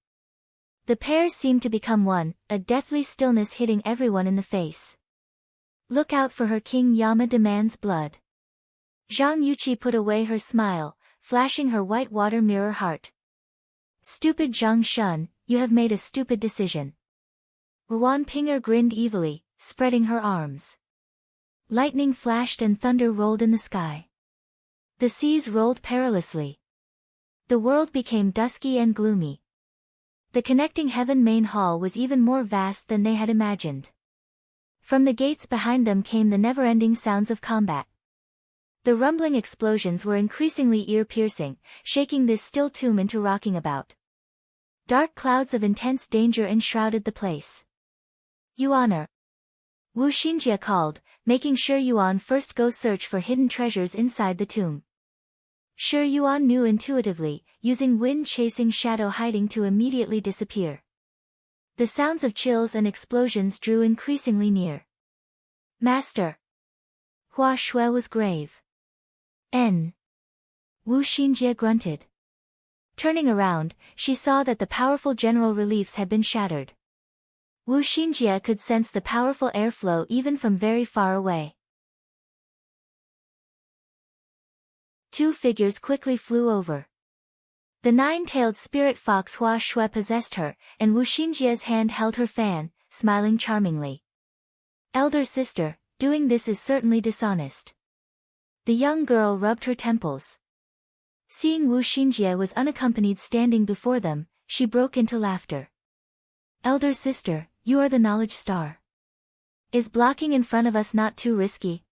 The pair seemed to become one, a deathly stillness hitting everyone in the face. Look out for her, King Yama demands blood. Zhang Yuqi put away her smile, flashing her white water mirror heart. Stupid Zhang Shun, you have made a stupid decision. Wan Ping'er grinned evilly, spreading her arms. Lightning flashed and thunder rolled in the sky. The seas rolled perilously. The world became dusky and gloomy. The connecting heaven main hall was even more vast than they had imagined. From the gates behind them came the never-ending sounds of combat. The rumbling explosions were increasingly ear-piercing, shaking this still tomb into rocking about. Dark clouds of intense danger enshrouded the place. Yuan. Wu Xinjie called, making sure Yuan first go search for hidden treasures inside the tomb. Sure, Yuan knew intuitively, using wind-chasing shadow hiding to immediately disappear. The sounds of chills and explosions drew increasingly near. Master. Hua Shui was grave. N. Wu Xinjie grunted. Turning around, she saw that the powerful general reliefs had been shattered. Wu Xinjie could sense the powerful airflow even from very far away. Two figures quickly flew over. The nine-tailed spirit fox Hua Shui possessed her, and Wu Xinjie's hand held her fan, smiling charmingly. Elder sister, doing this is certainly dishonest. The young girl rubbed her temples. Seeing Wu Xinjie was unaccompanied standing before them, she broke into laughter. Elder sister, you are the knowledge star. Is blocking in front of us not too risky?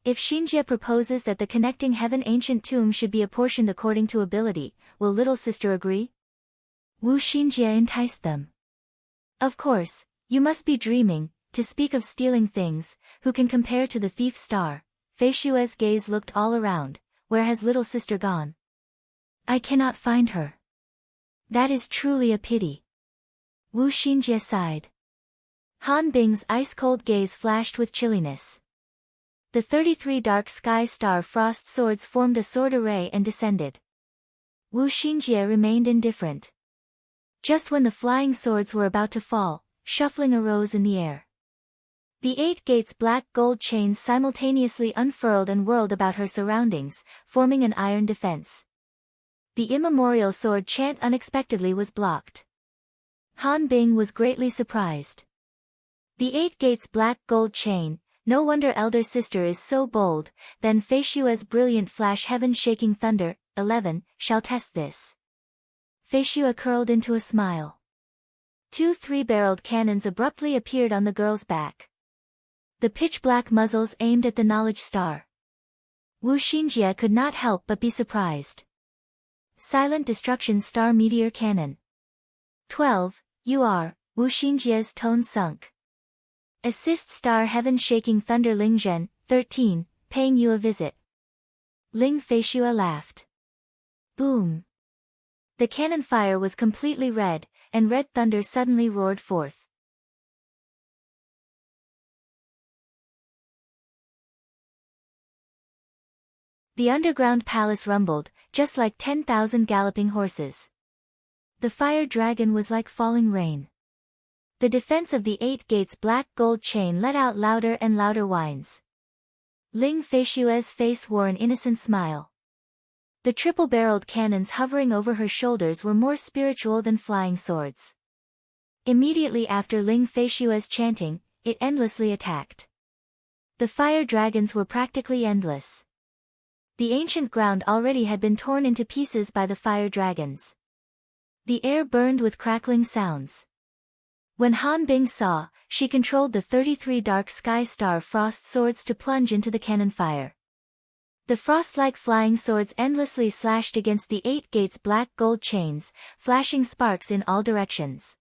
If Xinjie proposes that the connecting heaven ancient tomb should be apportioned according to ability, will little sister agree? Wu Xinjie enticed them. Of course, you must be dreaming, to speak of stealing things, who can compare to the thief star? Fei Shue's gaze looked all around. Where has little sister gone? I cannot find her. That is truly a pity. Wu Xinjie sighed. Han Bing's ice-cold gaze flashed with chilliness. The 33 dark sky star frost swords formed a sword array and descended. Wu Xinjie remained indifferent. Just when the flying swords were about to fall, shuffling arose in the air. The 8 gates black gold chains simultaneously unfurled and whirled about her surroundings, forming an iron defense. The immemorial sword chant unexpectedly was blocked. Han Bing was greatly surprised. The 8 gates black gold chain, no wonder elder sister is so bold, then Fei Shue's brilliant flash heaven-shaking thunder, 11, shall test this. Fei Shue curled into a smile. 2 3-barreled cannons abruptly appeared on the girl's back. The pitch-black muzzles aimed at the knowledge star. Wu Xinjie could not help but be surprised. Silent destruction star meteor cannon. 12, you are, Wu Xinjie's tone sunk. Assist star heaven-shaking thunder Ling Zhen, 13, paying you a visit. Ling Fei Shue laughed. Boom. The cannon fire was completely red, and red thunder suddenly roared forth. The underground palace rumbled, just like 10,000 galloping horses. The fire dragon was like falling rain. The defense of the 8 gates black gold chain let out louder and louder whines. Ling Fei Shue's face wore an innocent smile. The triple-barreled cannons hovering over her shoulders were more spiritual than flying swords. Immediately after Ling Fei Shue's chanting, it endlessly attacked. The fire dragons were practically endless. The ancient ground already had been torn into pieces by the fire dragons. The air burned with crackling sounds. When Han Bing saw, she controlled the 33 dark sky star frost swords to plunge into the cannon fire. The frost-like flying swords endlessly slashed against the 8 gates black gold chains, flashing sparks in all directions.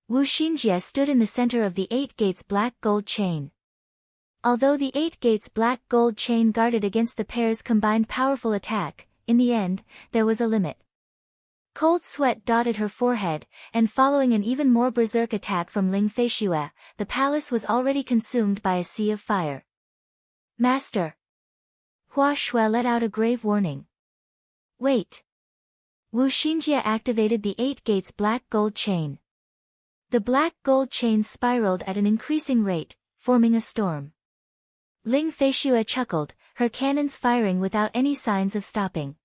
Wu Xinjie stood in the center of the 8 gates black gold chain. Although the 8 gates black gold chain guarded against the pair's combined powerful attack, in the end, there was a limit. Cold sweat dotted her forehead, and following an even more berserk attack from Ling Fei Shue, the palace was already consumed by a sea of fire. Master! Hua Shui let out a grave warning. Wait! Wu Xinjie activated the 8 gates black gold chain. The black gold chain spiraled at an increasing rate, forming a storm. Ling Fei Shue chuckled, her cannons firing without any signs of stopping.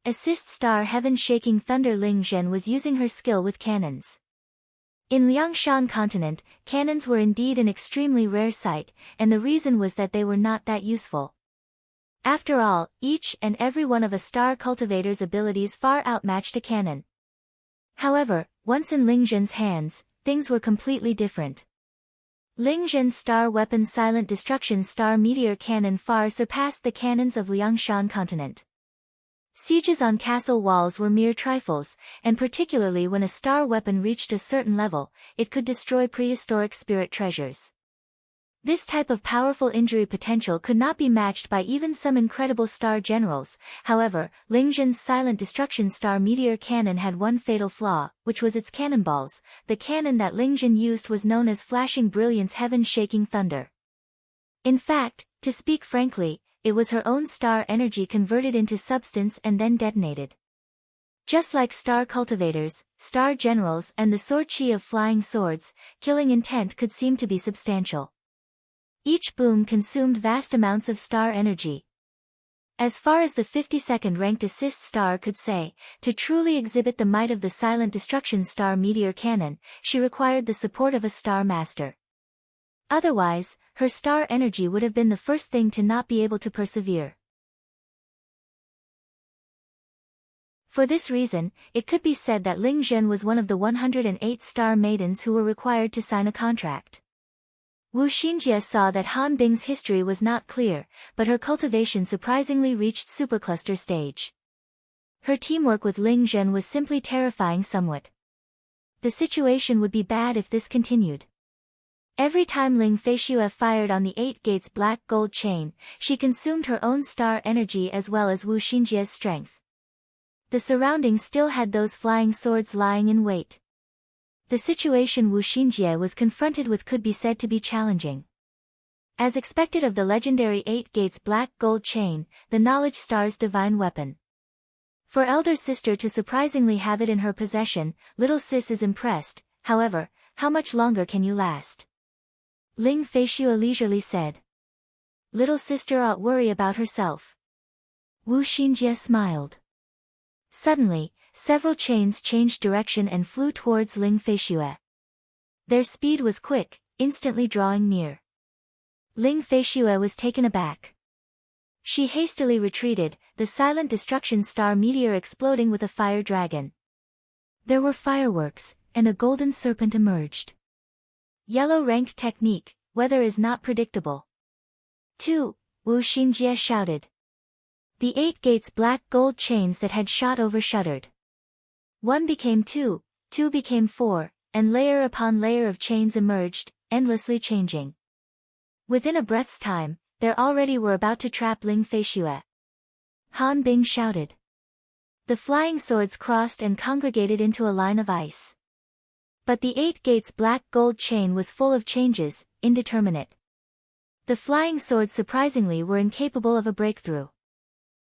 Assist star heaven-shaking thunder Ling Zhen was using her skill with cannons. In Liangshan continent, cannons were indeed an extremely rare sight, and the reason was that they were not that useful. After all, each and every one of a star cultivator's abilities far outmatched a cannon. However, once in Ling Zhen's hands, things were completely different. Ling Zhen's star weapon silent destruction star meteor cannon far surpassed the cannons of Liangshan continent. Sieges on castle walls were mere trifles, and particularly when a star weapon reached a certain level, it could destroy prehistoric spirit treasures. This type of powerful injury potential could not be matched by even some incredible star generals. However, Ling Zhen's silent destruction star meteor cannon had one fatal flaw, which was its cannonballs. The cannon that Ling Zhen used was known as flashing brilliance, heaven-shaking thunder. In fact, to speak frankly, it was her own star energy converted into substance and then detonated. Just like star cultivators, star generals, and the sword chi of flying swords, killing intent could seem to be substantial. Each boom consumed vast amounts of star energy. As far as the 52nd ranked assist star could say, to truly exhibit the might of the silent destruction star meteor cannon, she required the support of a star master. Otherwise, her star energy would have been the first thing to not be able to persevere. For this reason, it could be said that Ling Zhen was one of the 108 star maidens who were required to sign a contract. Wu Xinjie saw that Han Bing's history was not clear, but her cultivation surprisingly reached supercluster stage. Her teamwork with Ling Zhen was simply terrifying somewhat. The situation would be bad if this continued. Every time Ling Feishue fired on the 8 gates black gold chain, she consumed her own star energy as well as Wu Xinjie's strength. The surroundings still had those flying swords lying in wait. The situation Wu Xinjie was confronted with could be said to be challenging. As expected of the legendary 8 gates black gold chain, the knowledge star's divine weapon. For elder sister to surprisingly have it in her possession, little sis is impressed. However, how much longer can you last? Ling Feishue leisurely said. Little sister ought worry about herself. Wu Xinjie smiled. Suddenly, several chains changed direction and flew towards Ling Feishue. Their speed was quick, instantly drawing near. Ling Feishue was taken aback. She hastily retreated, the silent destruction star meteor exploding with a fire dragon. There were fireworks, and a golden serpent emerged. Yellow rank technique, weather is not predictable. 2, Wu Xinjie shouted. The 8 gates black gold chains that had shot over shuddered. 1 became 2, 2 became 4, and layer upon layer of chains emerged, endlessly changing. Within a breath's time, there already were about to trap Ling Feishue. Han Bing shouted. The flying swords crossed and congregated into a line of ice. But the 8 gates black gold chain was full of changes, indeterminate. The flying swords surprisingly were incapable of a breakthrough.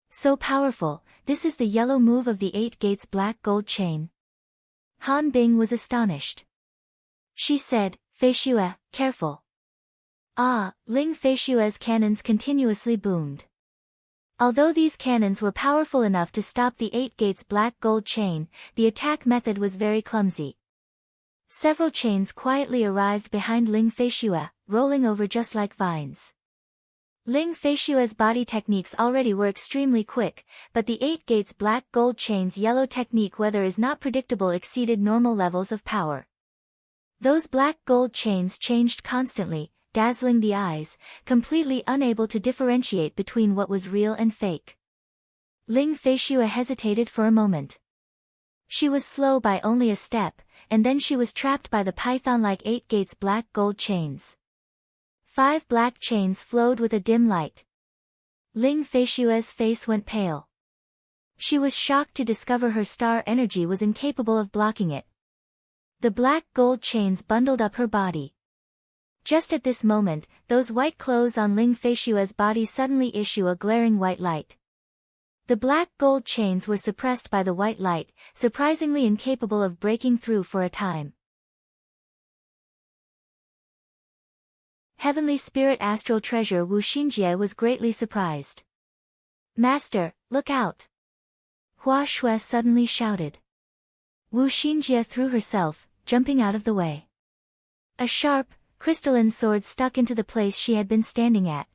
So powerful, this is the yellow move of the 8 gates black gold chain. Han Bing was astonished. She said, Feishue, careful. Ah, Ling Feishue's cannons continuously boomed. Although these cannons were powerful enough to stop the 8 gates black gold chain, the attack method was very clumsy. Several chains quietly arrived behind Ling Feishue, rolling over just like vines. Ling Feishue's body techniques already were extremely quick, but the 8 gates black gold chain's yellow technique weather is not predictable exceeded normal levels of power. Those black gold chains changed constantly, dazzling the eyes, completely unable to differentiate between what was real and fake. Ling Feishue hesitated for a moment. She was slow by only a step, and then she was trapped by the python-like 8 gates black gold chains. 5 black chains flowed with a dim light. Ling Feishue's face went pale. She was shocked to discover her star energy was incapable of blocking it. The black gold chains bundled up her body. Just at this moment, those white clothes on Ling Feishue's body suddenly issue a glaring white light. The black gold chains were suppressed by the white light, surprisingly incapable of breaking through for a time. Heavenly Spirit Astral Treasure Wu Xinjie was greatly surprised. Master, look out! Hua Shui suddenly shouted. Wu Xinjie threw herself, jumping out of the way. A sharp, crystalline sword stuck into the place she had been standing at.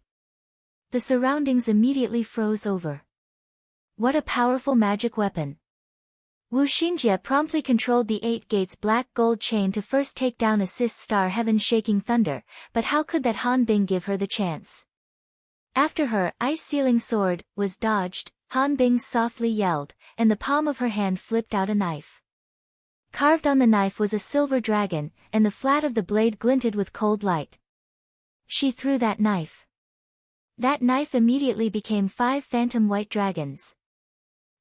The surroundings immediately froze over. What a powerful magic weapon! Wu Xinjie promptly controlled the 8 gates black gold chain to first take down assist star heaven-shaking thunder, but how could that Han Bing give her the chance? After her ice-sealing sword was dodged, Han Bing softly yelled, and the palm of her hand flipped out a knife. Carved on the knife was a silver dragon, and the flat of the blade glinted with cold light. She threw that knife. That knife immediately became 5 phantom white dragons.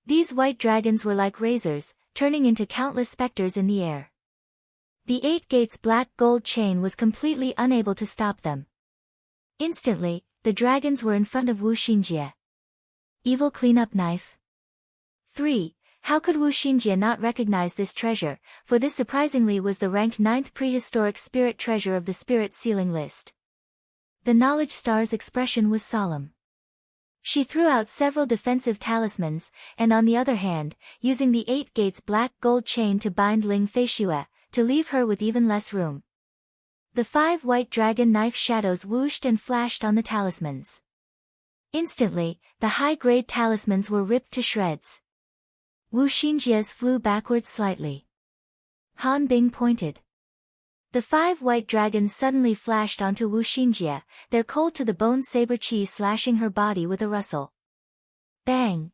These white dragons were like razors, turning into countless specters in the air. The 8 gates black gold chain was completely unable to stop them. Instantly, the dragons were in front of Wu Xinjie. Evil cleanup knife. 3. How could Wu Xinjie not recognize this treasure, for this surprisingly was the ranked 9th prehistoric spirit treasure of the spirit sealing list. The knowledge star's expression was solemn. She threw out several defensive talismans, and on the other hand, using the 8 gates black gold chain to bind Ling Feishue, to leave her with even less room. The 5 white dragon knife shadows whooshed and flashed on the talismans. Instantly, the high-grade talismans were ripped to shreds. Wu Xinjie's flew backwards slightly. Han Bing pointed. The 5 white dragons suddenly flashed onto Wu Xinjie, their cold-to-the-bone saber chi slashing her body with a rustle. Bang!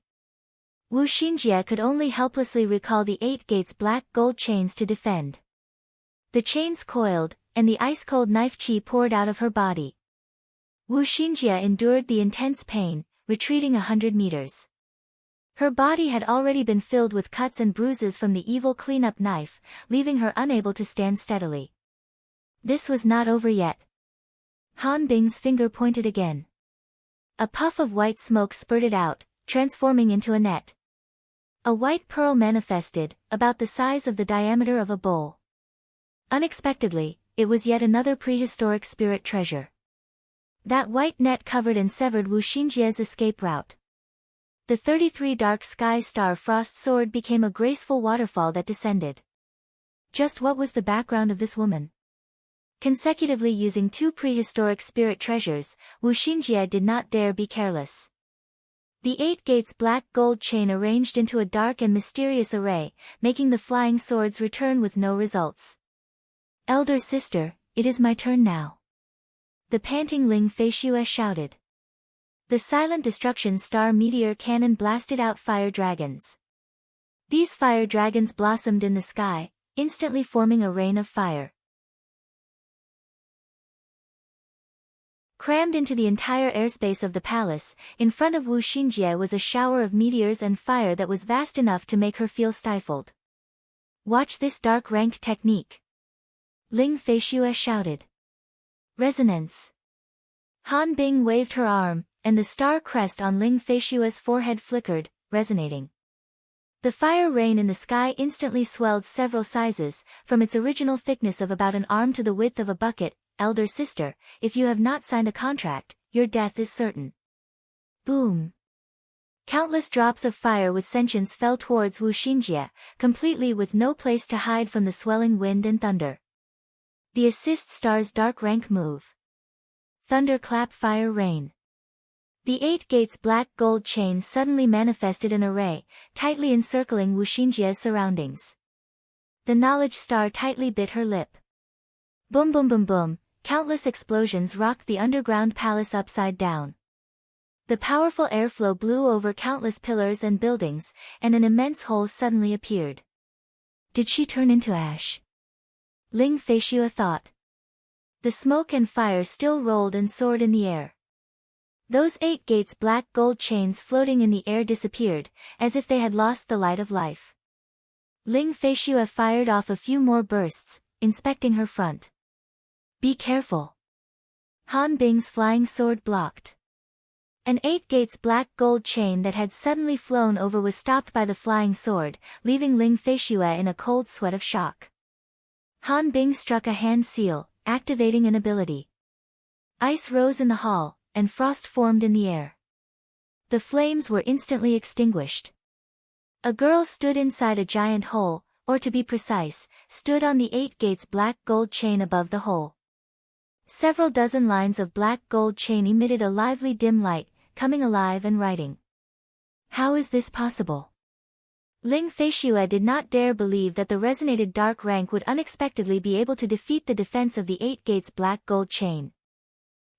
Wu Xinjie could only helplessly recall the 8 gates black gold chains to defend. The chains coiled, and the ice-cold knife chi poured out of her body. Wu Xinjie endured the intense pain, retreating 100 meters. Her body had already been filled with cuts and bruises from the evil cleanup knife, leaving her unable to stand steadily. This was not over yet. Han Bing's finger pointed again. A puff of white smoke spurted out, transforming into a net. A white pearl manifested, about the size of the diameter of a bowl. Unexpectedly, it was yet another prehistoric spirit treasure. That white net covered and severed Wu Xinjie's escape route. The 33 Dark Sky Star Frost Sword became a graceful waterfall that descended. Just what was the background of this woman? Consecutively using 2 prehistoric spirit treasures, Wu Xinjie did not dare be careless. The 8 gates black gold chain arranged into a dark and mysterious array, making the flying swords return with no results. Elder sister, it is my turn now. The panting Ling Feishue shouted. The silent destruction star meteor cannon blasted out fire dragons. These fire dragons blossomed in the sky, instantly forming a rain of fire. Crammed into the entire airspace of the palace, in front of Wu Xinjie was a shower of meteors and fire that was vast enough to make her feel stifled. Watch this dark rank technique. Ling Feishue shouted. Resonance. Han Bing waved her arm, and the star crest on Ling Feishue's forehead flickered, resonating. The fire rain in the sky instantly swelled several sizes, from its original thickness of about an arm to the width of a bucket. Elder sister, if you have not signed a contract, your death is certain. Boom! Countless drops of fire with sentience fell towards Wu Xinjie, completely with no place to hide from the swelling wind and thunder. The assist star's dark rank move. Thunderclap fire rain. The 8 gates black gold chain suddenly manifested an array, tightly encircling Wu Xinjie's surroundings. The knowledge star tightly bit her lip. Boom boom boom boom, countless explosions rocked the underground palace upside down. The powerful airflow blew over countless pillars and buildings, and an immense hole suddenly appeared. Did she turn into ash? Ling Feishue thought. The smoke and fire still rolled and soared in the air. Those 8 gates black gold chains floating in the air disappeared, as if they had lost the light of life. Ling Feishue fired off a few more bursts, inspecting her front. Be careful. Han Bing's flying sword blocked. An 8 gates black gold chain that had suddenly flown over was stopped by the flying sword, leaving Ling Feishue in a cold sweat of shock. Han Bing struck a hand seal, activating an ability. Ice rose in the hall, and frost formed in the air. The flames were instantly extinguished. A girl stood inside a giant hole, or to be precise, stood on the 8 gates black gold chain above the hole. Several dozen lines of black gold chain emitted a lively dim light, coming alive and writing. How is this possible? Ling Feishue did not dare believe that the resonated dark rank would unexpectedly be able to defeat the defense of the 8 gates black gold chain.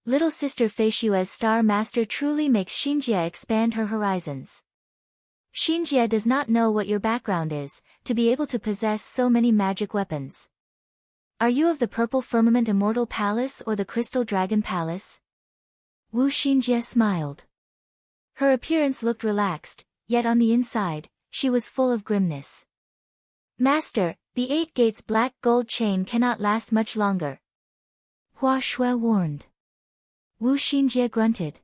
Little sister Feishue's star master truly makes Xinjie expand her horizons. Xinjie does not know what your background is, to be able to possess so many magic weapons. Are you of the purple firmament immortal palace or the crystal dragon palace? Wu Xinjie smiled. Her appearance looked relaxed, yet on the inside, she was full of grimness. Master, the 8 gates black gold chain cannot last much longer. Hua Shui warned. Wu Xinjie grunted.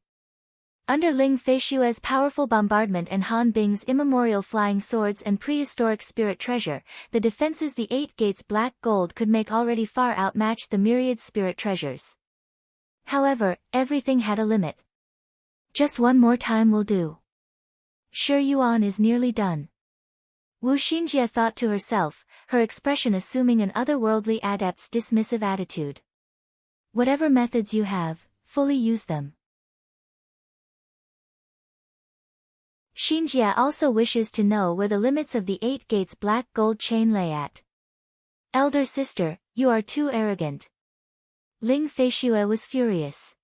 Under Ling Feishue's powerful bombardment and Han Bing's immemorial flying swords and prehistoric spirit treasure, the defenses the 8 gates black gold could make already far outmatched the myriad spirit treasures. However, everything had a limit. Just one more time will do. Shi Yuan is nearly done. Wu Xinjie thought to herself, her expression assuming an otherworldly adept's dismissive attitude. Whatever methods you have, fully use them. Xinjie also wishes to know where the limits of the 8 gates black gold chain lay at. Elder sister, you are too arrogant. Ling Feishue was furious.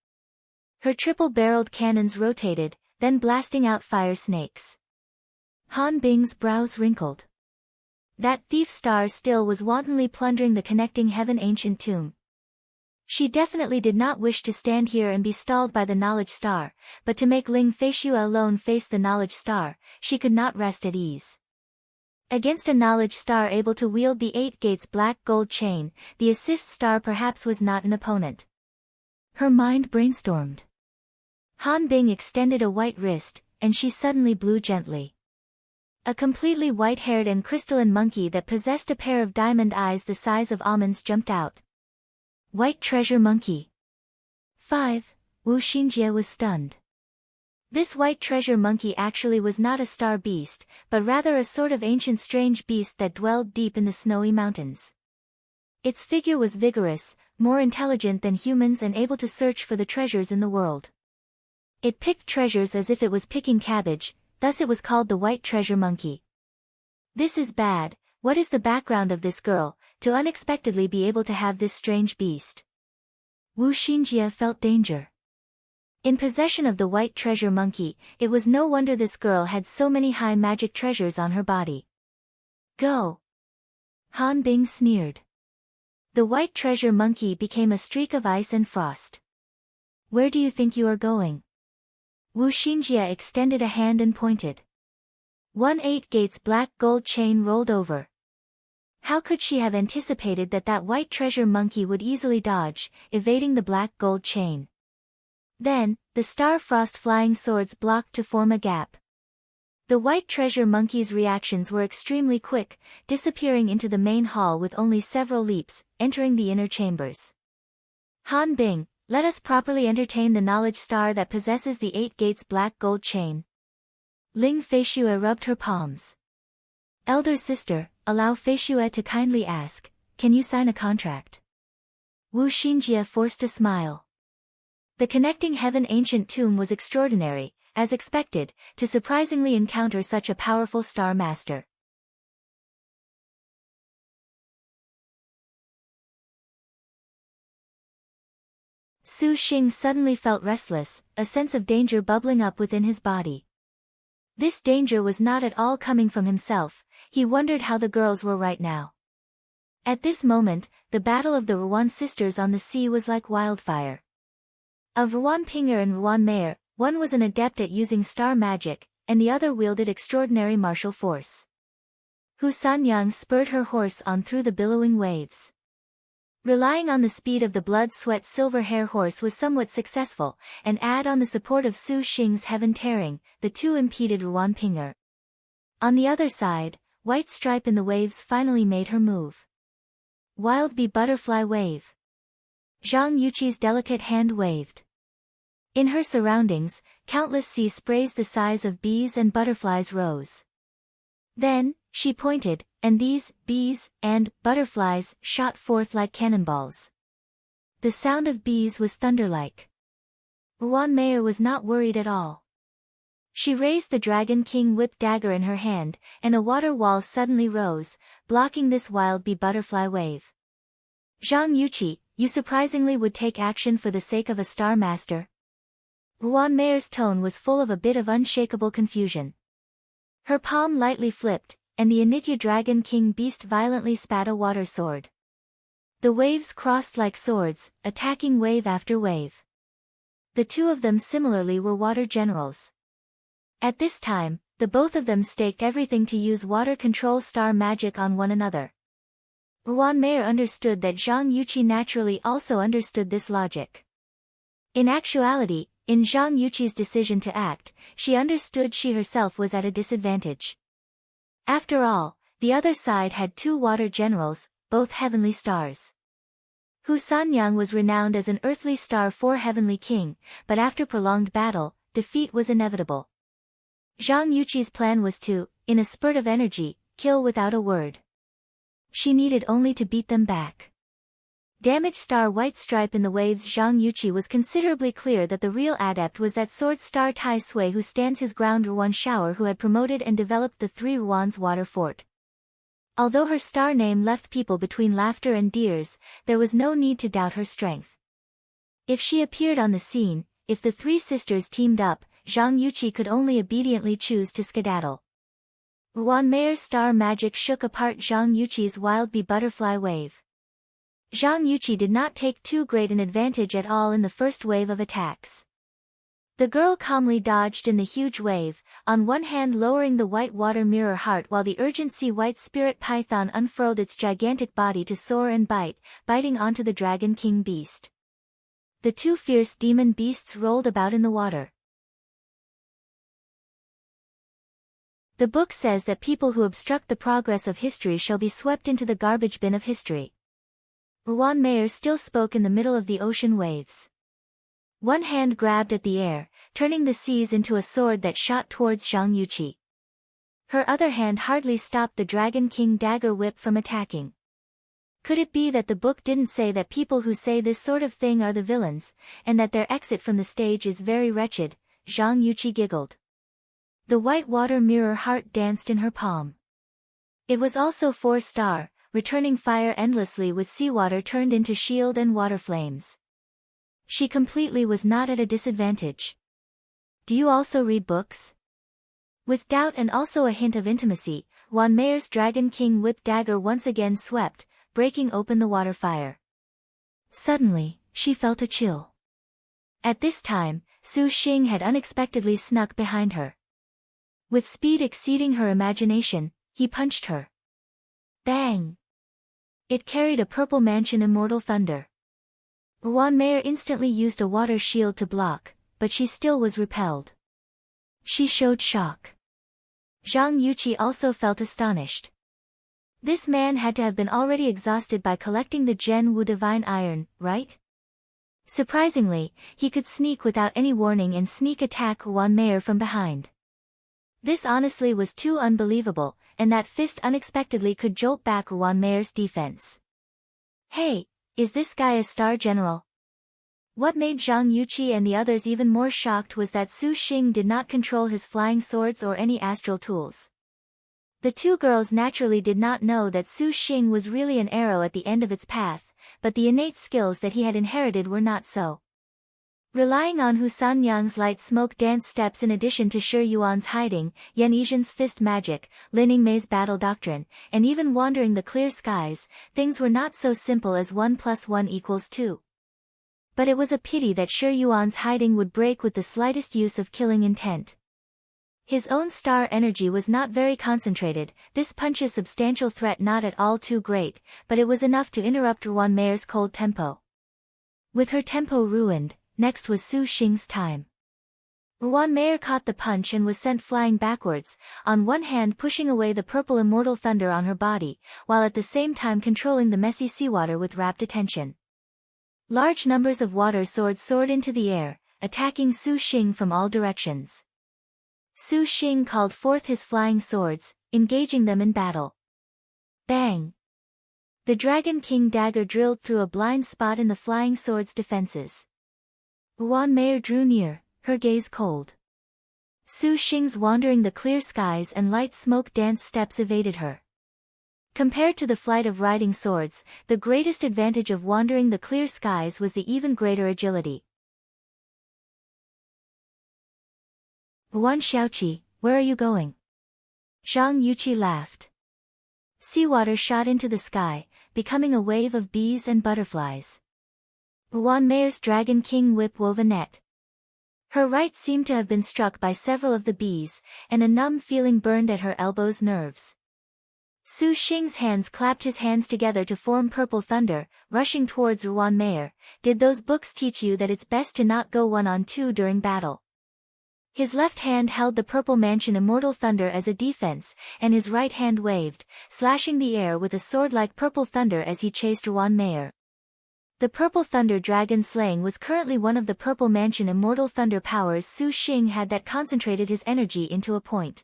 Her triple-barreled cannons rotated, then blasting out fire snakes. Han Bing's brows wrinkled. That thief star still was wantonly plundering the connecting heaven ancient tomb. She definitely did not wish to stand here and be stalled by the knowledge star, but to make Ling Feishue alone face the knowledge star, she could not rest at ease. Against a knowledge star able to wield the 8 gates black gold chain, the assist star perhaps was not an opponent. Her mind brainstormed. Han Bing extended a white wrist, and she suddenly blew gently. A completely white-haired and crystalline monkey that possessed a pair of diamond eyes the size of almonds jumped out. White treasure monkey. 5. Wu Xinjie was stunned. This white treasure monkey actually was not a star beast, but rather a sort of ancient strange beast that dwelled deep in the snowy mountains. Its figure was vigorous, more intelligent than humans and able to search for the treasures in the world. It picked treasures as if it was picking cabbage, thus it was called the white treasure monkey. This is bad. What is the background of this girl, to unexpectedly be able to have this strange beast? Wu Xinjie felt danger. In possession of the white treasure monkey, it was no wonder this girl had so many high magic treasures on her body. Go! Han Bing sneered. The white treasure monkey became a streak of ice and frost. Where do you think you are going? Wu Xinjie extended a hand and pointed. 8 gates black gold chain rolled over. How could she have anticipated that white treasure monkey would easily dodge, evading the black gold chain? Then, the star frost flying swords blocked to form a gap. The white treasure monkey's reactions were extremely quick, disappearing into the main hall with only several leaps, entering the inner chambers. Han Bing, let us properly entertain the knowledge star that possesses the 8 gates black gold chain. Ling Feishue rubbed her palms. Elder sister, allow Feishue to kindly ask, can you sign a contract? Wu Xinjie forced a smile. The connecting heaven ancient tomb was extraordinary, as expected, to surprisingly encounter such a powerful star master. Su Xing suddenly felt restless, a sense of danger bubbling up within his body. This danger was not at all coming from himself, he wondered how the girls were right now. At this moment, the battle of the Ruan sisters on the sea was like wildfire. Of Ruan Pinger and Ruan Meier, one was an adept at using star magic, and the other wielded extraordinary martial force. Hu Sanyang spurred her horse on through the billowing waves. Relying on the speed of the blood-sweat silver hair horse was somewhat successful, and add on the support of Su Xing's heaven tearing, the two impeded Ruan Pinger. On the other side, White Stripe in the waves finally made her move. Wild Bee Butterfly Wave. Zhang Yuqi's delicate hand waved. In her surroundings, countless sea sprays the size of bees and butterflies rose. Then, she pointed, and these, bees, and butterflies, shot forth like cannonballs. The sound of bees was thunder-like. Ruan Meier was not worried at all. She raised the Dragon King whip dagger in her hand, and a water wall suddenly rose, blocking this wild bee butterfly wave. Zhang Yuqi, you surprisingly would take action for the sake of a star master? Ruan Meier's tone was full of a bit of unshakable confusion. Her palm lightly flipped, and the Anitya Dragon King beast violently spat a water sword. The waves crossed like swords, attacking wave after wave. The two of them similarly were water generals. At this time, the both of them staked everything to use water control star magic on one another. Ruan Meir understood that Zhang Yuqi naturally also understood this logic. In actuality, in Zhang Yuqi's decision to act, she understood she herself was at a disadvantage. After all, the other side had two water generals, both heavenly stars. Hu Sanyang was renowned as an earthly star for heavenly king, but after prolonged battle, defeat was inevitable. Zhang Yuqi's plan was to, in a spurt of energy, kill without a word. She needed only to beat them back. Damaged star white stripe in the waves. Zhang Yuqi was considerably clear that the real adept was that sword star Tai Sui who stands his ground, Ruan Shower, who had promoted and developed the three Ruan's water fort. Although her star name left people between laughter and tears, there was no need to doubt her strength. If she appeared on the scene, if the three sisters teamed up, Zhang Yuqi could only obediently choose to skedaddle. Ruan Meir's star magic shook apart Zhang Yuqi's wild bee butterfly wave. Zhang Yuqi did not take too great an advantage at all in the first wave of attacks. The girl calmly dodged in the huge wave, on one hand lowering the white water mirror heart while the urgent sea white spirit python unfurled its gigantic body to soar and biting onto the dragon king beast. The two fierce demon beasts rolled about in the water. The book says that people who obstruct the progress of history shall be swept into the garbage bin of history. Ruan Meir still spoke in the middle of the ocean waves. One hand grabbed at the air, turning the seas into a sword that shot towards Zhang Yuqi. Her other hand hardly stopped the Dragon King dagger whip from attacking. Could it be that the book didn't say that people who say this sort of thing are the villains, and that their exit from the stage is very wretched? Zhang Yuqi giggled. The white water mirror heart danced in her palm. It was also 4-star, returning fire endlessly with seawater turned into shield and water flames. She completely was not at a disadvantage. Do you also read books? With doubt and also a hint of intimacy, Ruan Meir's Dragon King whip dagger once again swept, breaking open the water fire. Suddenly, she felt a chill. At this time, Su Xing had unexpectedly snuck behind her. With speed exceeding her imagination, he punched her. Bang! It carried a purple mansion immortal thunder. Ruan Meir instantly used a water shield to block, but she still was repelled. She showed shock. Zhang Yuqi also felt astonished. This man had to have been already exhausted by collecting the Gen Wu Divine Iron, right? Surprisingly, he could sneak without any warning and sneak attack Ruan Meir from behind. This honestly was too unbelievable, and that fist unexpectedly could jolt back Ruan Meir's defense. Hey, is this guy a star general? What made Zhang Yuqi and the others even more shocked was that Su Xing did not control his flying swords or any astral tools. The two girls naturally did not know that Su Xing was really an arrow at the end of its path, but the innate skills that he had inherited were not so. Relying on Hu Sanyang's light smoke dance steps in addition to Shi Yuan's hiding, Yan Yizhen's fist magic, Lin Yingmei's battle doctrine, and even wandering the clear skies, things were not so simple as 1 + 1 = 2. But it was a pity that Shi Yuan's hiding would break with the slightest use of killing intent. His own star energy was not very concentrated, this punch's substantial threat not at all too great, but it was enough to interrupt Ruan Meir's cold tempo. With her tempo ruined, next was Su Xing's time. Ruan Meir caught the punch and was sent flying backwards, on one hand pushing away the purple immortal thunder on her body, while at the same time controlling the messy seawater with rapt attention. Large numbers of water swords soared into the air, attacking Su Xing from all directions. Su Xing called forth his flying swords, engaging them in battle. Bang! The Dragon King dagger drilled through a blind spot in the flying sword's defenses. Ruan Meir drew near, her gaze cold. Su Xing's wandering the clear skies and light smoke dance steps evaded her. Compared to the flight of riding swords, the greatest advantage of wandering the clear skies was the even greater agility. Ruan Xiaoqi, where are you going? Zhang Yuqi laughed. Seawater shot into the sky, becoming a wave of bees and butterflies. Ruan Meier's Dragon King whip wove a net. Her right seemed to have been struck by several of the bees, and a numb feeling burned at her elbows' nerves. Su Xing's hands clapped his hands together to form purple thunder, rushing towards Ruan Meier. Did those books teach you that it's best to not go one-on-two during battle? His left hand held the purple mansion Immortal Thunder as a defense, and his right hand waved, slashing the air with a sword like purple thunder as he chased Ruan Meier. The Purple Thunder Dragon Slaying was currently one of the Purple Mansion Immortal Thunder powers Su Xing had that concentrated his energy into a point.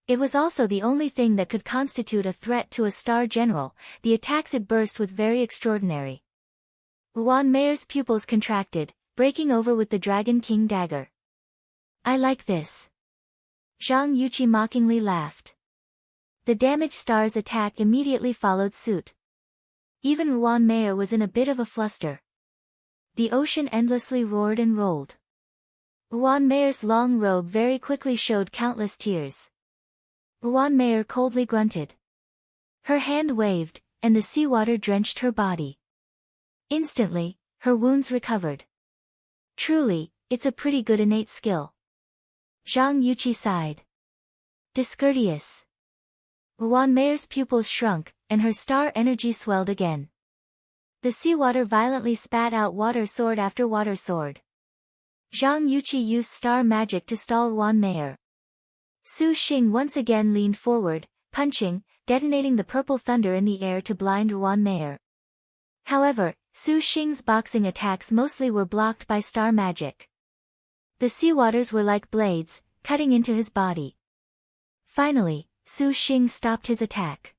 It was also the only thing that could constitute a threat to a Star General. The attacks it burst with very extraordinary. Ruan Meier's pupils contracted, breaking over with the Dragon King dagger. I like this. Zhang Yuqi mockingly laughed. The damaged star's attack immediately followed suit. Even Ruan Meier was in a bit of a fluster. The ocean endlessly roared and rolled. Ruan Meier's long robe very quickly showed countless tears. Ruan Meier coldly grunted. Her hand waved, and the seawater drenched her body. Instantly, her wounds recovered. Truly, it's a pretty good innate skill. Zhang Yuqi sighed. Discourteous. Ruan Meier's pupils shrunk, and her star energy swelled again. The seawater violently spat out water sword after water sword. Zhang Yuqi used star magic to stall Ruan Meier. Su Xing once again leaned forward, punching, detonating the purple thunder in the air to blind Ruan Meier. However, Su Xing's boxing attacks mostly were blocked by star magic. The seawaters were like blades, cutting into his body. Finally, Su Xing stopped his attack.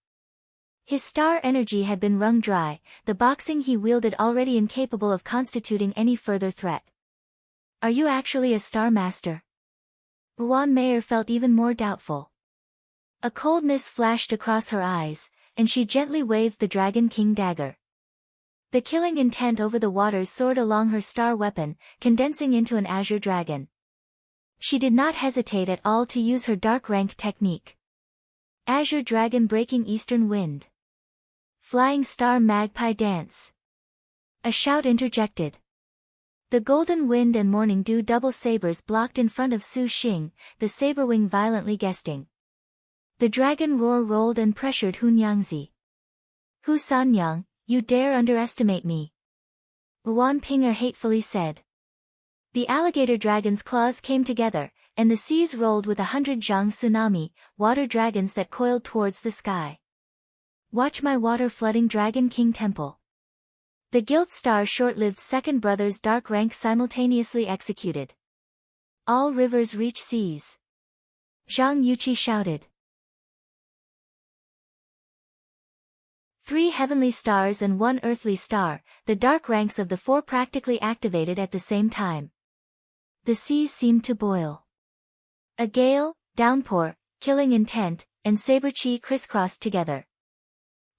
His star energy had been wrung dry, the boxing he wielded already incapable of constituting any further threat. Are you actually a star master? Ruan Meier felt even more doubtful. A coldness flashed across her eyes, and she gently waved the Dragon King dagger. The killing intent over the waters soared along her star weapon, condensing into an azure dragon. She did not hesitate at all to use her dark rank technique. Azure Dragon Breaking Eastern Wind. Flying Star Magpie Dance. A shout interjected. The Golden Wind and Morning Dew double sabers blocked in front of Su Xing, the saber wing violently guesting. The dragon roar rolled and pressured Hu Nyangzi. Hu Sanyang, you dare underestimate me. Ruan Pinger hatefully said. The alligator dragon's claws came together, and the seas rolled with 100 zhang tsunami, water dragons that coiled towards the sky. Watch my water-flooding Dragon King Temple. The Guild Star short-lived second brother's dark rank simultaneously executed. All rivers reach seas. Zhang Yuqi shouted. 3 heavenly stars and 1 earthly star, the dark ranks of the 4 practically activated at the same time. The seas seemed to boil. A gale, downpour, killing intent, and saber chi crisscrossed together.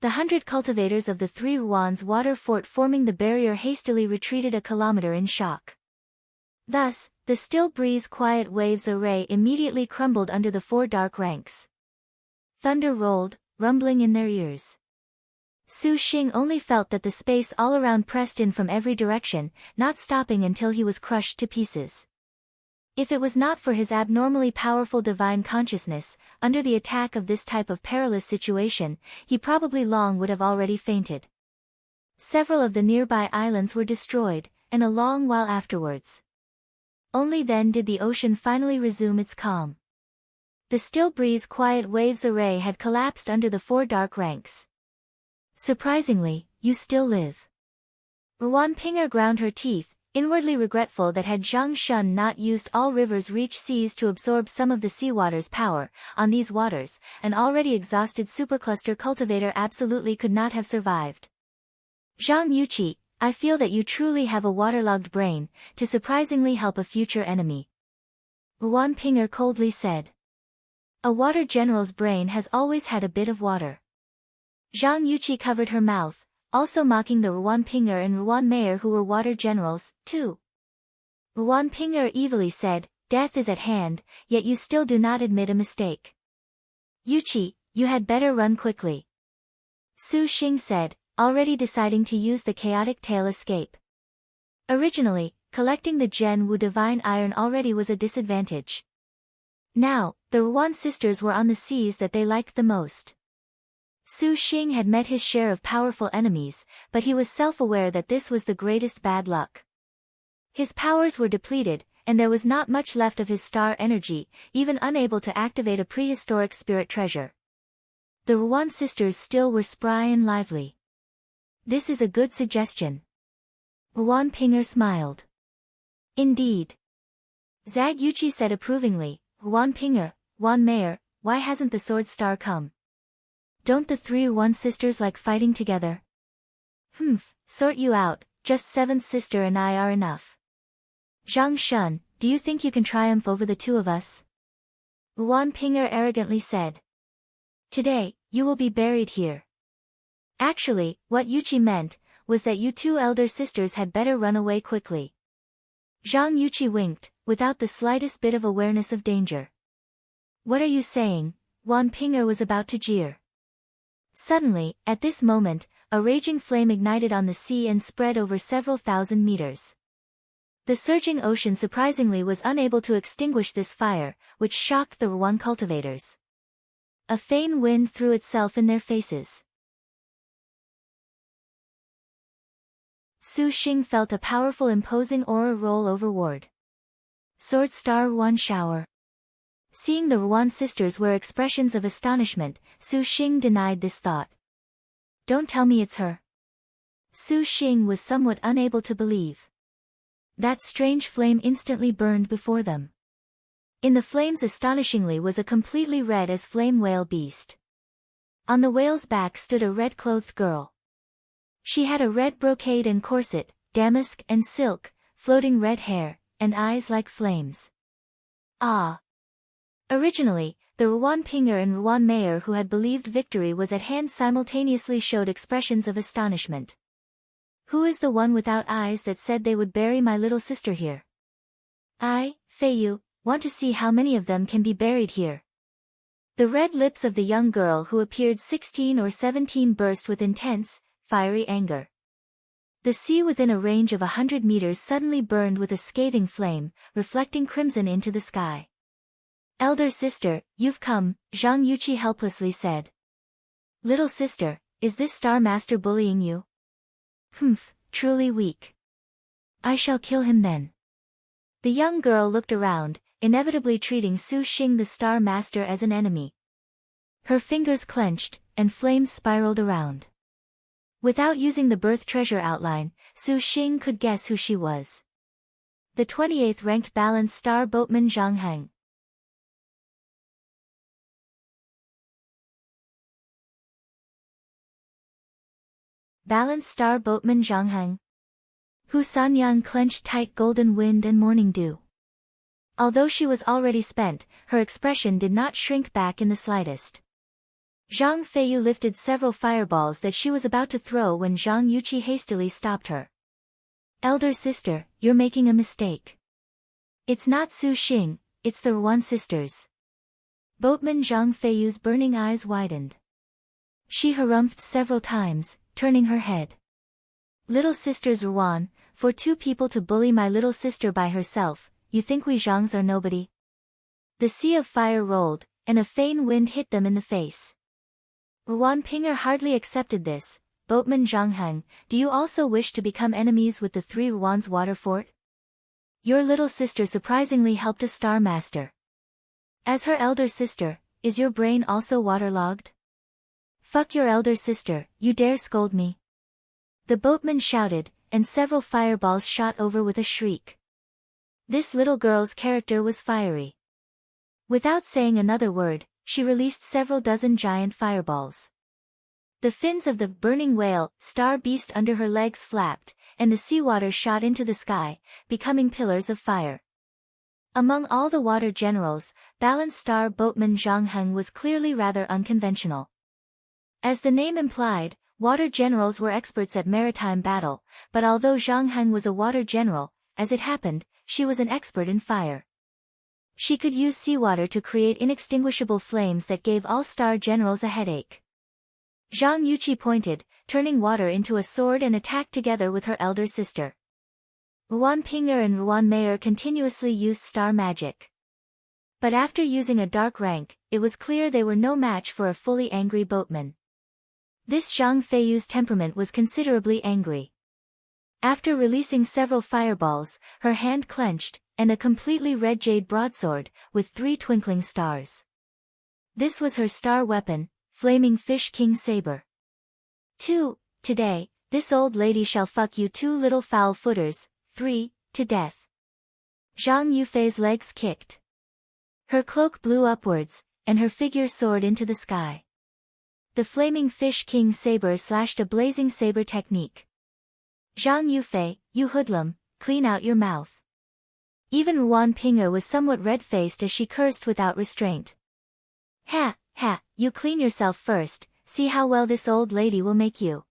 The 100 cultivators of the 3 Ruan's water fort forming the barrier hastily retreated a kilometer in shock. Thus, the still breeze quiet waves array immediately crumbled under the 4 dark ranks. Thunder rolled, rumbling in their ears. Su Xing only felt that the space all around pressed in from every direction, not stopping until he was crushed to pieces. If it was not for his abnormally powerful divine consciousness, under the attack of this type of perilous situation, he probably long would have already fainted. Several of the nearby islands were destroyed, and a long while afterwards. Only then did the ocean finally resume its calm. The still breeze quiet waves array had collapsed under the 4 dark ranks. Surprisingly, you still live. Ruan Pinger ground her teeth, inwardly regretful that had Zhang Shun not used all rivers reach seas to absorb some of the seawater's power, on these waters, an already exhausted supercluster cultivator absolutely could not have survived. Zhang Yuqi, I feel that you truly have a waterlogged brain, to surprisingly help a future enemy. Ruan Pinger coldly said. A water general's brain has always had a bit of water. Zhang Yuqi covered her mouth, also mocking the Ruan Pinger and Ruan Meier who were water generals, too. Ruan Pinger evilly said, death is at hand, yet you still do not admit a mistake. Yuqi, you had better run quickly. Su Xing said, already deciding to use the chaotic tail escape. Originally, collecting the Gen Wu divine iron already was a disadvantage. Now, the Ruan sisters were on the seas that they liked the most. Su Xing had met his share of powerful enemies, but he was self-aware that this was the greatest bad luck. His powers were depleted, and there was not much left of his star energy, even unable to activate a prehistoric spirit treasure. The Ruan sisters still were spry and lively. This is a good suggestion. Ruan Pinger smiled. Indeed. Zhag Yuqi said approvingly, Ruan Pinger, Ruan Mayer, why hasn't the sword star come? Don't the three Ruan sisters like fighting together? Sort you out, just seventh sister and I are enough. Zhang Shun, do you think you can triumph over the two of us? Ruan Pinger arrogantly said. Today, you will be buried here. Actually, what Yuqi meant, was that you two elder sisters had better run away quickly. Zhang Yuqi winked, without the slightest bit of awareness of danger. What are you saying? Ruan Pinger was about to jeer. Suddenly, at this moment, a raging flame ignited on the sea and spread over several thousand meters. The surging ocean surprisingly was unable to extinguish this fire, which shocked the Ruan cultivators. A faint wind threw itself in their faces. Su Xing felt a powerful imposing aura roll overward. Sword Star Ruan shower. Seeing the Ruan sisters wear expressions of astonishment, Su Xing denied this thought. Don't tell me it's her. Su Xing was somewhat unable to believe. That strange flame instantly burned before them. In the flames astonishingly was a completely red as flame whale beast. On the whale's back stood a red-clothed girl. She had a red brocade and corset, damask and silk, floating red hair, and eyes like flames. Ah! Originally, the Ruan Pinger and Ruan Mayer who had believed victory was at hand simultaneously showed expressions of astonishment. Who is the one without eyes that said they would bury my little sister here? I, Feiyu, want to see how many of them can be buried here. The red lips of the young girl who appeared 16 or 17 burst with intense, fiery anger. The sea within a range of 100 meters suddenly burned with a scathing flame, reflecting crimson into the sky. Elder sister, you've come, Zhang Yuqi helplessly said. Little sister, is this Star Master bullying you? Truly weak. I shall kill him then. The young girl looked around, inevitably treating Su Xing the Star Master as an enemy. Her fingers clenched, and flames spiraled around. Without using the birth treasure outline, Su Xing could guess who she was. The 28th ranked balanced star boatman Zhang Heng. Balanced star boatman Zhang Heng. Hu Sanyang clenched tight golden wind and morning dew. Although she was already spent, her expression did not shrink back in the slightest. Zhang Feiyu lifted several fireballs that she was about to throw when Zhang Yuqi hastily stopped her. Elder sister, you're making a mistake. It's not Su Xing, it's the Ruan sisters. Boatman Zhang Feiyu's burning eyes widened. She harumphed several times, turning her head. Little sisters Ruan, for two people to bully my little sister by herself, you think we Zhangs are nobody? The sea of fire rolled, and a faint wind hit them in the face. Ruan Pinger hardly accepted this. Boatman Zhang Heng, do you also wish to become enemies with the three Ruan's water fort? Your little sister surprisingly helped a Star Master. As her elder sister, is your brain also waterlogged? Fuck your elder sister, you dare scold me? The boatman shouted, and several fireballs shot over with a shriek. This little girl's character was fiery. Without saying another word, she released several dozen giant fireballs. The fins of the burning whale, star beast under her legs flapped, and the seawater shot into the sky, becoming pillars of fire. Among all the water generals, balanced star boatman Zhang Heng was clearly rather unconventional. As the name implied, water generals were experts at maritime battle, but although Zhang Heng was a water general, as it happened, she was an expert in fire. She could use seawater to create inextinguishable flames that gave all star generals a headache. Zhang Yuqi pointed, turning water into a sword and attacked together with her elder sister. Ruan Ping'er and Ruan Mei'er continuously used star magic. But after using a dark rank, it was clear they were no match for a fully angry boatman. This Zhang Feiyu's temperament was considerably angry. After releasing several fireballs, her hand clenched, and a completely red jade broadsword, with 3 twinkling stars. This was her star weapon, Flaming Fish King Saber. 2. Today, this old lady shall fuck you 2 little foul footers. 3. To death. Zhang Yufei's legs kicked. Her cloak blew upwards, and her figure soared into the sky. The Flaming Fish King Saber slashed a blazing saber technique. Zhang Yufei, you hoodlum, clean out your mouth. Even Ruan Ping'er was somewhat red-faced as she cursed without restraint. Ha, ha, you clean yourself first, see how well this old lady will make you.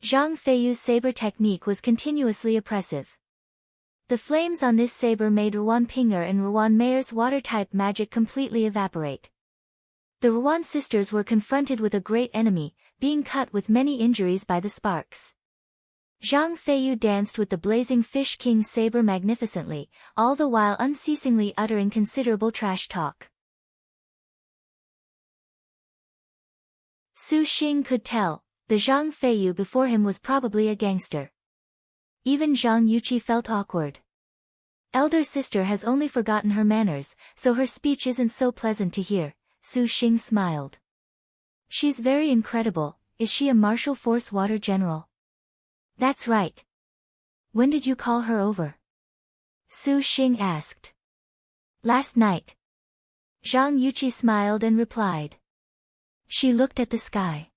Zhang Feiyu's saber technique was continuously oppressive. The flames on this saber made Ruan Ping'er and Ruan Mei'er's water-type magic completely evaporate. The Ruan sisters were confronted with a great enemy, being cut with many injuries by the sparks. Zhang Feiyu danced with the blazing Fish King saber magnificently, all the while unceasingly uttering considerable trash talk. Su Xing could tell, the Zhang Feiyu before him was probably a gangster. Even Zhang Yuqi felt awkward. Elder sister has only forgotten her manners, so her speech isn't so pleasant to hear, Su Xing smiled. She's very incredible, is she a martial force water general? That's right. When did you call her over? Su Xing asked. Last night. Zhang Yuqi smiled and replied. She looked at the sky.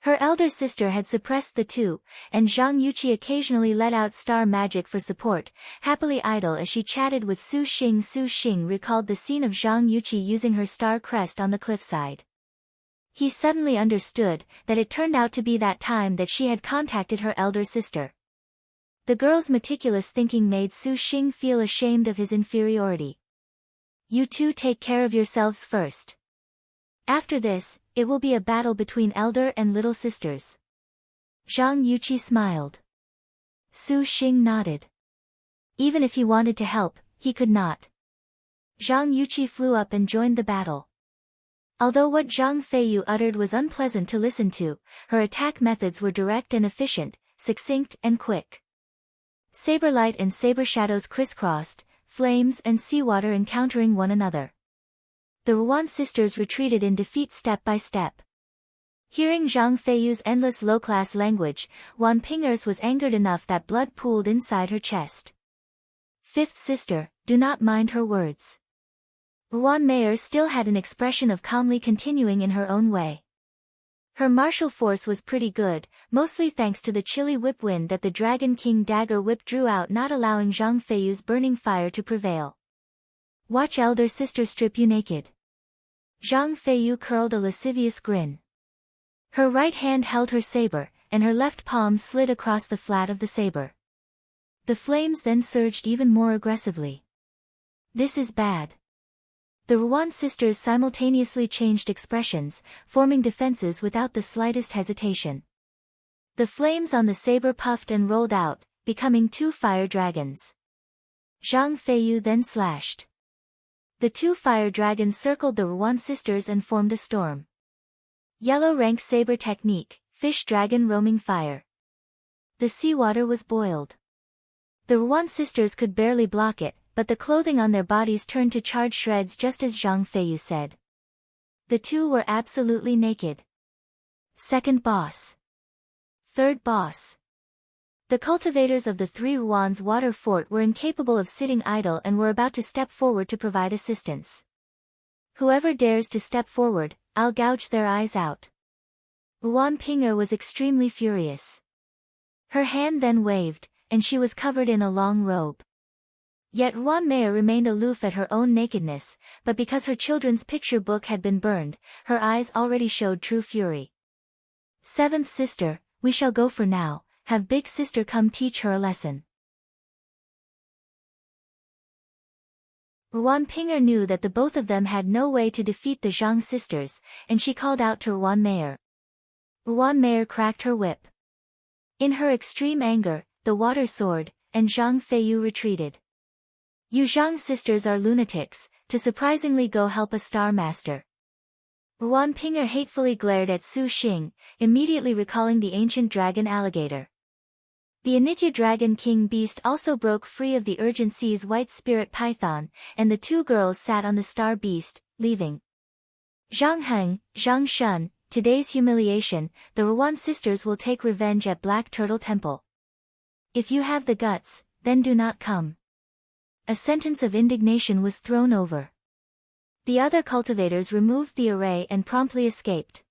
Her elder sister had suppressed the 2, and Zhang Yuqi occasionally let out star magic for support, happily idle as she chatted with Su Xing. Su Xing recalled the scene of Zhang Yuqi using her star crest on the cliffside. He suddenly understood that it turned out to be that time that she had contacted her elder sister. The girl's meticulous thinking made Su Xing feel ashamed of his inferiority. You 2 take care of yourselves first. After this, it will be a battle between elder and little sisters. Zhang Yuqi smiled. Su Xing nodded. Even if he wanted to help, he could not. Zhang Yuqi flew up and joined the battle. Although what Zhang Feiyu uttered was unpleasant to listen to, her attack methods were direct and efficient, succinct and quick. Saber light and saber shadows crisscrossed, flames and seawater encountering one another. The Ruan sisters retreated in defeat step by step. Hearing Zhang Feiyu's endless low-class language, Ruan Ping'er's was angered enough that blood pooled inside her chest. 5th sister, do not mind her words. Ruan Mei'er still had an expression of calmly continuing in her own way. Her martial force was pretty good, mostly thanks to the chilly whip wind that the Dragon King dagger whip drew out, not allowing Zhang Feiyu's burning fire to prevail. Watch elder sister strip you naked. Zhang Feiyu curled a lascivious grin. Her right hand held her saber, and her left palm slid across the flat of the saber. The flames then surged even more aggressively. This is bad. The Ruan sisters simultaneously changed expressions, forming defenses without the slightest hesitation. The flames on the saber puffed and rolled out, becoming 2 fire dragons. Zhang Feiyu then slashed. The 2 fire dragons circled the Ruan sisters and formed a storm. Yellow rank saber technique, fish dragon roaming fire. The seawater was boiled. The Ruan sisters could barely block it, but the clothing on their bodies turned to charred shreds just as Zhang Feiyu said. The 2 were absolutely naked. Second boss. Third boss. The cultivators of the 3 Ruan's water fort were incapable of sitting idle and were about to step forward to provide assistance. Whoever dares to step forward, I'll gouge their eyes out. Ruan Ping'er was extremely furious. Her hand then waved, and she was covered in a long robe. Yet Ruan Mei'er remained aloof at her own nakedness, but because her children's picture book had been burned, her eyes already showed true fury. 7th sister, we shall go for now. Have big sister come teach her a lesson. Ruan Ping'er knew that the both of them had no way to defeat the Zhang sisters, and she called out to Ruan Mei'er. Ruan Mayer cracked her whip. In her extreme anger, the water soared, and Zhang Feiyu retreated. You Zhang sisters are lunatics, to surprisingly go help a star master. Ruan Pinger hatefully glared at Su Xing, immediately recalling the ancient dragon alligator. The Anitya dragon king beast also broke free of the Urgent Sea's white spirit python, and the two girls sat on the star beast, leaving. Zhang Heng, Zhang Shun, today's humiliation, the Ruan sisters will take revenge at Black Turtle Temple. If you have the guts, then do not come. A sentence of indignation was thrown over. The other cultivators removed the array and promptly escaped.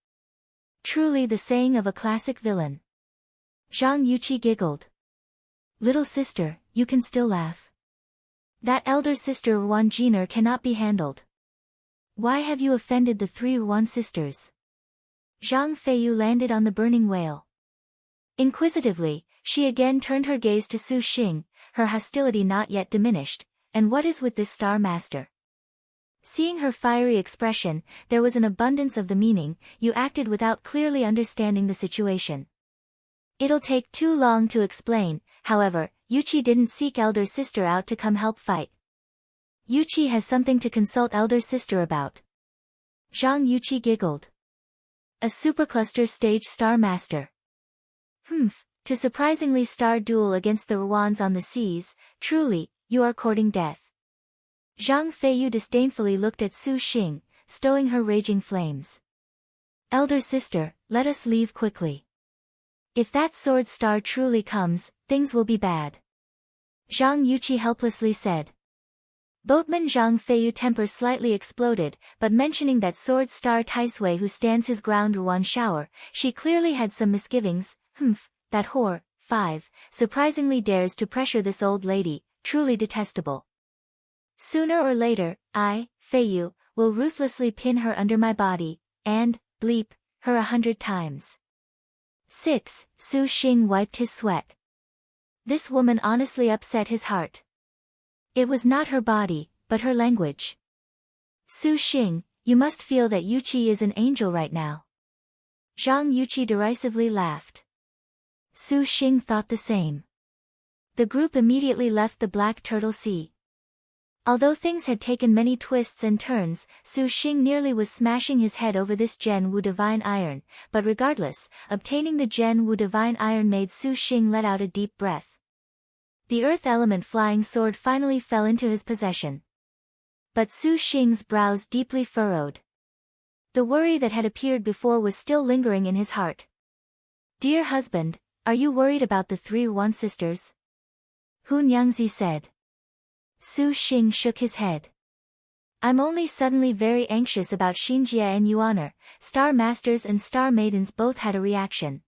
Truly the saying of a classic villain. Zhang Yuqi giggled. Little sister, you can still laugh. That elder sister Ruan Jiner cannot be handled. Why have you offended the three Ruan sisters? Zhang Feiyu landed on the burning whale. Inquisitively, she again turned her gaze to Su Xing, her hostility not yet diminished. And what is with this star master? Seeing her fiery expression, there was an abundance of the meaning. You acted without clearly understanding the situation. It'll take too long to explain. However, Yuqi didn't seek elder sister out to come help fight. Yuqi has something to consult elder sister about. Zhang Yuqi giggled. A supercluster stage star master. To surprisingly star duel against the Ruans on the seas, truly, you are courting death. Zhang Feiyu disdainfully looked at Su Xing, stowing her raging flames. Elder sister, let us leave quickly. If that sword star truly comes, things will be bad. Zhang Yuqi helplessly said. Boatman Zhang Feiyu temper slightly exploded, but mentioning that sword star Taisui who stands his ground Ruan shower, she clearly had some misgivings. That whore, 5, surprisingly dares to pressure this old lady, truly detestable. Sooner or later, I, Feiyu, will ruthlessly pin her under my body, and, bleep, her 100 times. 6. Su Xing wiped his sweat. This woman honestly upset his heart. It was not her body, but her language. Su Xing, you must feel that Yuqi is an angel right now. Zhang Yuqi derisively laughed. Su Xing thought the same. The group immediately left the Black Turtle Sea. Although things had taken many twists and turns, Su Xing nearly was smashing his head over this Gen Wu Divine Iron, but regardless, obtaining the Gen Wu Divine Iron made Su Xing let out a deep breath. The Earth Element Flying Sword finally fell into his possession. But Su Xing's brows deeply furrowed. The worry that had appeared before was still lingering in his heart. Dear husband, are you worried about the three Ruan sisters? Hu Nyangzi said. Su Xing shook his head. I'm only suddenly very anxious about Xinjie and Yuaner. Star Masters and Star Maidens both had a reaction.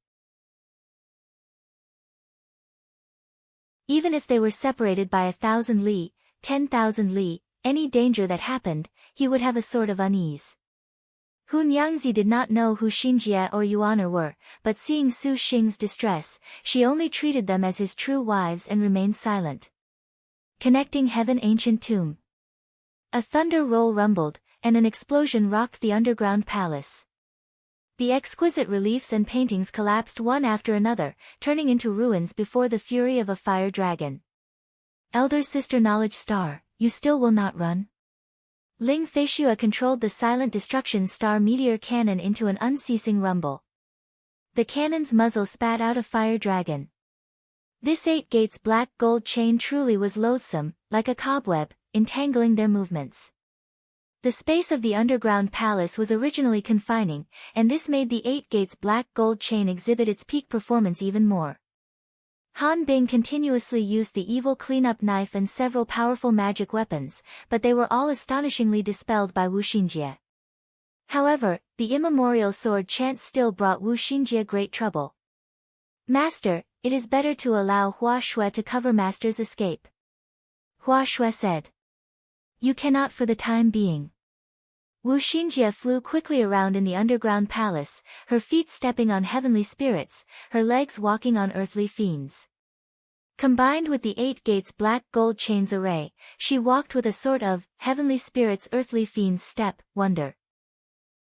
Even if they were separated by 1,000 li, 10,000 li, any danger that happened, he would have a sort of unease. Hu Nyangzi did not know who Xinjie or Yuaner were, but seeing Su Xing's distress, she only treated them as his true wives and remained silent. Connecting Heaven Ancient Tomb. A thunder roll rumbled, and an explosion rocked the underground palace. The exquisite reliefs and paintings collapsed one after another, turning into ruins before the fury of a fire dragon. Elder Sister Knowledge Star, you still will not run? Ling Feishua controlled the silent destruction star meteor cannon into an unceasing rumble. The cannon's muzzle spat out a fire dragon. This 8 gates black gold chain truly was loathsome, like a cobweb, entangling their movements. The space of the underground palace was originally confining, and this made the 8 gates black gold chain exhibit its peak performance even more. Han Bing continuously used the evil cleanup knife and several powerful magic weapons, but they were all astonishingly dispelled by Wu Xinjie. However, the immemorial sword chance still brought Wu Xinjie great trouble. Master, it is better to allow Hua Shui to cover Master's escape. Hua Shui said. You cannot for the time being. Wu Xinjie flew quickly around in the underground palace, her feet stepping on heavenly spirits, her legs walking on earthly fiends. Combined with the 8 gates black gold chains array, she walked with a sort of heavenly spirits earthly fiends step, wonder.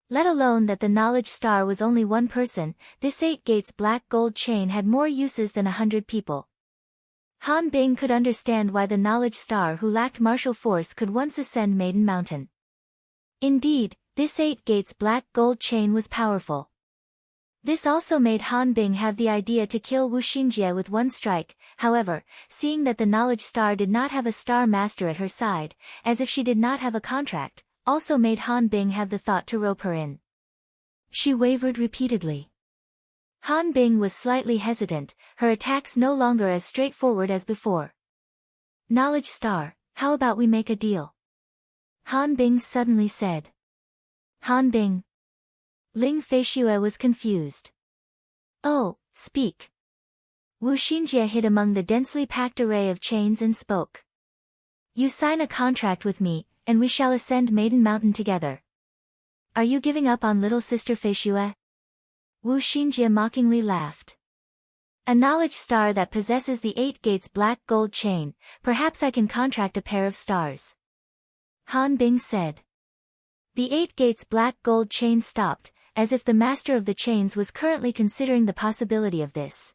Let alone that the knowledge star was only one person, this 8 gates black gold chain had more uses than 100 people. Han Bing could understand why the knowledge star who lacked martial force could once ascend Maiden Mountain. Indeed, this 8 gates black gold chain was powerful. This also made Han Bing have the idea to kill Wu Xinjie with one strike. However, seeing that the knowledge star did not have a star master at her side, as if she did not have a contract, also made Han Bing have the thought to rope her in. She wavered repeatedly. Han Bing was slightly hesitant, her attacks no longer as straightforward as before. Knowledge star, how about we make a deal? Han Bing suddenly said. Han Bing. Ling Feishue was confused. Oh, speak. Wu Xinjie hid among the densely packed array of chains and spoke. You sign a contract with me, and we shall ascend Maiden Mountain together. Are you giving up on little sister Feishue? Wu Xinjie mockingly laughed. A knowledge star that possesses the 8 gates black gold chain, perhaps I can contract a pair of stars. Han Bing said. The 8 gates black gold chain stopped, as if the master of the chains was currently considering the possibility of this.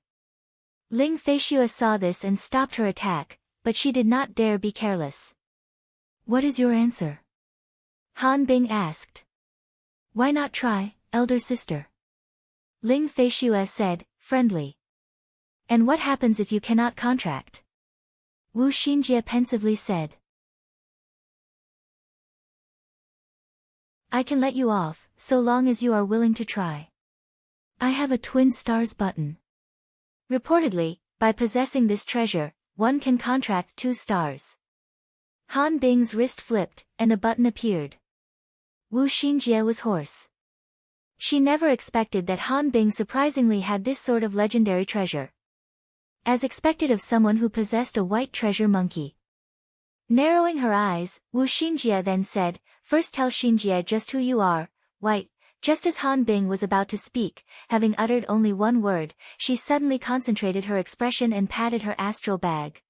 Ling Feishue saw this and stopped her attack, but she did not dare be careless. What is your answer? Han Bing asked. Why not try, elder sister? Ling Feishue said, friendly. And what happens if you cannot contract? Wu Xinjie pensively said. I can let you off, so long as you are willing to try. I have a twin stars button. Reportedly, by possessing this treasure, one can contract 2 stars. Han Bing's wrist flipped, and a button appeared. Wu Xinjie was hoarse. She never expected that Han Bing surprisingly had this sort of legendary treasure. As expected of someone who possessed a white treasure monkey. Narrowing her eyes, Wu Xinjie then said, First tell Xinjie just who you are, white. Just as Han Bing was about to speak, having uttered only one word, she suddenly concentrated her expression and patted her astral bag.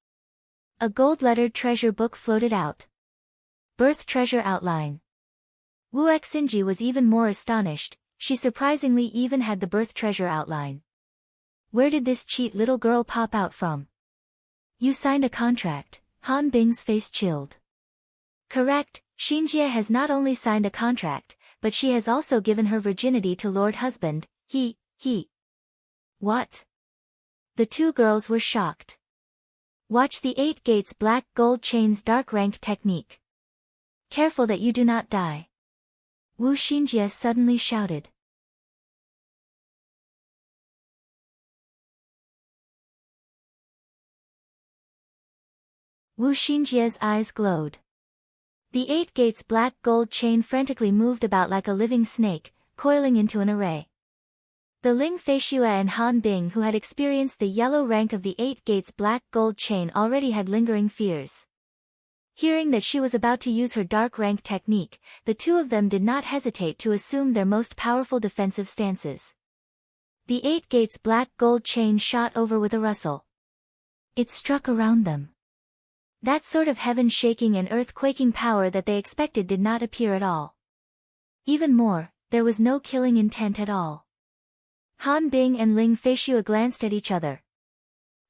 A gold-lettered treasure book floated out. Birth treasure outline. Wu Xinji was even more astonished, she surprisingly even had the birth treasure outline. Where did this cheat little girl pop out from? You signed a contract, Han Bing's face chilled. Correct, Xinjie has not only signed a contract, but she has also given her virginity to Lord Husband, he. What? The 2 girls were shocked. Watch the 8 gates black gold chain's dark rank technique. Careful that you do not die. Wu Xinjie suddenly shouted. Wu Xinjie's eyes glowed. The 8 gates black gold chain frantically moved about like a living snake, coiling into an array. The Ling Feishue and Han Bing who had experienced the yellow rank of the 8 gates black gold chain already had lingering fears. Hearing that she was about to use her dark rank technique, the 2 of them did not hesitate to assume their most powerful defensive stances. The 8 gates black gold chain shot over with a rustle. It struck around them. That sort of heaven-shaking and earth-quaking power that they expected did not appear at all. Even more, there was no killing intent at all. Han Bing and Ling Feishue glanced at each other.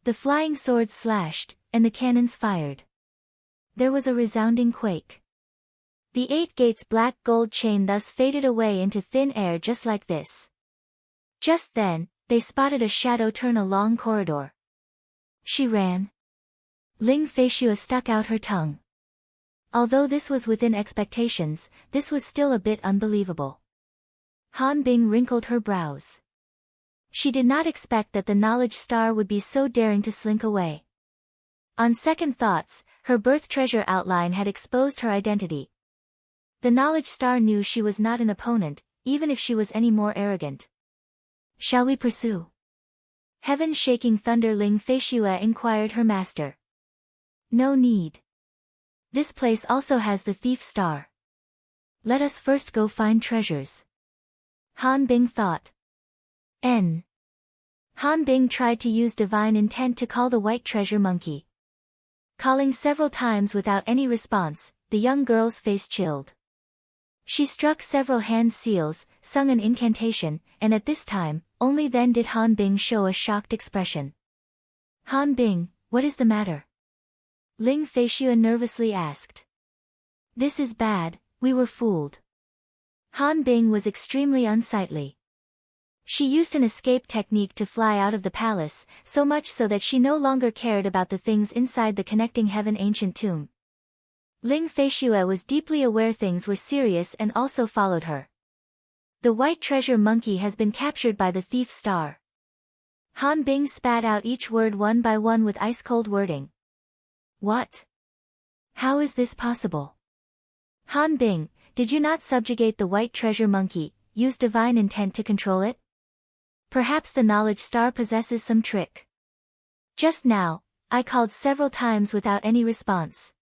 The flying swords slashed, and the cannons fired. There was a resounding quake. The 8 gates black gold chain thus faded away into thin air just like this. Just then, they spotted a shadow turn a long corridor. She ran. Ling Feishue stuck out her tongue. Although this was within expectations, this was still a bit unbelievable. Han Bing wrinkled her brows. She did not expect that the knowledge star would be so daring to slink away. On second thoughts, her birth treasure outline had exposed her identity. The knowledge star knew she was not an opponent, even if she was any more arrogant. Shall we pursue? Heaven-shaking thunder Ling Feishue inquired her master. No need. This place also has the thief star. Let us first go find treasures. Han Bing thought. Han Bing tried to use divine intent to call the white treasure monkey. Calling several times without any response, the young girl's face chilled. She struck several hand seals, sung an incantation, and at this time, only then did Han Bing show a shocked expression. Han Bing, what is the matter? Ling Feishuan nervously asked. This is bad, we were fooled. Han Bing was extremely unsightly. She used an escape technique to fly out of the palace, so much so that she no longer cared about the things inside the connecting heaven ancient tomb. Ling Feishue was deeply aware things were serious and also followed her. The white treasure monkey has been captured by the thief star. Han Bing spat out each word one by one with ice-cold wording. What? How is this possible? Han Bing, did you not subjugate the white treasure monkey, use divine intent to control it? Perhaps the knowledge star possesses some trick. Just now, I called several times without any response.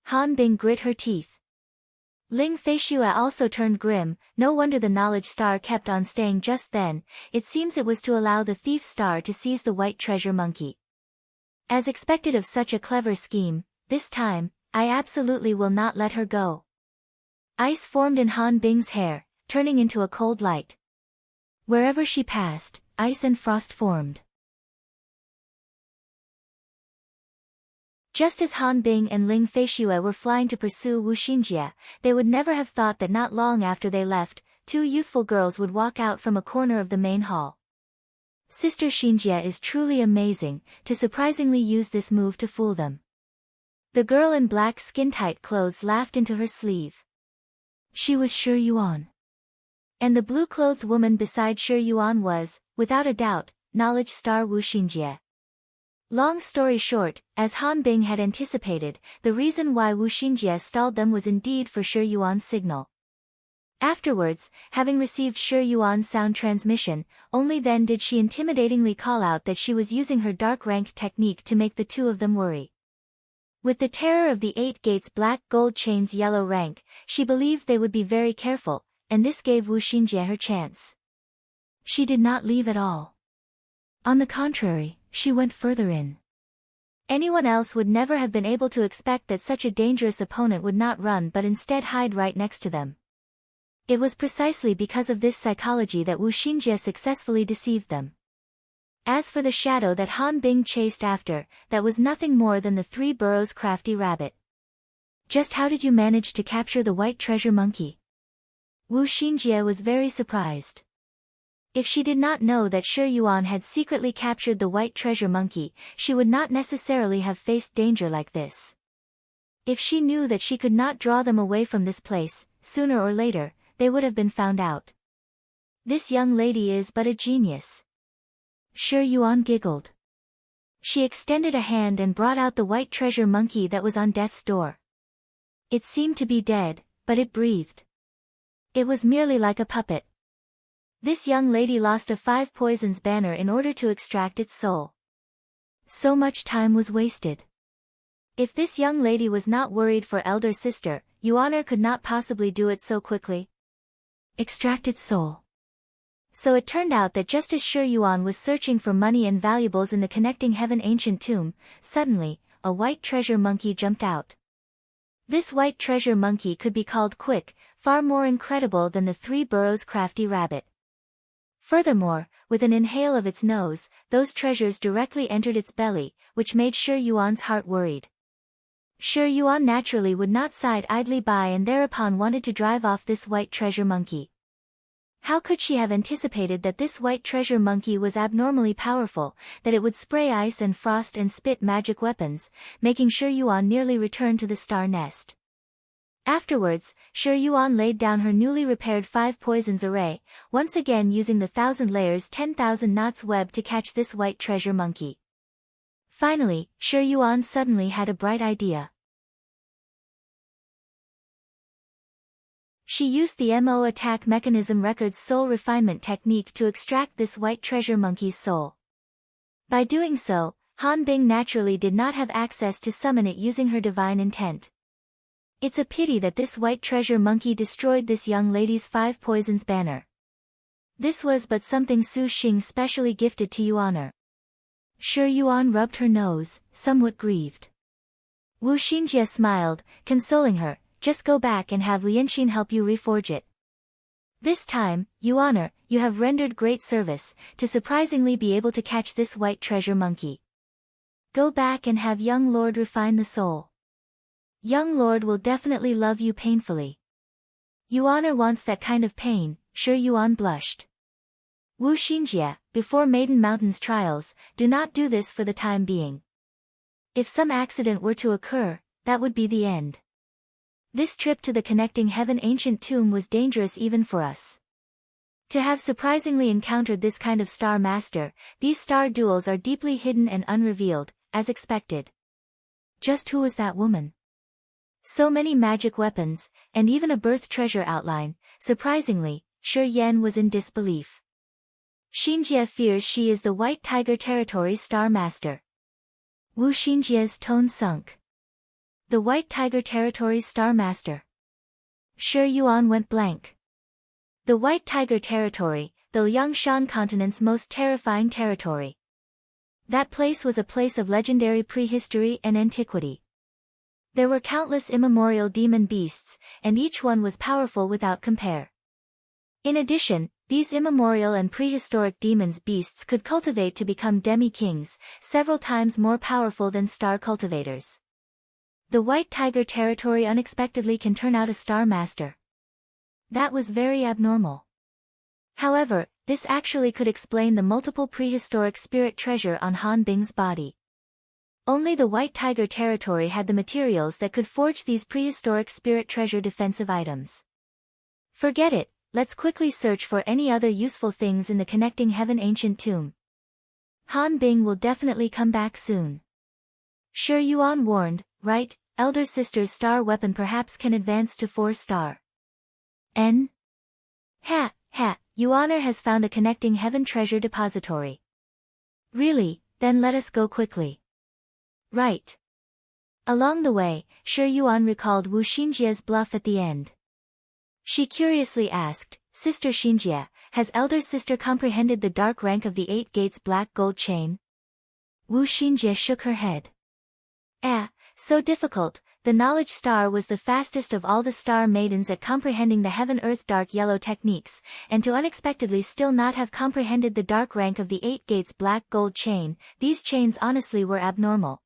Han Bing grit her teeth. Ling Feishue also turned grim. No wonder the knowledge star kept on staying just then. It seems it was to allow the thief star to seize the white treasure monkey. As expected of such a clever scheme, this time, I absolutely will not let her go. Ice formed in Han Bing's hair, turning into a cold light. Wherever she passed, ice and frost formed. Just as Han Bing and Ling Feishue were flying to pursue Wu Xinjie, they would never have thought that not long after they left, two youthful girls would walk out from a corner of the main hall. Sister Xinjie is truly amazing, to surprisingly use this move to fool them. The girl in black skin-tight clothes laughed into her sleeve. She was Shi Yuan. And the blue-clothed woman beside Shi Yuan was, without a doubt, knowledge star Wu Xinjie. Long story short, as Han Bing had anticipated, the reason why Wu Xinjie stalled them was indeed for Shi Yuan's signal. Afterwards, having received Shi Yuan's sound transmission, only then did she intimidatingly call out that she was using her dark rank technique to make the two of them worry. With the terror of the 8 gates black gold chains yellow rank, she believed they would be very careful, and this gave Wu Xinjie her chance. She did not leave at all. On the contrary, she went further in. Anyone else would never have been able to expect that such a dangerous opponent would not run but instead hide right next to them. It was precisely because of this psychology that Wu Xinjie successfully deceived them. As for the shadow that Han Bing chased after, that was nothing more than the 3 burrows crafty rabbit. Just how did you manage to capture the white treasure monkey? Wu Xinjie was very surprised. If she did not know that Shi Yuan had secretly captured the white treasure monkey, she would not necessarily have faced danger like this. If she knew that she could not draw them away from this place, sooner or later, they would have been found out. This young lady is but a genius. Shi Yuan giggled. She extended a hand and brought out the white treasure monkey that was on death's door. It seemed to be dead, but it breathed. It was merely like a puppet. This young lady lost a 5 poisons banner in order to extract its soul. So much time was wasted. If this young lady was not worried for elder sister, Yuaner could not possibly do it so quickly. Extract its soul. So it turned out that just as Shi Yuan was searching for money and valuables in the connecting heaven ancient tomb, suddenly, a white treasure monkey jumped out. This white treasure monkey could be called quick, far more incredible than the 3 burrows crafty rabbit. Furthermore, with an inhale of its nose, those treasures directly entered its belly, which made Shi Yuan's heart worried. Shi Yuan naturally would not side idly by and thereupon wanted to drive off this white treasure monkey. How could she have anticipated that this white treasure monkey was abnormally powerful, that it would spray ice and frost and spit magic weapons, making Shi Yuan nearly return to the star nest. Afterwards, Shi Yuan laid down her newly repaired 5 poisons array, once again using the 1,000 layers 10,000 knots web to catch this white treasure monkey. Finally, Shi Yuan suddenly had a bright idea. She used the MO attack mechanism record's soul refinement technique to extract this white treasure monkey's soul. By doing so, Han Bing naturally did not have access to summon it using her divine intent. It's a pity that this white treasure monkey destroyed this young lady's 5 poisons banner. This was but something Su Xing specially gifted to Yuaner. Shi Yuan rubbed her nose, somewhat grieved. Wu Xinjie smiled, consoling her, just go back and have Lianxin help you reforge it. This time, you honor, you have rendered great service, to surprisingly be able to catch this white treasure monkey. Go back and have young lord refine the soul. Young lord will definitely love you painfully. Yuan wants that kind of pain, sure Yuan blushed. Wu Xinjie, before Maiden Mountain's trials, do not do this for the time being. If some accident were to occur, that would be the end. This trip to the connecting heaven ancient tomb was dangerous even for us. To have surprisingly encountered this kind of star master, these star duels are deeply hidden and unrevealed, as expected. Just who was that woman? So many magic weapons, and even a birth treasure outline, surprisingly, Shi Yan was in disbelief. Xinjie fears she is the White Tiger Territory's star master. Wu Xinjie's tone sunk. The White Tiger Territory's star master. Shi Yuan went blank. The White Tiger Territory, the Liangshan continent's most terrifying territory. That place was a place of legendary prehistory and antiquity. There were countless immemorial demon beasts, and each one was powerful without compare. In addition, these immemorial and prehistoric demons beasts could cultivate to become demi-kings, several times more powerful than star cultivators. The White Tiger Territory unexpectedly can turn out a star master. That was very abnormal. However, this actually could explain the multiple prehistoric spirit treasure on Han Bing's body. Only the White Tiger Territory had the materials that could forge these prehistoric spirit treasure defensive items. Forget it, let's quickly search for any other useful things in the connecting heaven ancient tomb. Han Bing will definitely come back soon. Shi Yuan warned, right, elder sister's star weapon perhaps can advance to 4-star. Yuan has found a connecting heaven treasure depository. Really, then let us go quickly. Right. Along the way, Shi Yuan recalled Wu Xinjie's bluff at the end. She curiously asked, Sister Xinjie, has elder sister comprehended the dark rank of the 8 gates black gold chain? Wu Xinjie shook her head. So difficult, the knowledge star was the fastest of all the star maidens at comprehending the heaven-earth dark yellow techniques, and to unexpectedly still not have comprehended the dark rank of the 8 gates black gold chain, these chains honestly were abnormal.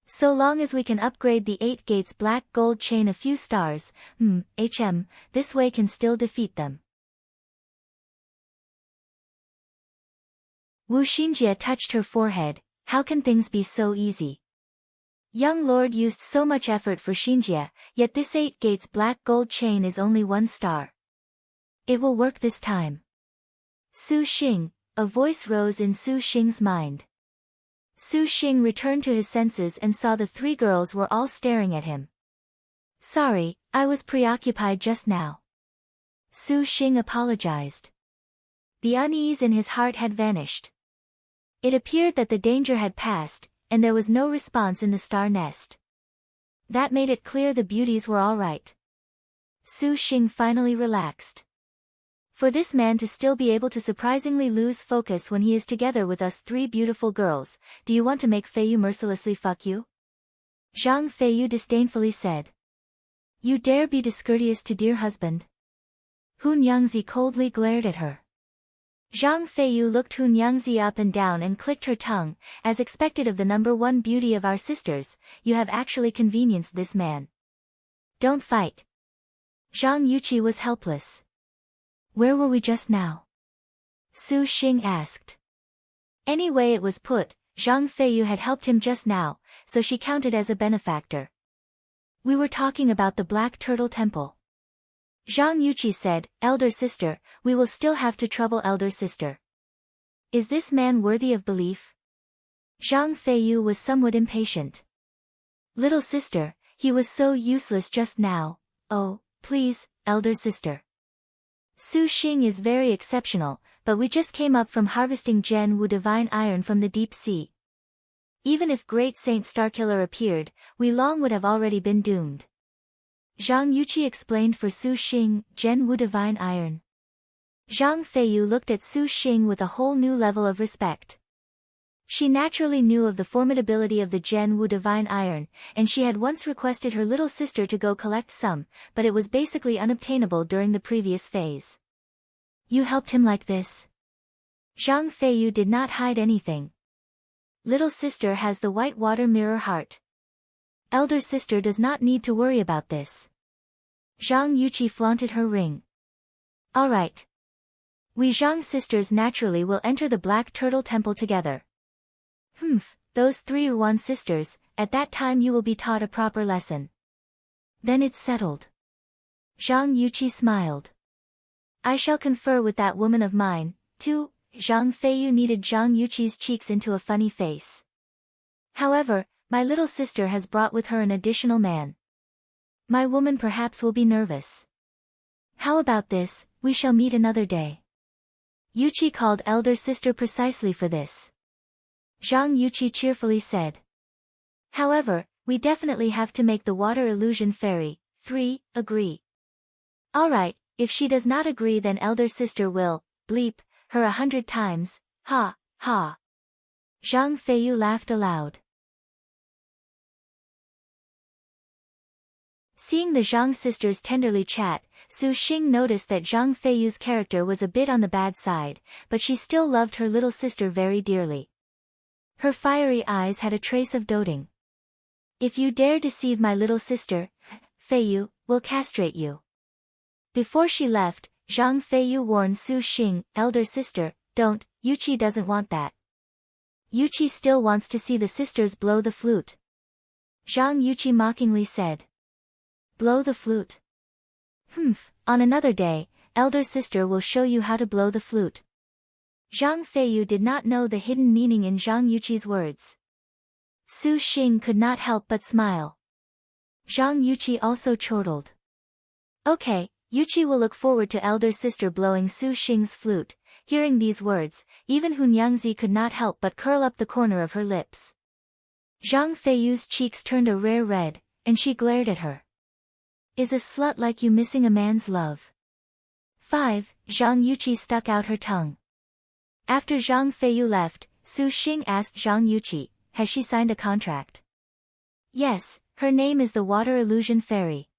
So long as we can upgrade the 8 gates black gold chain a few stars, this way can still defeat them. Wu Xinjie touched her forehead, how can things be so easy? Young lord used so much effort for Xinjie, yet this 8 gates black gold chain is only 1 star. It will work this time. Su Xing, a voice rose in Su Xing's mind. Su Xing returned to his senses and saw the 3 girls were all staring at him. Sorry, I was preoccupied just now. Su Xing apologized. The unease in his heart had vanished. It appeared that the danger had passed, and there was no response in the star nest. That made it clear the beauties were all right. Su Xing finally relaxed. For this man to still be able to surprisingly lose focus when he is together with us 3 beautiful girls, do you want to make Feiyu mercilessly fuck you? Zhang Feiyu disdainfully said. You dare be discourteous to dear husband? Hun Yangzi coldly glared at her. Zhang Feiyu looked Hun Yangzi up and down and clicked her tongue, as expected of the number 1 beauty of our sisters, you have actually convenienced this man. Don't fight. Zhang Yuqi was helpless. Where were we just now? Su Xing asked. Anyway it was put, Zhang Feiyu had helped him just now, so she counted as a benefactor. We were talking about the Black Turtle Temple. Zhang Yuqi said, Elder sister, we will still have to trouble elder sister. Is this man worthy of belief? Zhang Feiyu was somewhat impatient. Little sister, he was so useless just now, oh, please, elder sister. Su Xing is very exceptional, but we just came up from harvesting Gen Wu divine iron from the deep sea. Even if Great Saint Starkiller appeared, we long would have already been doomed. Zhang Yuqi explained for Su Xing, Gen Wu divine iron. Zhang Feiyu looked at Su Xing with a whole new level of respect. She naturally knew of the formidability of the Gen Wu divine iron, and she had once requested her little sister to go collect some, but it was basically unobtainable during the previous phase. You helped him like this? Zhang Feiyu did not hide anything. Little sister has the white water mirror heart. Elder sister does not need to worry about this. Zhang Yuqi flaunted her ring. Alright. We Zhang sisters naturally will enter the Black Turtle Temple together. Those 3 Yuan sisters, at that time you will be taught a proper lesson. Then it's settled. Zhang Yuqi smiled. I shall confer with that woman of mine, too. Zhang Feiyu kneaded Zhang Yuqi's cheeks into a funny face. However, my little sister has brought with her an additional man. My woman perhaps will be nervous. How about this, we shall meet another day. Yuqi called elder sister precisely for this. Zhang Yuqi cheerfully said. However, we definitely have to make the water illusion fairy, 3, agree. Alright, if she does not agree then elder sister will, bleep, her 100 times, ha, ha. Zhang Feiyu laughed aloud. Seeing the Zhang sisters tenderly chat, Su Xing noticed that Zhang Feiyu's character was a bit on the bad side, but she still loved her little sister very dearly. Her fiery eyes had a trace of doting. If you dare deceive my little sister, Feiyu will castrate you. Before she left, Zhang Feiyu warned Su Xing, elder sister, don't, Yuqi doesn't want that. Yuqi still wants to see the sisters blow the flute. Zhang Yuqi mockingly said. Blow the flute. On another day, elder sister will show you how to blow the flute. Zhang Feiyu did not know the hidden meaning in Zhang Yuqi's words. Su Xing could not help but smile. Zhang Yuqi also chortled. Okay, Yuqi will look forward to elder sister blowing Su Xing's flute. Hearing these words, even Hunyangzi could not help but curl up the corner of her lips. Zhang Feiyu's cheeks turned a rare red, and she glared at her. Is a slut like you missing a man's love? 5. Zhang Yuqi stuck out her tongue. After Zhang Feiyu left, Su Xing asked Zhang Yuqi, has she signed a contract? Yes, her name is the Water Illusion Fairy.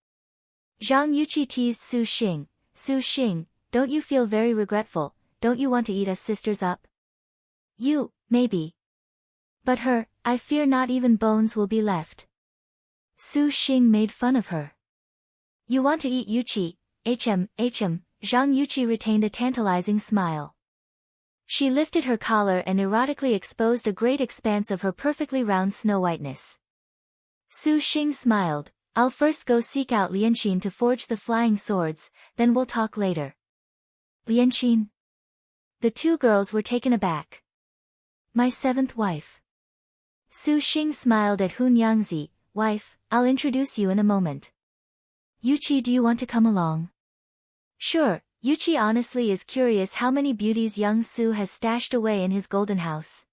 Zhang Yuqi teased Su Xing. Su Xing, don't you feel very regretful? Don't you want to eat us sisters up? You, maybe. But her, I fear not even bones will be left. Su Xing made fun of her. You want to eat Yuqi, Zhang Yuqi retained a tantalizing smile. She lifted her collar and erotically exposed a great expanse of her perfectly round snow whiteness. Su Xing smiled. I'll first go seek out Lianqin to forge the flying swords, then we'll talk later. Lianqin? The 2 girls were taken aback. My 7th wife. Su Xing smiled at Hunyangzi. Wife, I'll introduce you in a moment. Yuqi, do you want to come along? Sure, Yuqi honestly is curious how many beauties young Su has stashed away in his golden house.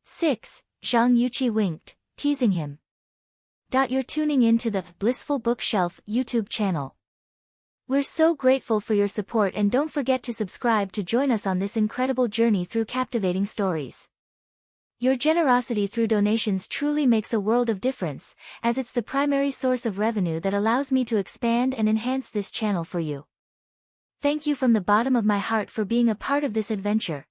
6. Zhang Yuqi winked, teasing him. You're tuning in to the Blissful Bookshelf YouTube channel. We're so grateful for your support and don't forget to subscribe to join us on this incredible journey through captivating stories. Your generosity through donations truly makes a world of difference, as it's the primary source of revenue that allows me to expand and enhance this channel for you. Thank you from the bottom of my heart for being a part of this adventure.